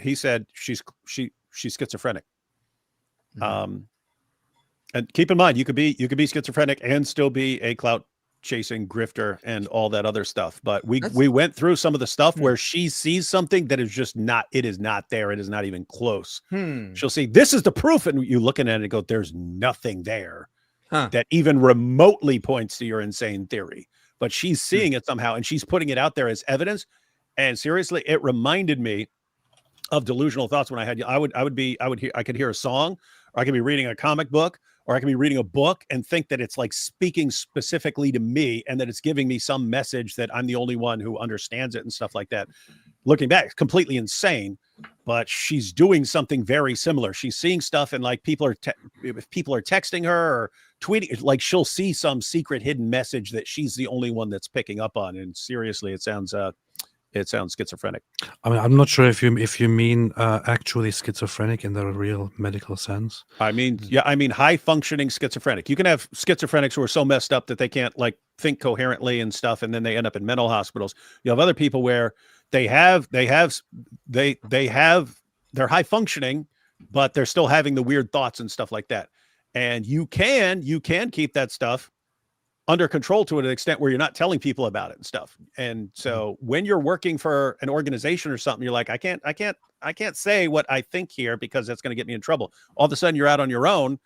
He said she's schizophrenic. And keep in mind, you could be schizophrenic and still be a clout chasing grifter and all that other stuff. But we went through some of the stuff where she sees something that is just not. It is not there. It is not even close. She'll see this is the proof, and you looking at it and go, "There's nothing there that even remotely points to your insane theory." But she's seeing it somehow, and she's putting it out there as evidence. And seriously, it reminded me of Delusional Thoughts when I could hear a song, or I could be reading a comic book, or I can be reading a book and think that it's like speaking specifically to me and that it's giving me some message that I'm the only one who understands it and stuff like that. Looking back, it's completely insane, but she's doing something very similar. She's seeing stuff and like if people are texting her or tweeting, like she'll see some secret hidden message that she's the only one that's picking up on. And seriously, it sounds schizophrenic. I mean, I'm not sure if you mean actually schizophrenic in the real medical sense. I mean, yeah, I mean high functioning schizophrenic. You can have schizophrenics who are so messed up that they can't like think coherently and stuff, and then they end up in mental hospitals. You have other people where they're high functioning, but they're still having the weird thoughts and stuff like that. And you can keep that stuff under control to an extent where you're not telling people about it and stuff. And so when you're working for an organization or something, you're like, I can't say what I think here because that's going to get me in trouble. All of a sudden you're out on your own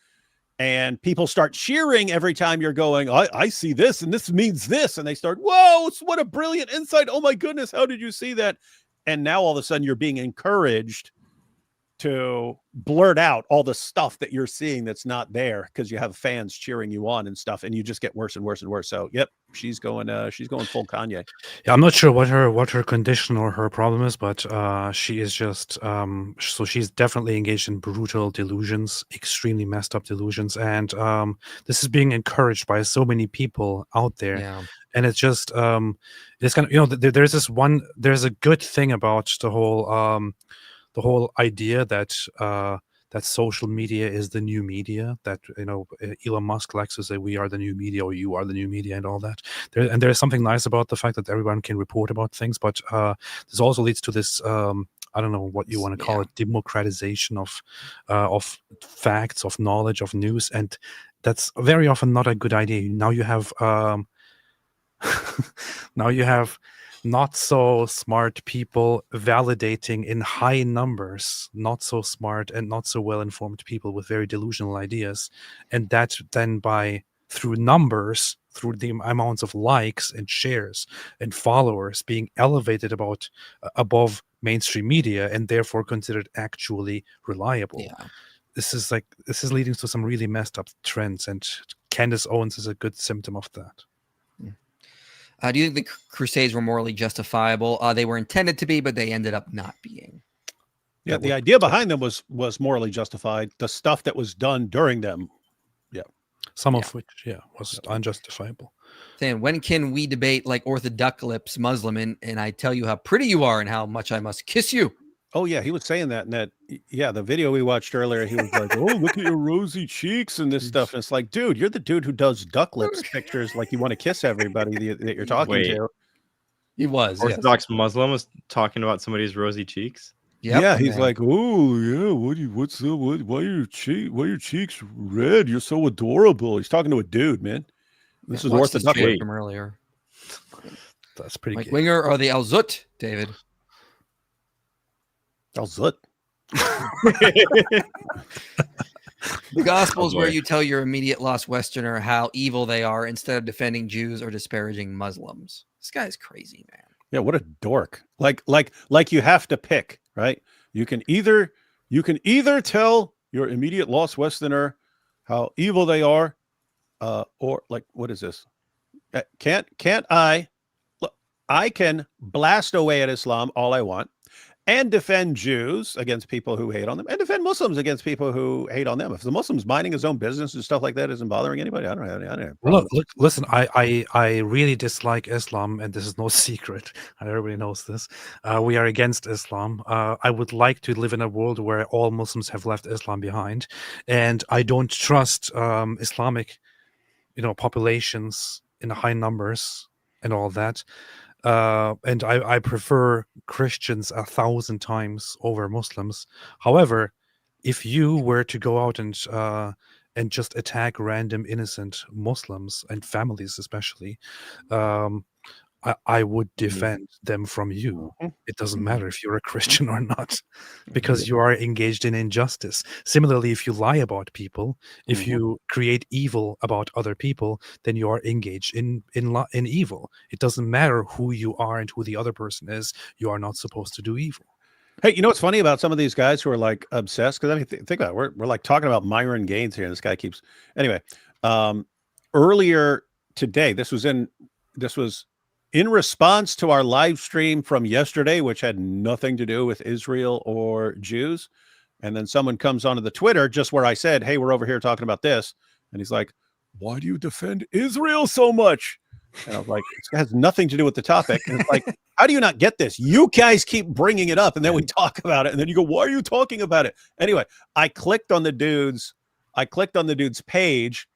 and people start cheering every time you're going, I see this and this means this. And they start, whoa, what a brilliant insight. Oh my goodness. How did you see that? And now all of a sudden you're being encouraged to blurt out all the stuff that you're seeing that's not there because you have fans cheering you on and stuff, and you just get worse and worse and worse. So yep, she's going full Kanye. Yeah, I'm not sure what her condition or her problem is, but she is just so she's definitely engaged in brutal delusions, extremely messed up delusions, and this is being encouraged by so many people out there. Yeah. And it's just it's kind of, there's a good thing about the whole idea that that social media is the new media, that Elon Musk likes to say we are the new media or you are the new media and all that. There's something nice about the fact that everyone can report about things, but this also leads to this I don't know what you want to call it, democratization of facts, of knowledge, of news, and that's very often not a good idea. Now you have not so smart people validating in high numbers not so smart and not so well informed people with very delusional ideas, and that then through numbers, through the amounts of likes and shares and followers, being elevated above mainstream media and therefore considered actually reliable. This is leading to some really messed up trends, and Candace Owens is a good symptom of that. Do you think the Crusades were morally justifiable? They were intended to be, but they ended up not being. Yeah, the idea behind them was morally justified. The stuff that was done during them, some of which, was unjustifiable. Saying, when can we debate like Orthodox Muslim and I tell you how pretty you are and how much I must kiss you? Oh yeah, he was saying that in that. Yeah, the video we watched earlier, he was like, "Oh, look at your rosy cheeks and this stuff." And it's like, dude, you're the dude who does duck lips pictures, like you want to kiss everybody that you're talking to. He was Orthodox Muslim was talking about somebody's rosy cheeks. Yep. Yeah, he's like, oh yeah, why are your cheeks red? You're so adorable. He's talking to a dude, man. This is Orthodox from earlier. That's pretty Mike good. Winger or the Al-Zut, David? Al-Zut. The Gospels where you tell your immediate lost Westerner how evil they are instead of defending Jews or disparaging Muslims. This guy's crazy, man. Yeah, what a dork. Like you have to pick, right? You can either tell your immediate lost Westerner how evil they are, or like, what is this? Can't I? Look, I can blast away at Islam all I want, and defend Jews against people who hate on them, and defend Muslims against people who hate on them. If the Muslim's minding his own business and stuff like that isn't bothering anybody, I don't have Look, listen, I really dislike Islam, and this is no secret. Everybody knows this. We are against Islam. I would like to live in a world where all Muslims have left Islam behind, and I don't trust Islamic, populations in high numbers and all that. And I prefer Christians 1,000 times over Muslims. However, if you were to go out and just attack random innocent Muslims and families, especially, I would defend them from you. It doesn't matter if you're a Christian or not, because you are engaged in injustice. Similarly, if you lie about people, if you create evil about other people, then you are engaged in evil. It doesn't matter who you are and who the other person is. You are not supposed to do evil. Hey, you know what's funny about some of these guys who are like obsessed? Because I mean, think about it. We're like talking about Myron Gaines here, and this guy keeps anyway. Earlier today, this was in response to our live stream from yesterday, which had nothing to do with Israel or Jews. And then someone comes onto the Twitter just where I said, "Hey, we're over here talking about this," and he's like, "Why do you defend Israel so much?" And I was like, "It has nothing to do with the topic." And it's like, how do you not get this? You guys keep bringing it up, and then we talk about it, and then you go, "Why are you talking about it?" Anyway, I clicked on the dude's page,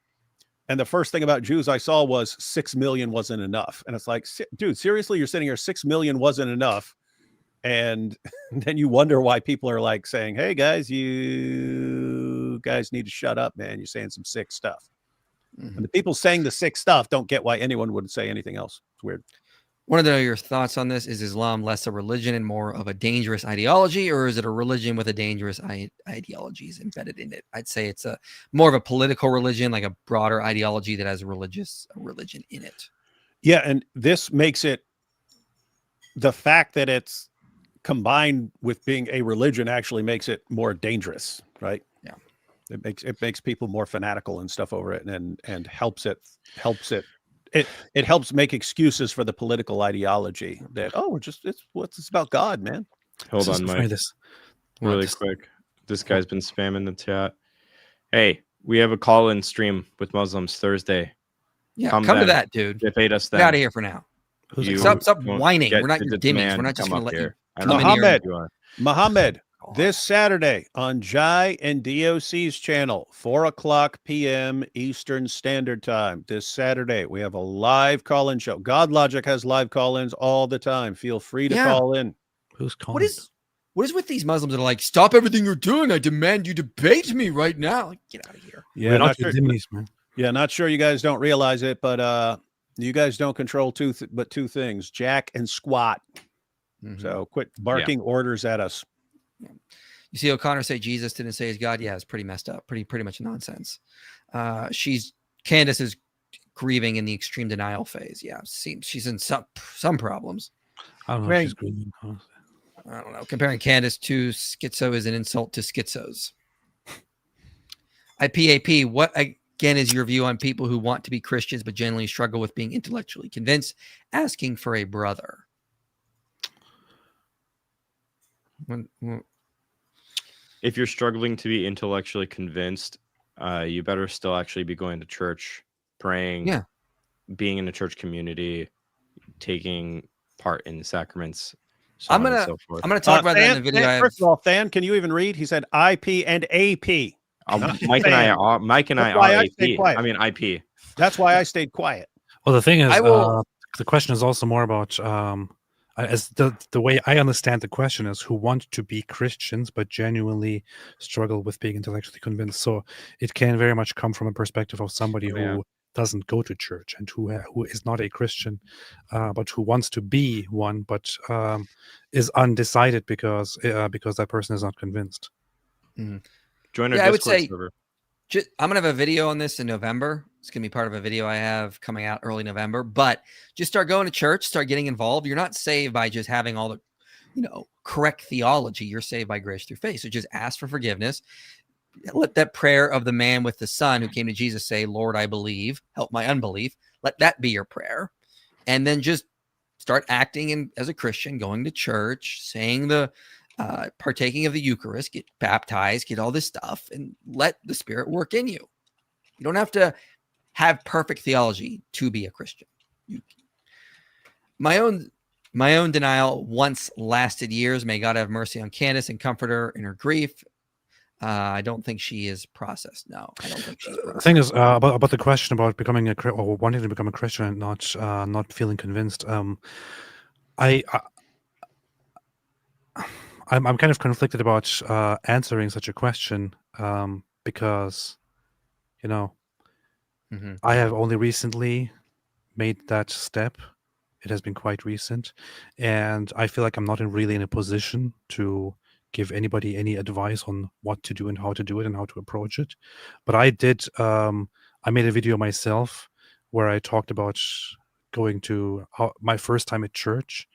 and the first thing about Jews I saw was 6 million wasn't enough. And it's like, dude, seriously, you're sitting here, 6 million wasn't enough. And then you wonder why people are like saying, "Hey guys, you guys need to shut up, man. You're saying some sick stuff." And the people saying the sick stuff don't get why anyone would say anything else. It's weird. Want to know your thoughts on this? Is Islam less a religion and more of a dangerous ideology, or is it a religion with a dangerous ideologies embedded in it? I'd say it's more of a political religion, like a broader ideology that has a religion in it. Yeah, and this makes it, the fact that it's combined with being a religion actually makes it more dangerous, right? Yeah. It makes people more fanatical and stuff over it, and helps make excuses for the political ideology that, oh, it's about God, man. Hold on, Mike. Really quick. This guy's been spamming the chat. Hey, we have a call-in stream with Muslims Thursday. Yeah, come to that, dude. They paid us. Get out of here for now. Stop whining. We're not your dimmies. We're not just going to let you come in here. Muhammad, this Saturday on Jai and DOC's channel, 4:00 p.m. Eastern Standard Time. This Saturday, we have a live call-in show. God Logic has live call-ins all the time. Feel free to call in. Who's calling? What is with these Muslims that are like, "Stop everything you're doing. I demand you debate me right now." Like, get out of here. Yeah, not sure, man. Yeah, not sure you guys don't realize it, but you guys don't control two things: jack and squat. So quit barking orders at us. You see O'Connor say Jesus didn't say he's God. Yeah, it's pretty messed up. Pretty much nonsense. Candace is grieving in the extreme denial phase. Yeah, seems she's in some problems. I don't know. She's grieving. I don't know. Comparing Candace to schizo is an insult to schizos. IPAP, what again is your view on people who want to be Christians but generally struggle with being intellectually convinced, asking for a brother? If you're struggling to be intellectually convinced, you better still actually be going to church, praying, being in a church community, taking part in the sacraments. I'm gonna talk about that in the video. First of all, Than, can you even read? He said IP and AP. Mike and I are AP. I mean IP. That's why I stayed quiet. Well, the thing is, the question is also more about as the way I understand the question is who want to be Christians but genuinely struggle with being intellectually convinced. So it can very much come from a perspective of somebody who doesn't go to church and who is not a Christian, but who wants to be one, but is undecided because that person is not convinced. Join our Discord server. I'm going to have a video on this in November. It's going to be part of a video I have coming out early November, but just start going to church, start getting involved. You're not saved by just having all the, correct theology. You're saved by grace through faith. So just ask for forgiveness. Let that prayer of the man with the son who came to Jesus say, "Lord, I believe, help my unbelief." Let that be your prayer. And then just start acting as a Christian, going to church, saying partaking of the Eucharist, get baptized, get all this stuff, and let the Spirit work in you. You don't have to have perfect theology to be a Christian. My own denial once lasted years. May God have mercy on Candace and comfort her in her grief. I don't think she is processed. No, I don't think she's processed. The thing is about the question about becoming or wanting to become a Christian and not feeling convinced. I'm kind of conflicted about answering such a question because, I have only recently made that step. It has been quite recent, and I feel like I'm not really in a position to give anybody any advice on what to do and how to do it and how to approach it. But I did. I made a video myself where I talked about going to my first time at church,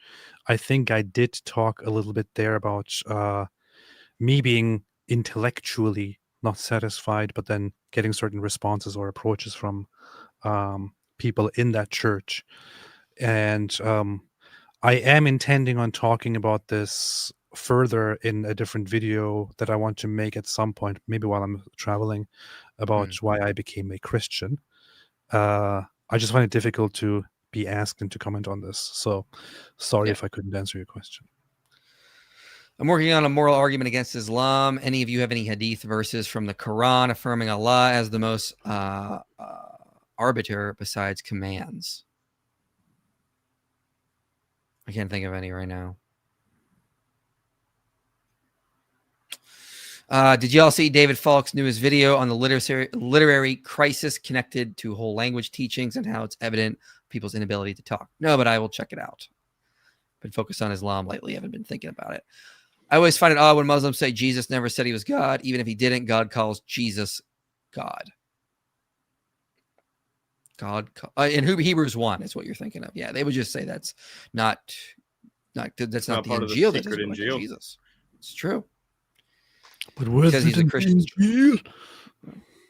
I think I did talk a little bit there about me being intellectually not satisfied, but then getting certain responses or approaches from people in that church. And I am intending on talking about this further in a different video that I want to make at some point, maybe while I'm traveling, about why I became a Christian. I just find it difficult to be asked and to comment on this. So sorry if I couldn't answer your question. I'm working on a moral argument against Islam. Any of you have any hadith verses from the Quran affirming Allah as the most arbiter besides commands? I can't think of any right now. Did y'all see David Falk's newest video on the literary crisis connected to whole language teachings and how it's evident people's inability to talk? No, but I will check it out. Been focused on Islam lately. Haven't been thinking about it. I always find it odd when Muslims say Jesus never said he was God. Even if he didn't, God calls Jesus God. In Hebrews 1 is what you're thinking of. Yeah, they would just say that's not the Injil. That doesn't look like Jesus. It's true. But because he's a Christian.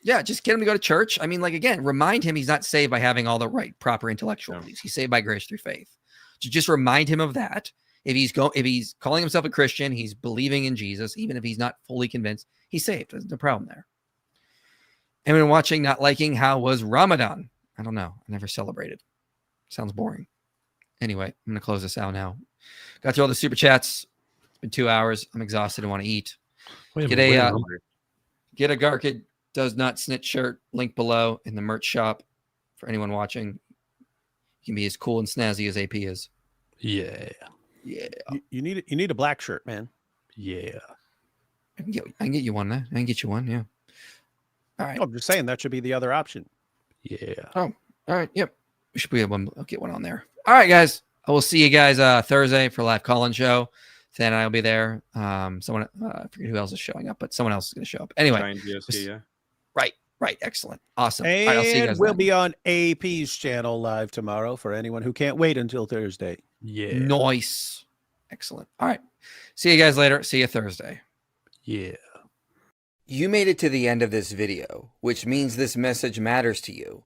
Yeah, just get him to go to church. I mean, like, again, remind him he's not saved by having all the right, proper intellectual beliefs. He's saved by grace through faith. So just remind him of that. If he's calling himself a Christian, he's believing in Jesus, even if he's not fully convinced, he's saved. There's no problem there. Anyone watching not liking how was Ramadan? I don't know. I never celebrated. Sounds boring. Anyway, I'm going to close this out now. Got through all the super chats. It's been 2 hours. I'm exhausted and want to eat. Get a Garkid Does Not Snitch shirt, link below in the merch shop for anyone watching. You can be as cool and snazzy as AP is. Yeah. You need a black shirt, man. Yeah. I can get you one. I can get you one. Yeah. All right. I'm just saying that should be the other option. Yeah. Oh, all right. Yep. We should be able to get one on there. All right, guys. I will see you guys Thursday for live call-in show. Then I'll be there. Someone I forget who else is showing up, but someone else is going to show up. Anyway. Yeah. Right. Excellent. Awesome. And all right, I'll see you guys we'll then. be on AP's channel live tomorrow for anyone who can't wait until Thursday. Yeah. Nice. Excellent. All right. See you guys later. See you Thursday. Yeah. You made it to the end of this video, which means this message matters to you.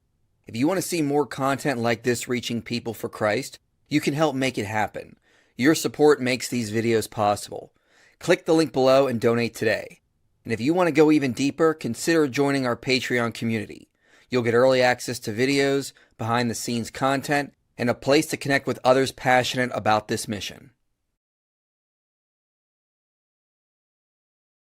If you want to see more content like this reaching people for Christ, you can help make it happen. Your support makes these videos possible. Click the link below and donate today. And if you want to go even deeper, consider joining our Patreon community. You'll get early access to videos, behind-the-scenes content, and a place to connect with others passionate about this mission.